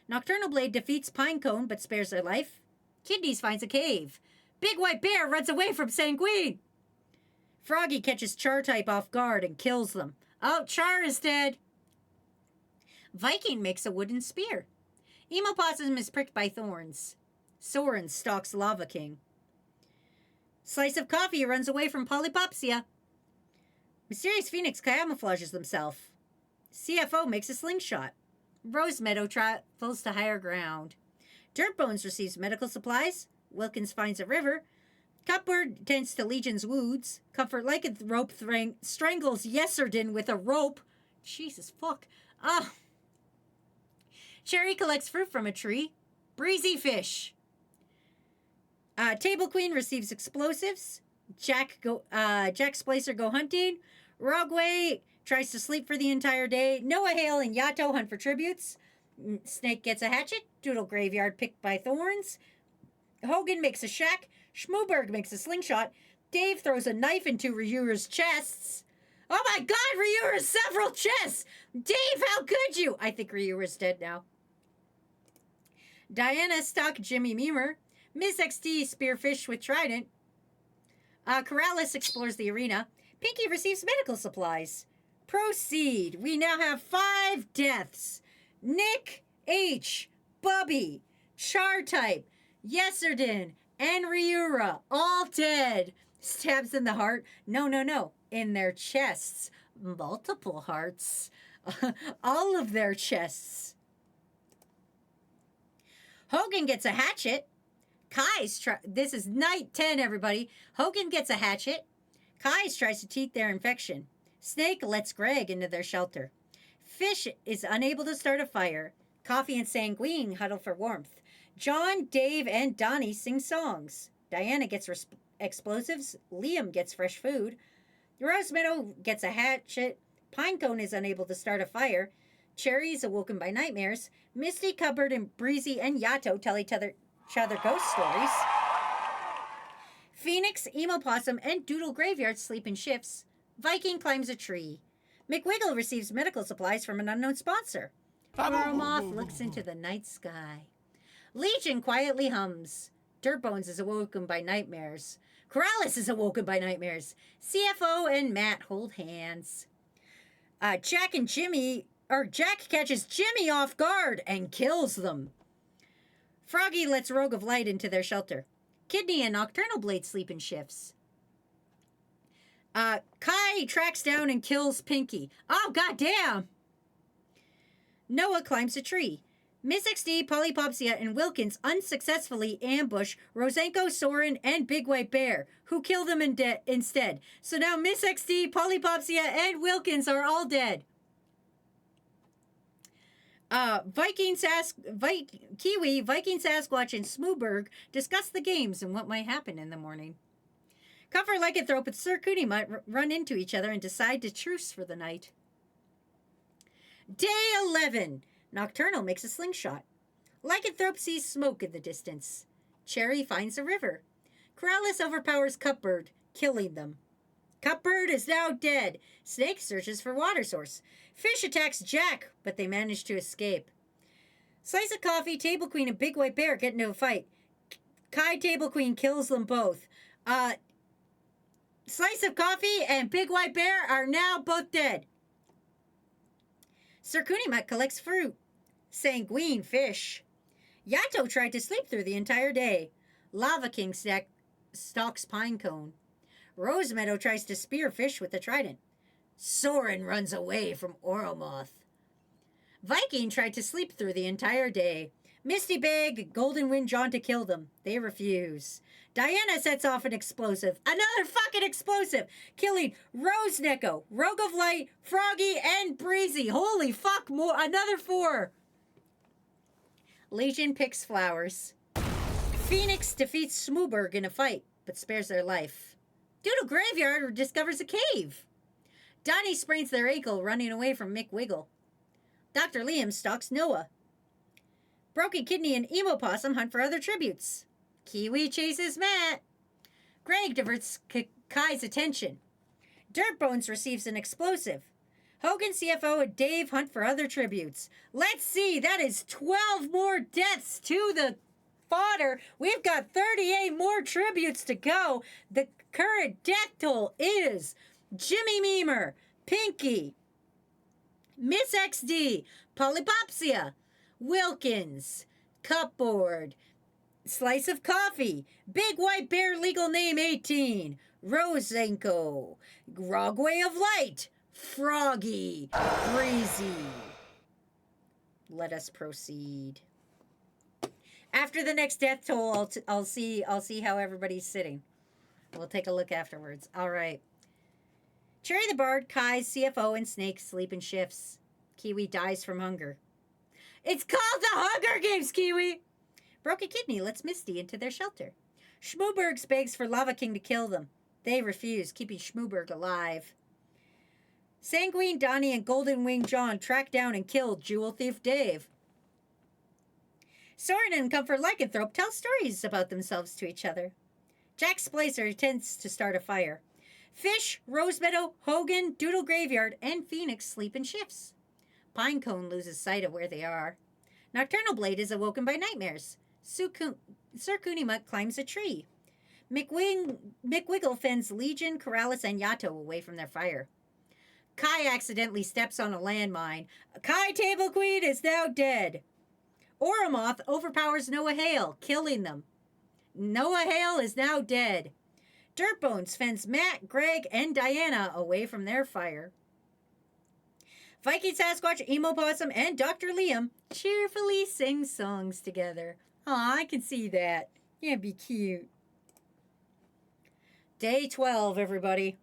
Nocturnal Blade defeats Pinecone but spares their life. Kidneys finds a cave. Big White Bear runs away from Sanguine. Froggy catches Char-type off guard and kills them. Oh, Char is dead. Viking makes a wooden spear. Emo Possum is pricked by thorns. Soren stalks Lava King. Slice of Coffee runs away from Polypopsia. Mysterious Phoenix camouflages himself. CFO makes a slingshot. Rosemeadow travels to higher ground. Dirtbones receives medical supplies. Wilkins finds a river. Cupboard tends to Legion's wounds. Comfort Lycanth rope strangles Yeserdin with a rope. Jesus fuck. Cherry collects fruit from a tree. Breezy fish. Table Queen receives explosives. Jack Splicer go hunting. Rogway tries to sleep for the entire day. Noah Hale and Yato hunt for tributes. Snake gets a hatchet. Doodle Graveyard picked by thorns. Hogan makes a shack. Schmooberg makes a slingshot. Dave throws a knife into Ryura's chests. Oh my god, Ryura's several chests! Dave, how could you? I think Ryura's dead now. Diana stalks Jimmy Memer. Miss XD spearfish with trident. Corrales explores the arena. Pinky receives medical supplies. Proceed. We now have 5 deaths. Nick H, Bubby, Char-type, Yeserdin, and Ryura, all dead. Stabs in the heart. No. In their chests. Multiple hearts. All of their chests. Hogan gets a hatchet. This is night 10, everybody. Hogan gets a hatchet. Kais tries to teat their infection. Snake lets Greg into their shelter. Fish is unable to start a fire. Coffee and Sanguine huddle for warmth. John, Dave, and Donnie sing songs. Diana gets explosives. Liam gets fresh food. Rosemeadow gets a hatchet. Pinecone is unable to start a fire. Cherry is awoken by nightmares. Misty, Cupboard, and Breezy and Yato tell each other ghost stories. Phoenix, Emo Possum, and Doodle Graveyard sleep in shifts. Viking climbs a tree. McWiggle receives medical supplies from an unknown sponsor. Oromoth looks into the night sky. Legion quietly hums. Dirtbones is awoken by nightmares. Corrales is awoken by nightmares. CFO and Matt hold hands. Jack catches Jimmy off guard and kills them. Froggy lets Rogue of Light into their shelter. Kidney and Nocturnal Blade sleep in shifts. Kai tracks down and kills Pinky. Oh, goddamn! Noah climbs a tree. Miss XD, Polypopsia, and Wilkins unsuccessfully ambush Rosenko, Soren, and Big White Bear, who kill them instead. So now Miss XD, Polypopsia, and Wilkins are all dead. Kiwi, Viking Sasquatch, and Smooberg discuss the games and what might happen in the morning. Comfort Lycanthrope and Sir Kunimut run into each other and decide to truce for the night. Day 11. Nocturnal makes a slingshot. Lycanthrope sees smoke in the distance. Cherry finds a river. Corrales overpowers Cupboard, killing them. Cupboard is now dead. Snake searches for water source. Fish attacks Jack, but they manage to escape. Slice of Coffee, Table Queen, and Big White Bear get into a fight. Kai Table Queen kills them both. Slice of Coffee and Big White Bear are now both dead. Sir Kunimut collects fruit. Sanguine fish. Yato tried to sleep through the entire day. Lava King stalks pine cone. Rose Meadow tries to spear fish with a trident. Soren runs away from Oromoth. Viking tried to sleep through the entire day. Misty begged Golden Wind John to kill them. They refuse. Diana sets off an explosive. Another fucking explosive! Killing Rose Neko, Rogue of Light, Froggy, and Breezy. Holy fuck, more! Another 4! Legion picks flowers. Phoenix defeats Smooberg in a fight, but spares their life. Doodle Graveyard discovers a cave. Donnie sprains their ankle running away from Mick Wiggle. Dr. Liam stalks Noah. Broken Kidney and Emo Possum hunt for other tributes. Kiwi chases Matt. Greg diverts Kai's attention. Dirtbones receives an explosive. Hogan, CFO, and Dave hunt for other tributes. Let's see, that is 12 more deaths to the fodder. We've got 38 more tributes to go. The current death toll is Jimmy Memer, Pinky, Miss XD, Polypopsia, Wilkins, Cupboard, Slice of Coffee, Big White Bear Legal Name 18, Rosenko, Grogway of Light, Froggy, Breezy. Let us proceed. After the next death toll, I'll see how everybody's sitting. We'll take a look afterwards. All right. Cherry the Bard, Kai's CFO, and Snake sleep in shifts. Kiwi dies from hunger. It's called the Hunger Games, Kiwi! Broken Kidney lets Misty into their shelter. Schmooberg begs for Lava King to kill them. They refuse, keeping Schmooberg alive. Sanguine Donnie and Golden Wing John track down and kill Jewel Thief Dave. Soren and Comfort Lycanthrope tell stories about themselves to each other. Jack Splicer attempts to start a fire. Fish, Rose Meadow, Hogan, Doodle Graveyard, and Phoenix sleep in shifts. Pinecone loses sight of where they are. Nocturnal Blade is awoken by nightmares. Sir Kunimut climbs a tree. McWiggle fends Legion, Corrales, and Yato away from their fire. Kai accidentally steps on a landmine. Kai Table Queen is now dead. Oromoth overpowers Noah Hale, killing them. Noah Hale is now dead. Dirtbones fends Matt, Greg, and Diana away from their fire. Viking Sasquatch, Emo Possum, and Dr. Liam cheerfully sing songs together. Aw, I can see that. Yeah, be cute. Day 12, everybody.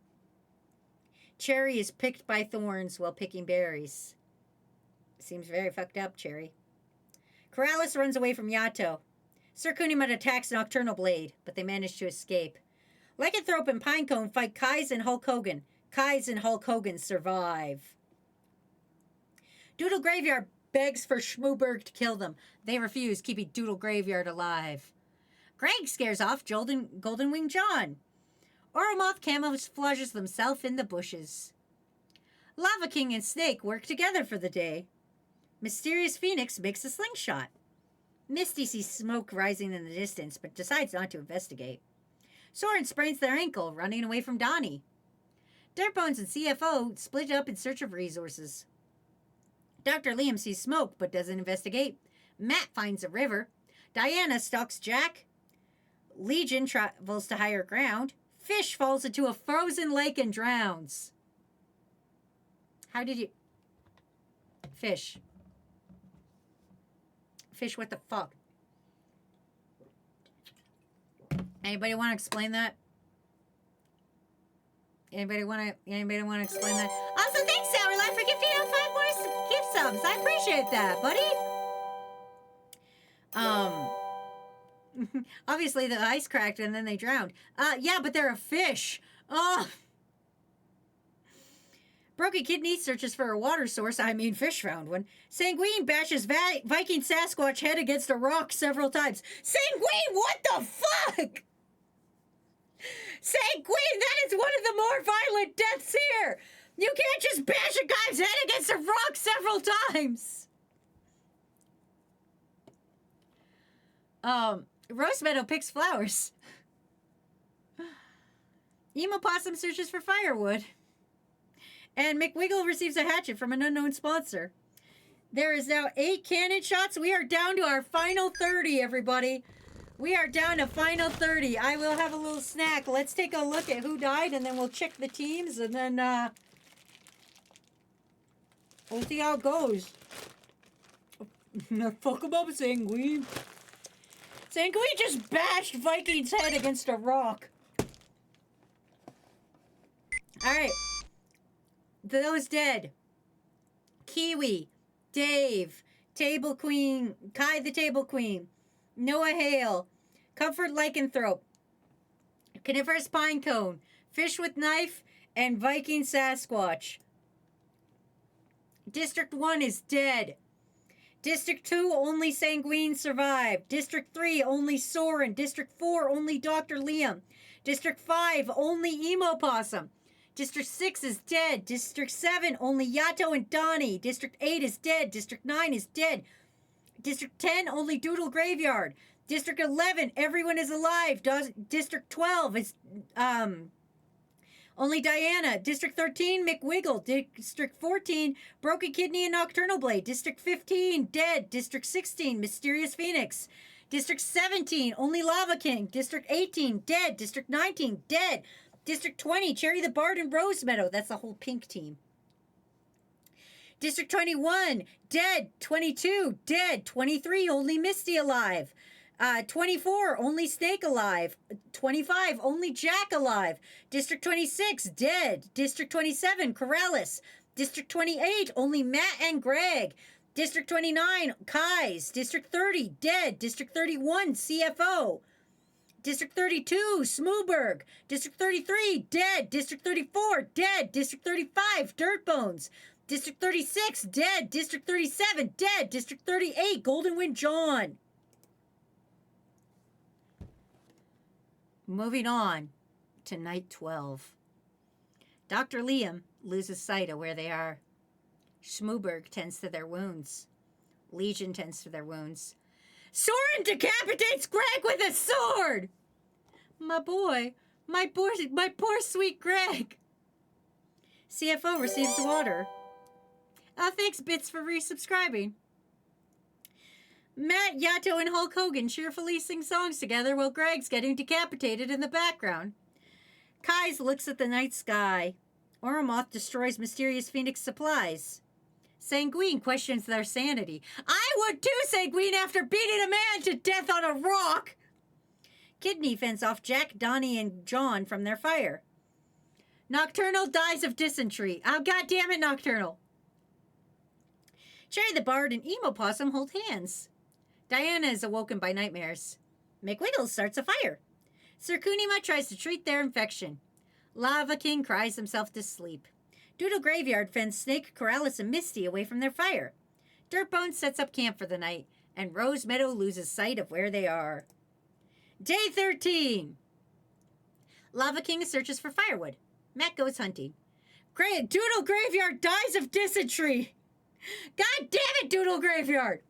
Cherry is picked by thorns while picking berries. Seems very fucked up, Cherry. Corrales runs away from Yato. Sir Kunimut attacks Nocturnal Blade, but they manage to escape. Lycanthrope and Pinecone fight Kais and Hulk Hogan. Kais and Hulk Hogan survive. Doodle Graveyard begs for Schmooberg to kill them. They refuse, keeping Doodle Graveyard alive. Greg scares off Golden Wing John. Oromoth camouflages themselves in the bushes. Lava King and Snake work together for the day. Mysterious Phoenix makes a slingshot. Misty sees smoke rising in the distance, but decides not to investigate. Soren sprains their ankle, running away from Donnie. Dirtbones and CFO split up in search of resources. Dr. Liam sees smoke, but doesn't investigate. Matt finds a river. Diana stalks Jack. Legion travels to higher ground. Fish falls into a frozen lake and drowns. How did you... Fish. Fish, what the fuck? Anybody want to explain that? Anybody want to explain that? Also, thanks, Sourlife, for gifting out 5 more gift subs. I appreciate that, buddy. Obviously the ice cracked and then they drowned. Yeah, but they're a fish. Oh. Broken Kidney searches for a water source. I mean, fish found one. Sanguine bashes Viking Sasquatch head against a rock several times. Sanguine, what the fuck? Sanguine, that is one of the more violent deaths here. You can't just bash a guy's head against a rock several times. Rose Meadow picks flowers. Emo Possum searches for firewood. And McWiggle receives a hatchet from an unknown sponsor. There is now 8 cannon shots. We are down to our final 30, everybody. We are down to final 30. I will have a little snack. Let's take a look at who died, and then we'll check the teams, and then we'll see how it goes. Fuck him up, Sanguine. Sanguine just bashed Viking's head against a rock. Alright. Those dead. Kiwi. Dave. Table Queen. Kai the Table Queen. Noah Hale. Comfort Lycanthrope. Coniferous Pinecone. Fish with Knife. And Viking Sasquatch. District 1 is dead. District 2, only Sanguine survived. District 3, only Soren. District 4, only Dr. Liam. District 5, only Emo Possum. District 6 is dead. District 7, only Yato and Donnie. District 8 is dead. District 9 is dead. District 10, only Doodle Graveyard. District 11, everyone is alive. District 12 is only Diana. District 13, McWiggle. District 14, Broken Kidney and Nocturnal Blade. District 15, dead. District 16, Mysterious Phoenix. District 17, only Lava King. District 18, dead. District 19, dead. District 20, Cherry the Bard and Rose Meadow. That's the whole pink team. District 21, dead. 22, dead. 23, only Misty alive. 24, only Snake alive. 25, only Jack alive. District 26, dead. District 27, Corrales. District 28, only Matt and Greg. District 29, Kais. District 30, dead. District 31, CFO. District 32, Smooberg. District 33, dead. District 34, dead. District 35, Dirtbones. District 36, dead. District 37, dead. District 38, Golden Wind John. Moving on to night 12. Dr. Liam loses sight of where they are. Smooberg tends to their wounds. Legion tends to their wounds. Soren decapitates Greg with a sword! My boy. My poor sweet Greg. CFO receives water. Thanks, Bits, for resubscribing. Matt, Yato, and Hulk Hogan cheerfully sing songs together while Greg's getting decapitated in the background. Kais looks at the night sky. Oromoth destroys Mysterious Phoenix supplies. Sanguine questions their sanity. I would too, Sanguine, after beating a man to death on a rock! Kidney fends off Jack, Donnie, and John from their fire. Nocturnal dies of dysentery. Oh, goddammit, Nocturnal! Cherry the Bard and Emo Possum hold hands. Diana is awoken by nightmares. McWiggle starts a fire. Sir Kunima tries to treat their infection. Lava King cries himself to sleep. Doodle Graveyard fends Snake, Corrales, and Misty away from their fire. Dirtbone sets up camp for the night, and Rose Meadow loses sight of where they are. Day 13. Lava King searches for firewood. Matt goes hunting. Doodle Graveyard dies of dysentery. God damn it, Doodle Graveyard!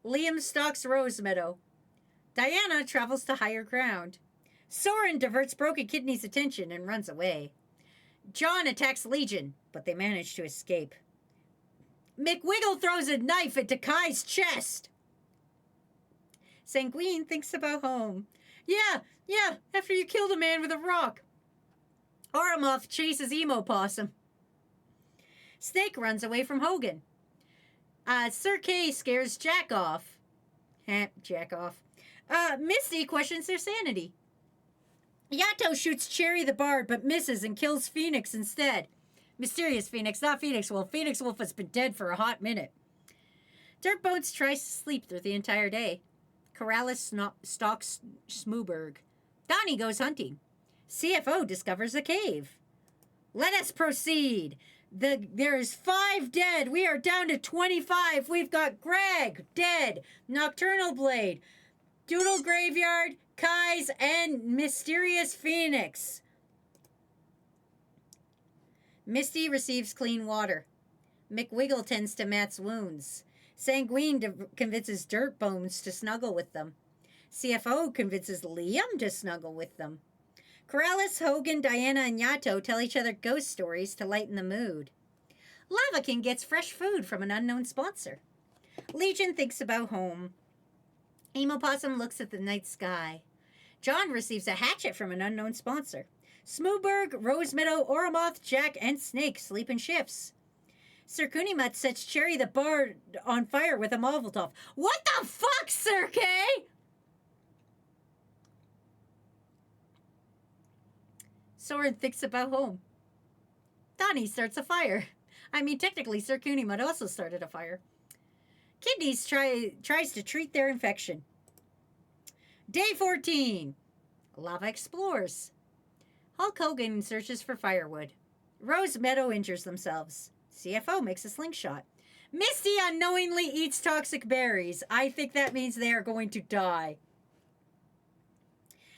Liam stalks Rose Meadow. Diana travels to higher ground. Soren diverts Broken Kidney's attention and runs away. John attacks Legion, but they manage to escape. McWiggle throws a knife into Kai's chest. Sanguine thinks about home. Yeah, after you killed a man with a rock. Oromoth chases Emo Possum. Snake runs away from Hogan. Sir K scares Jack off. Jack off. Misty questions their sanity. Yato shoots Cherry the Bard, but misses and kills Phoenix instead. Mysterious Phoenix, not Phoenix Wolf. Phoenix Wolf has been dead for a hot minute. Dirtbones tries to sleep through the entire day. Corrales stalks Smooberg. Donnie goes hunting. CFO discovers a cave. Let us proceed. There is 5 dead. We are down to 25. We've got Greg, dead. Nocturnal Blade. Doodle Graveyard, Kais, and Mysterious Phoenix. Misty receives clean water. McWiggle tends to Matt's wounds. Sanguine convinces Dirtbones to snuggle with them. CFO convinces Liam to snuggle with them. Corrales, Hogan, Diana, and Yato tell each other ghost stories to lighten the mood. Lava King gets fresh food from an unknown sponsor. Legion thinks about home. Emo Possum looks at the night sky. John receives a hatchet from an unknown sponsor. Smooberg, Rose Meadow, Oromoth, Jack, and Snake sleep in shifts. Sir Kunimut sets Cherry the Bard on fire with a Molotov. What the fuck, Sir K? Soren thinks about home. Donnie starts a fire. I mean, technically, Sir Kunimut also started a fire. Kidneys tries to treat their infection. Day 14. Lava explores. Hulk Hogan searches for firewood. Rose Meadow injures themselves. CFO makes a slingshot. Misty unknowingly eats toxic berries. I think that means they are going to die.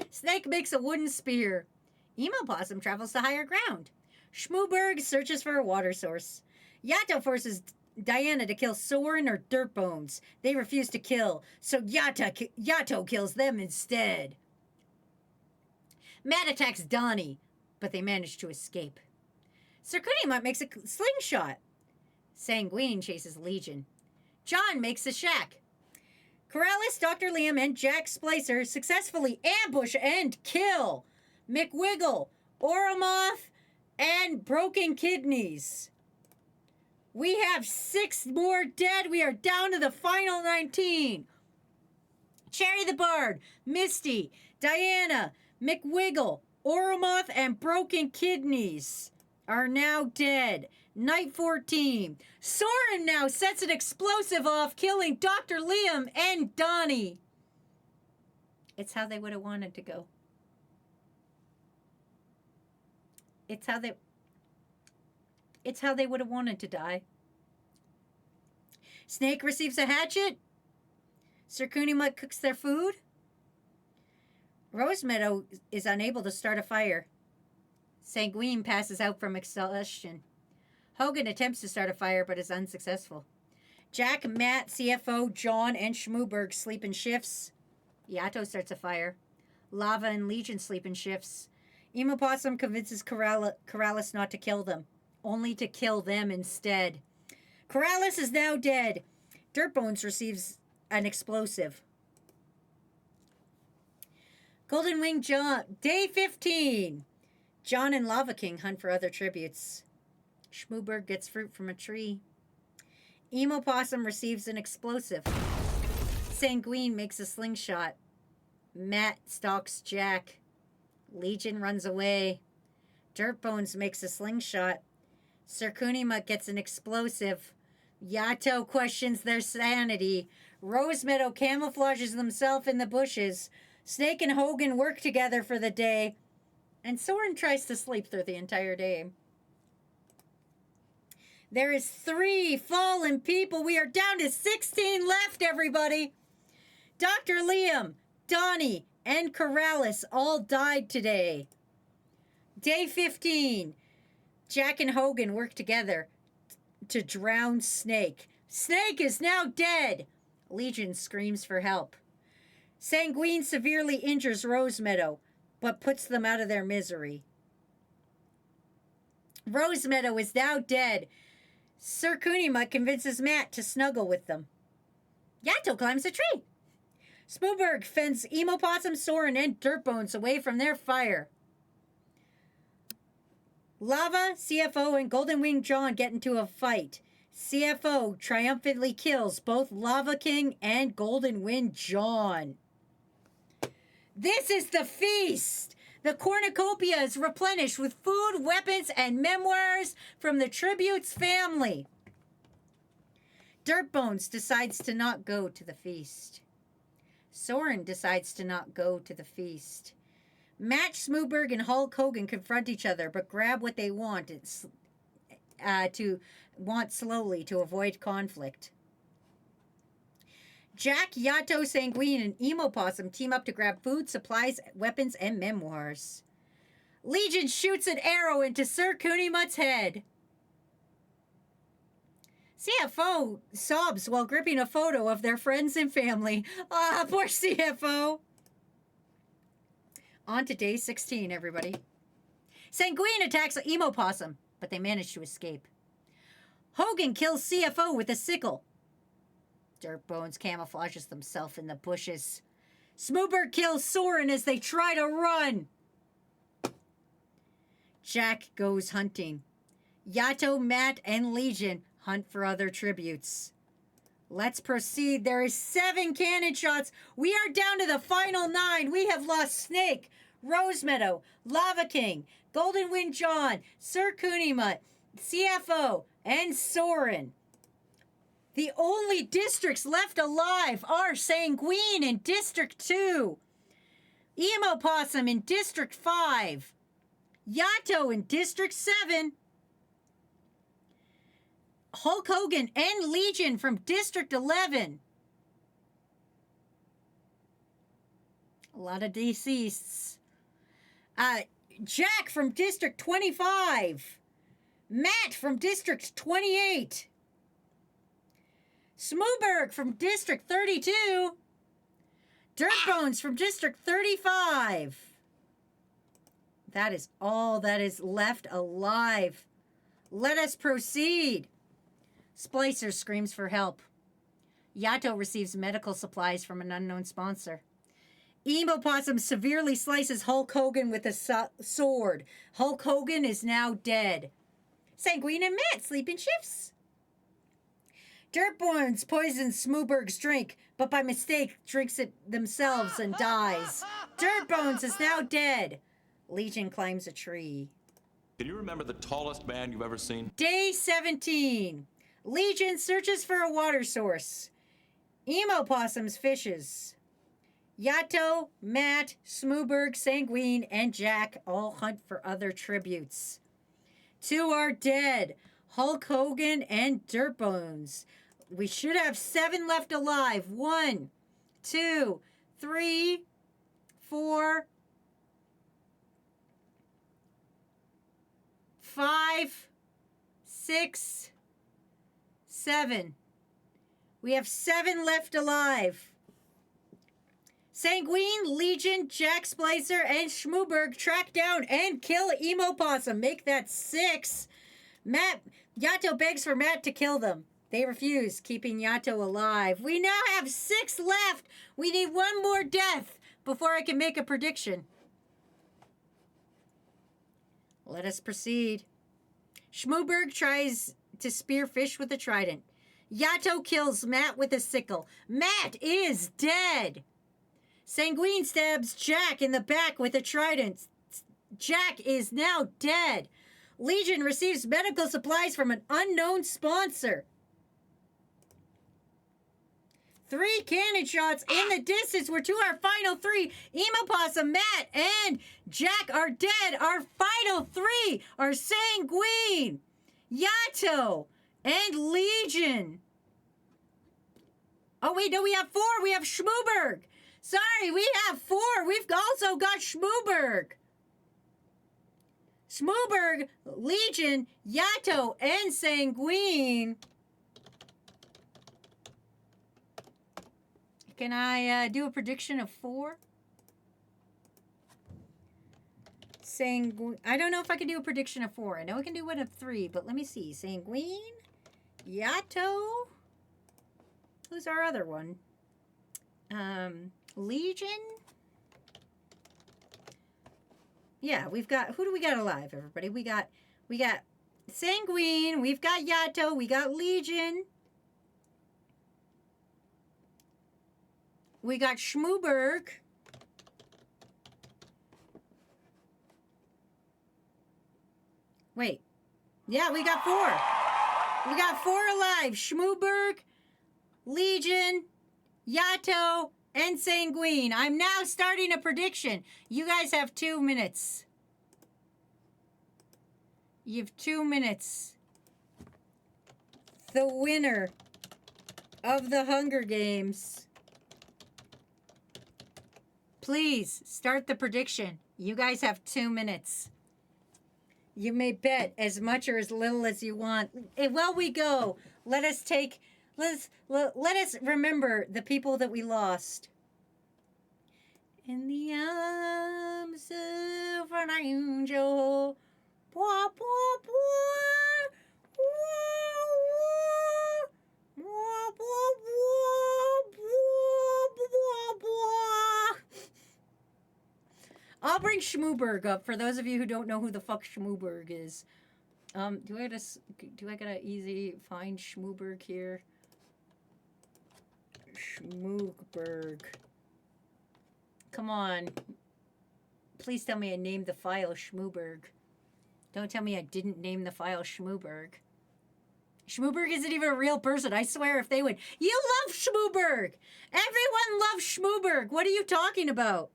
Snake makes a wooden spear. Emo Possum travels to higher ground. Schmooberg searches for a water source. Yato forces Diana to kill Soren or Dirtbones. They refuse to kill, so Yato kills them instead. Matt attacks Donnie, but they manage to escape. Sir Kunimut makes a slingshot. Sanguine chases Legion. John makes a shack. Corrales, Dr. Liam, and Jack Splicer successfully ambush and kill McWiggle, Oromoth, and Broken Kidneys. We have 6 more dead. We are down to the final 19. Cherry the Bard, Misty, Diana, McWiggle, Oromoth, and Broken Kidneys are now dead. Night 14. Soren now sets an explosive off, killing Dr. Liam and Donnie. It's how they would have wanted to go. It's how they would have wanted to die. Snake receives a hatchet. Sir Kunimut cooks their food. Rose Meadow is unable to start a fire. Sanguine passes out from exhaustion. Hogan attempts to start a fire but is unsuccessful. Jack, Matt, CFO, John, and Schmooberg sleep in shifts. Yato starts a fire. Lava and Legion sleep in shifts. Emo Possum convinces Corrales not to kill them, only to kill them instead. Corrales is now dead. Dirtbones receives an explosive. Golden Wing John, Day 15. John and Lava King hunt for other tributes. Schmooberg gets fruit from a tree. Emo Possum receives an explosive. Sanguine makes a slingshot. Matt stalks Jack. Legion runs away. Dirtbones makes a slingshot. Sir Kunimut gets an explosive. Yato questions their sanity. Rose Meadow camouflages himself in the bushes. Snake and Hogan work together for the day. And Soren tries to sleep through the entire day. There is 3 fallen people. We are down to 16 left, everybody. Dr. Liam, Donnie, and Corrales all died today. Day 15. Jack and Hogan work together to drown Snake. Snake is now dead. Legion screams for help. Sanguine severely injures Rose Meadow, but puts them out of their misery. Rose Meadow is now dead. Sir Kunimut convinces Matt to snuggle with them. Yato climbs a tree. Smooberg fends Emo Possum, Soren, and Dirtbones away from their fire. Lava, CFO, and Golden Wing John get into a fight. CFO triumphantly kills both Lava King and Golden Wing John. This is the feast! The cornucopia is replenished with food, weapons, and memoirs from the Tribute's family. Dirtbones decides to not go to the feast. Soren decides to not go to the feast. Matt Smooberg and Hulk Hogan confront each other, but grab what they want slowly to avoid conflict. Jack, Yato, Sanguine, and Emo Possum team up to grab food, supplies, weapons, and memoirs. Legion shoots an arrow into Sir Kunimut's head. CFO sobs while gripping a photo of their friends and family. Ah, poor CFO. On to day 16, everybody. Sanguine attacks Emo Possum, but they manage to escape. Hogan kills CFO with a sickle. Dirtbones camouflages themselves in the bushes. Smooberg kills Soren as they try to run. Jack goes hunting. Yato, Matt, and Legion hunt for other tributes. Let's proceed. There is 7 cannon shots. We are down to the final 9. We have lost Snake, Rosemeadow, Lava King, Golden Wind John, Sir Kunimut, CFO, and Soren. The only districts left alive are Sanguine in District 2, Emo Possum in District 5, Yato in District 7, Hulk Hogan and Legion from District 11. A lot of deceased. Jack from District 25. Matt from District 28. Smooberg from District 32. Dirtbones from District 35. That is all that is left alive. Let us proceed. Splicer screams for help. Yato receives medical supplies from an unknown sponsor. Emo Possum severely slices Hulk Hogan with a sword. Hulk Hogan is now dead. Sanguine and Matt sleep in shifts. Dirtbones poisons Smooberg's drink, but by mistake drinks it themselves and dies. Dirtbones is now dead. Legion climbs a tree. Can you remember the tallest man you've ever seen? Day 17. Legion searches for a water source. Emo Possums fishes. Yato, Matt, Smooberg, Sanguine, and Jack all hunt for other tributes. 2 are dead. Hulk Hogan and Dirtbones. We should have 7 left alive. 1, 2, 3, 4, 5, 6, 7. We have 7 left alive. Sanguine, Legion, Jack Splicer, and Schmooberg track down and kill Emo Possum. Make that 6. Yato begs for Matt to kill them. They refuse, keeping Yato alive. We now have 6 left. We need 1 more death before I can make a prediction. Let us proceed. Schmooberg tries to spear fish with a trident. Yato kills Matt with a sickle. Matt is dead. Sanguine stabs Jack in the back with a trident. Jack is now dead. Legion receives medical supplies from an unknown sponsor. 3 cannon shots in the distance. We're to our final 3. Emo Possum, Matt, and Jack are dead. Our final 3 are Sanguine, Yato, and Legion. Oh, wait, no, we have 4. We have Schmooberg. Sorry, we have 4. We've also got Schmooberg. Schmooberg, Legion, Yato, and Sanguine. Can I do a prediction of 4? Sanguine. I don't know if I can do a prediction of 4. I know I can do one of 3, but let me see. Sanguine, Yato. Who's our other one? Legion. Yeah, we've got. Who do we got alive, everybody? We got Sanguine. We've got Yato. We got Legion. We got Schmooberg. Wait. Yeah, we got 4. We got 4 alive. Schmooberg, Legion, Yato, and Sanguine. I'm now starting a prediction. You guys have 2 minutes. You have 2 minutes. The winner of the Hunger Games. Please start the prediction. You guys have 2 minutes. You may bet as much or as little as you want. And while we go, let us remember the people that we lost. In the arms of an angel. Bwah, bwah, bwah. Bwah, bwah, bwah, bwah, bwah, bwah. I'll bring Schmooberg up for those of you who don't know who the fuck Schmooberg is. Do I gotta easy find Schmooberg here? Schmooberg. Come on. Please tell me I named the file Schmooberg. Don't tell me I didn't name the file Schmooberg. Schmooberg isn't even a real person. I swear if they would. You love Schmooberg! Everyone loves Schmooberg! What are you talking about?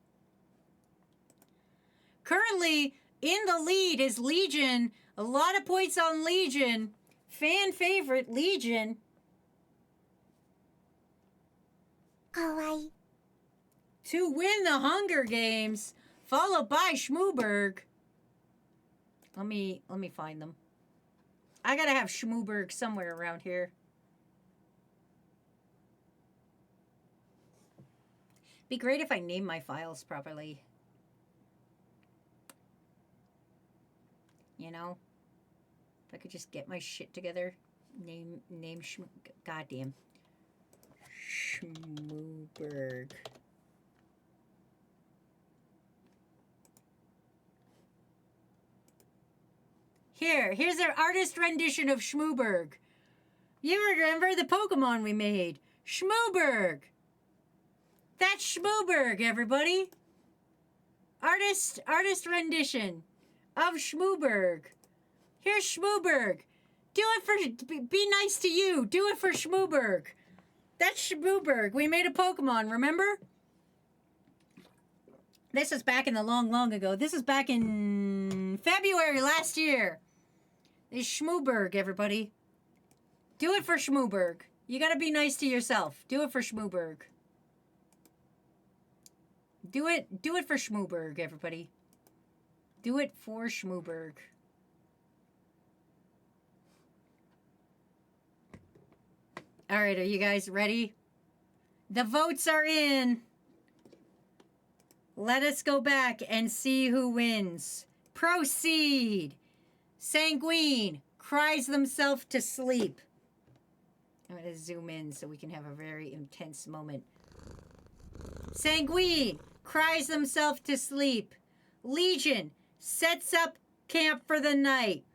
Currently, in the lead is Legion. A lot of points on Legion. Fan favorite, Legion. Kawaii. To win the Hunger Games, followed by Schmooberg. Let me find them. I gotta have Schmooberg somewhere around here. Be great if I named my files properly. You know? If I could just get my shit together. Name goddamn. Schmooberg. Here's our artist rendition of Schmooberg. You remember the Pokemon we made? Schmooberg. That's Schmooberg, everybody. Artist rendition of Schmooberg. Here's Schmooberg. Do it for, be nice to you. Do it for Schmooberg. That's Schmooberg. We made a Pokemon, remember? This is back in the long ago. This is back in February last year. It's Schmooberg, everybody. Do it for Schmooberg. You gotta be nice to yourself. Do it for Schmooberg. Do it for Schmooberg, everybody. Do it for Schmooberg. All right, are you guys ready? The votes are in. Let us go back and see who wins. Proceed. Sanguine cries themselves to sleep. I'm going to zoom in so we can have a very intense moment. Sanguine cries themselves to sleep. Legion sets up camp for the night.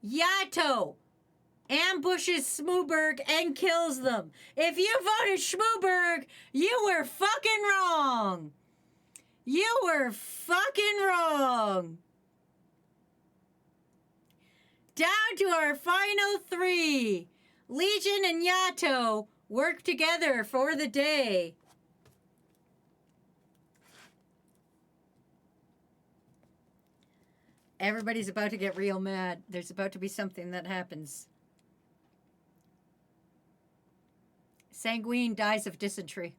Yato ambushes Schmooberg and kills them. If you voted Schmooberg, you were fucking wrong. You were fucking wrong. Down to our final three. Legion and Yato work together for the day. Everybody's about to get real mad. There's about to be something that happens. Sanguine dies of dysentery.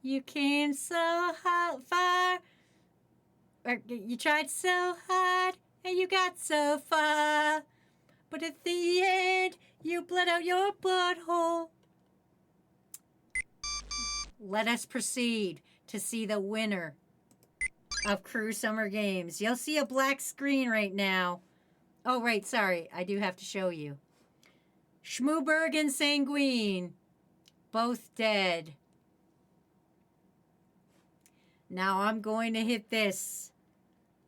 You came so far, or you tried so hard, and you got so far. But at the end, you bled out your butthole. Let us proceed to see the winner of Crew Summer Games. You'll see a black screen right now. Oh, right, sorry. I do have to show you. Schmooberg and Sanguine, both dead. Now I'm going to hit this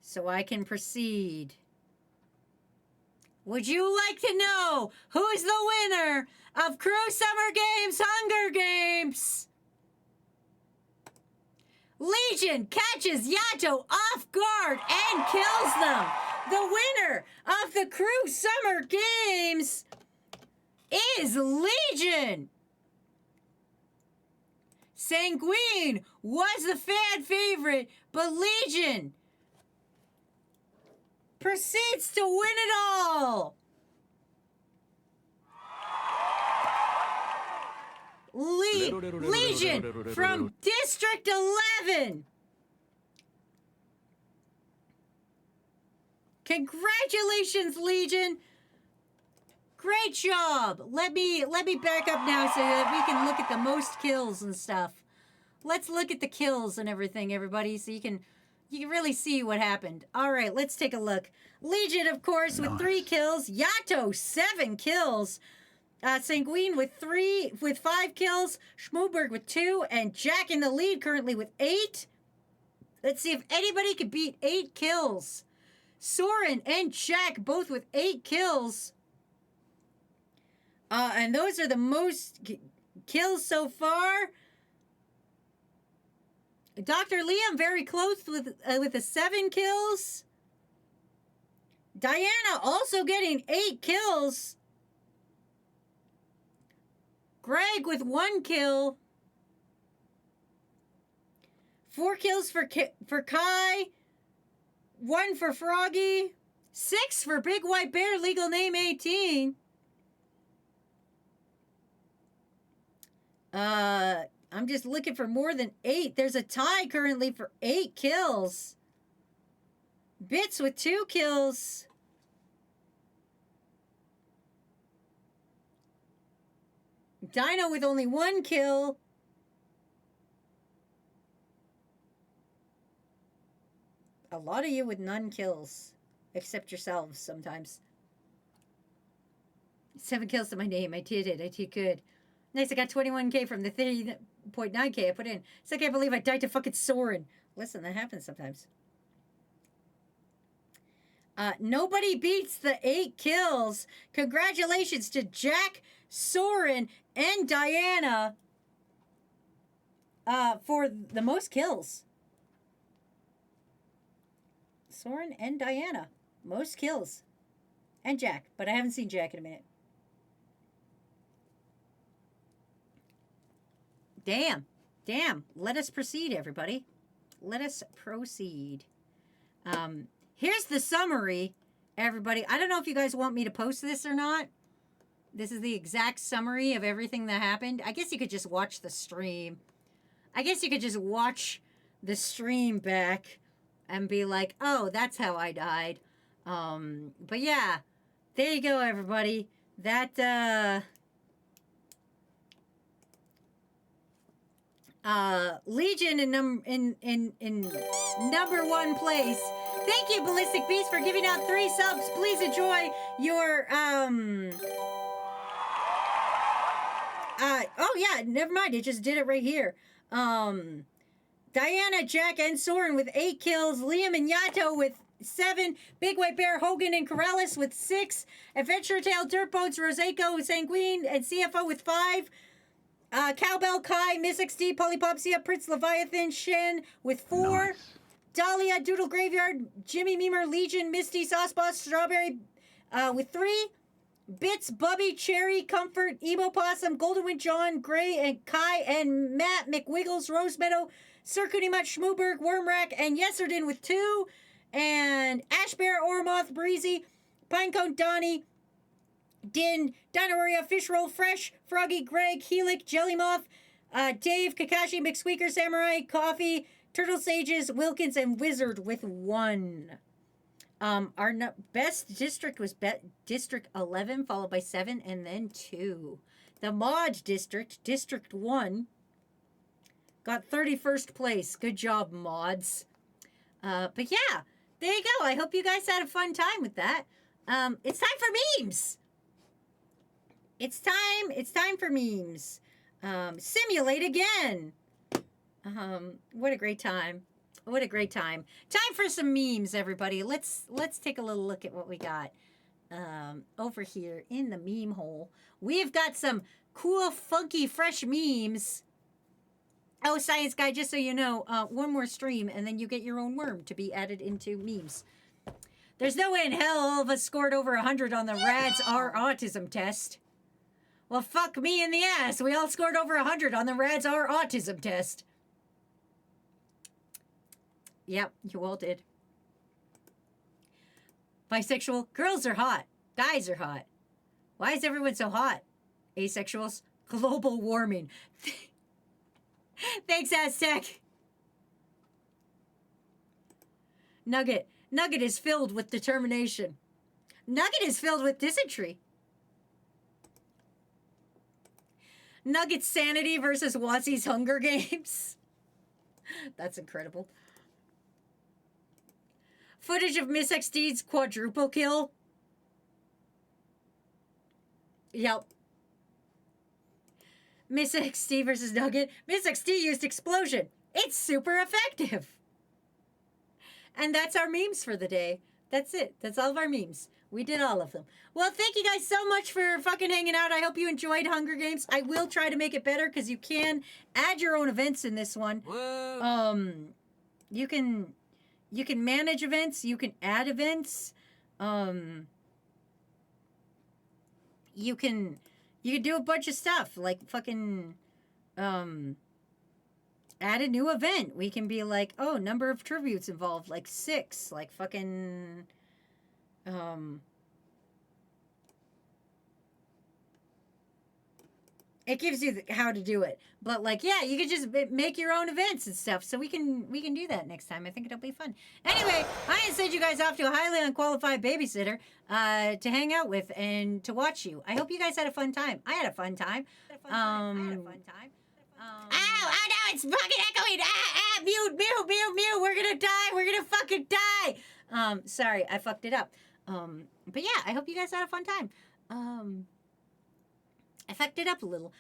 so I can proceed. Would you like to know who's the winner of Crew Summer Games Hunger Games? Legion catches Yato off guard and kills them. The winner of the Crew Summer Games is Legion. Sanguine was the fan favorite, but Legion proceeds to win it all. Legion from District 11. Congratulations, Legion. Great job. Let me back up now so that we can look at the most kills and stuff. let's look at the kills and everything, everybody, so you can really see what happened. All right, let's take a look. Legion, of course, with 3 kills. Yato, 7 kills. Sanguine with 5 kills. Schmoberg with 2. And Jack in the lead currently with 8. Let's see if anybody could beat 8 kills. Soren and Jack both with 8 kills. And those are the most kills so far. Dr. Liam very close with the 7 kills. Diana also getting 8 kills. Greg with 1 kill. 4 kills for Kai. 1 for Froggy. 6 for Big White Bear, legal name 18. I'm just looking for more than 8. There's a tie currently for 8 kills. Bits with 2 kills. Dino with only 1 kill. A lot of you with none kills. Except yourselves sometimes. 7 kills to my name. I did it. I did good. Nice, I got 21k from the 30.9k I put in. So I can't believe I died to fucking Soren. Listen, that happens sometimes. Nobody beats the 8 kills. Congratulations to Jack, Soren, and Diana for the most kills. Soren and Diana. Most kills. And Jack. But I haven't seen Jack in a minute. Damn. Damn. Let us proceed, everybody. Let us proceed. Here's the summary, everybody. I don't know if you guys want me to post this or not. This is the exact summary of everything that happened. I guess you could just watch the stream. I guess you could just watch the stream back and be like, oh, that's how I died. But yeah, there you go, everybody. That, Legion in number 1 place. Thank you, Ballistic Beast, for giving out 3 subs. Please enjoy your, oh yeah, never mind. It just did it right here. Diana, Jack, and Soren with 8 kills. Liam and Yato with 7. Big White Bear, Hogan, and Corrales with 6. Adventure Tale, Dirtboats, Roseko, Sanguine, and CFO with 5. Cowbell, Kai, Miss XD, Polypopsia, Prince Leviathan, Shen with 4. Nice. Dahlia, Doodle Graveyard, Jimmy Memer, Legion, Misty, Sauceboss, Strawberry with 3. Bits, Bubby, Cherry, Comfort, Emo Possum, Goldenwind, John, Gray, and Kai, and Matt, McWiggles, Rose Meadow, Sir Mutt, Schmooberg, Wormrack, and Yeserden with 2. And Ash Bear, Ormoth, Breezy, Pinecone, Donnie, Din, Dinoria, Fishroll, Fresh, Froggy, Greg, Helix, Jellymoth, Dave, Kakashi, McSqueaker, Samurai, Coffee, Turtle Sages, Wilkins, and Wizard with 1. Our best district was District 11, followed by 7, and then 2. The Mod District, District 1, got 31st place. Good job, mods. But yeah, there you go. I hope you guys had a fun time with that. It's time for memes. It's time for memes. Simulate again. What a great time. What a great time. Time for some memes, everybody. Let's take a little look at what we got over here in the meme hole. We've got some cool, funky, fresh memes. Oh, Science Guy, just so you know, one more stream, and then you get your own worm to be added into memes. There's no way in hell all of us scored over 100 on the RADS R autism test. Well, fuck me in the ass. We all scored over 100 on the RADS R autism test. Yep, you all did. Bisexual, girls are hot. Guys are hot. Why is everyone so hot? Asexuals, global warming. Thanks, Aztec. Nugget is filled with determination. Nugget is filled with dysentery. Nugget's sanity versus Wazzy's Hunger Games. That's incredible. Footage of Miss XD's quadruple kill. Yep. Miss XD versus Nugget. Miss XD used explosion. It's super effective. And that's our memes for the day. That's it. That's all of our memes. We did all of them. Well, thank you guys so much for fucking hanging out. I hope you enjoyed Hunger Games. I will try to make it better because you can add your own events in this one. Whoa. You can manage events. You can add events. You can do a bunch of stuff like fucking add a new event. We can be like, oh, number of tributes involved, like 6, like fucking it gives you how to do it. But like, yeah, you can just make your own events and stuff. So we can do that next time. I think it'll be fun. Anyway, I gonna send you guys off to a highly unqualified babysitter to hang out with and to watch you. I hope you guys had a fun time. I had a fun time. Oh no, it's fucking echoing. Mute. We're gonna die. We're gonna fucking die. Sorry, I fucked it up. But yeah, I hope you guys had a fun time. I fucked it up a little.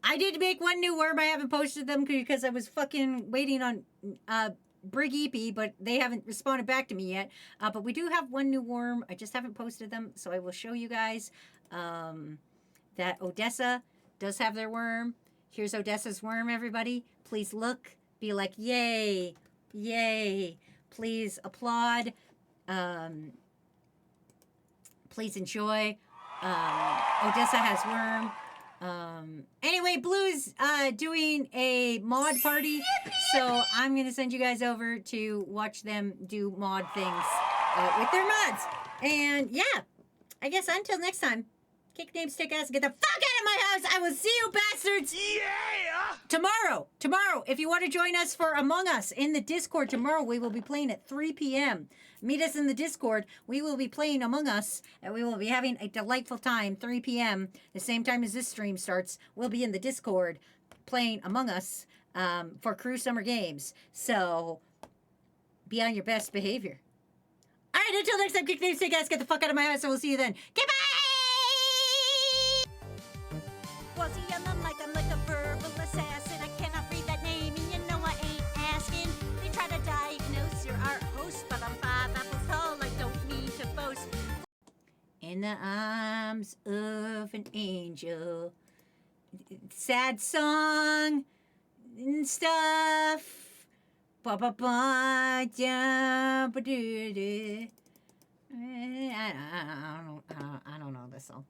I did make one new worm. I haven't posted them because I was fucking waiting on Brig EP, but they haven't responded back to me yet. But we do have one new worm. I just haven't posted them, so I will show you guys that Odessa does have their worm. Here's Odessa's worm, everybody. Please look. Be like, yay. Yay. Please applaud. Please enjoy. Odessa has worm. Anyway, Blue's doing a mod party, so I'm gonna send you guys over to watch them do mod things with their mods. And yeah, I guess until next time, kick names, stick ass, get the fuck out of my house. I will see you bastards. Yeah! Tomorrow, if you want to join us for Among Us in the Discord, tomorrow we will be playing at 3 p.m. Meet us in the Discord. We will be playing Among Us, and we will be having a delightful time, 3 p.m., the same time as this stream starts. We'll be in the Discord playing Among Us for Crew Summer Games. So, be on your best behavior. All right, until next time, kick names, take ass, get the fuck out of my house, and we'll see you then. Goodbye! Wazzy on the mic, I'm like a verbal assassin. I cannot read that name, and you know I ain't asking. They try to diagnose your art host, but I'm 5 apples tall, I don't mean to boast. In the arms of an angel. Sad song and stuff. Ba ba ba da ba doo doo. I don't know this song.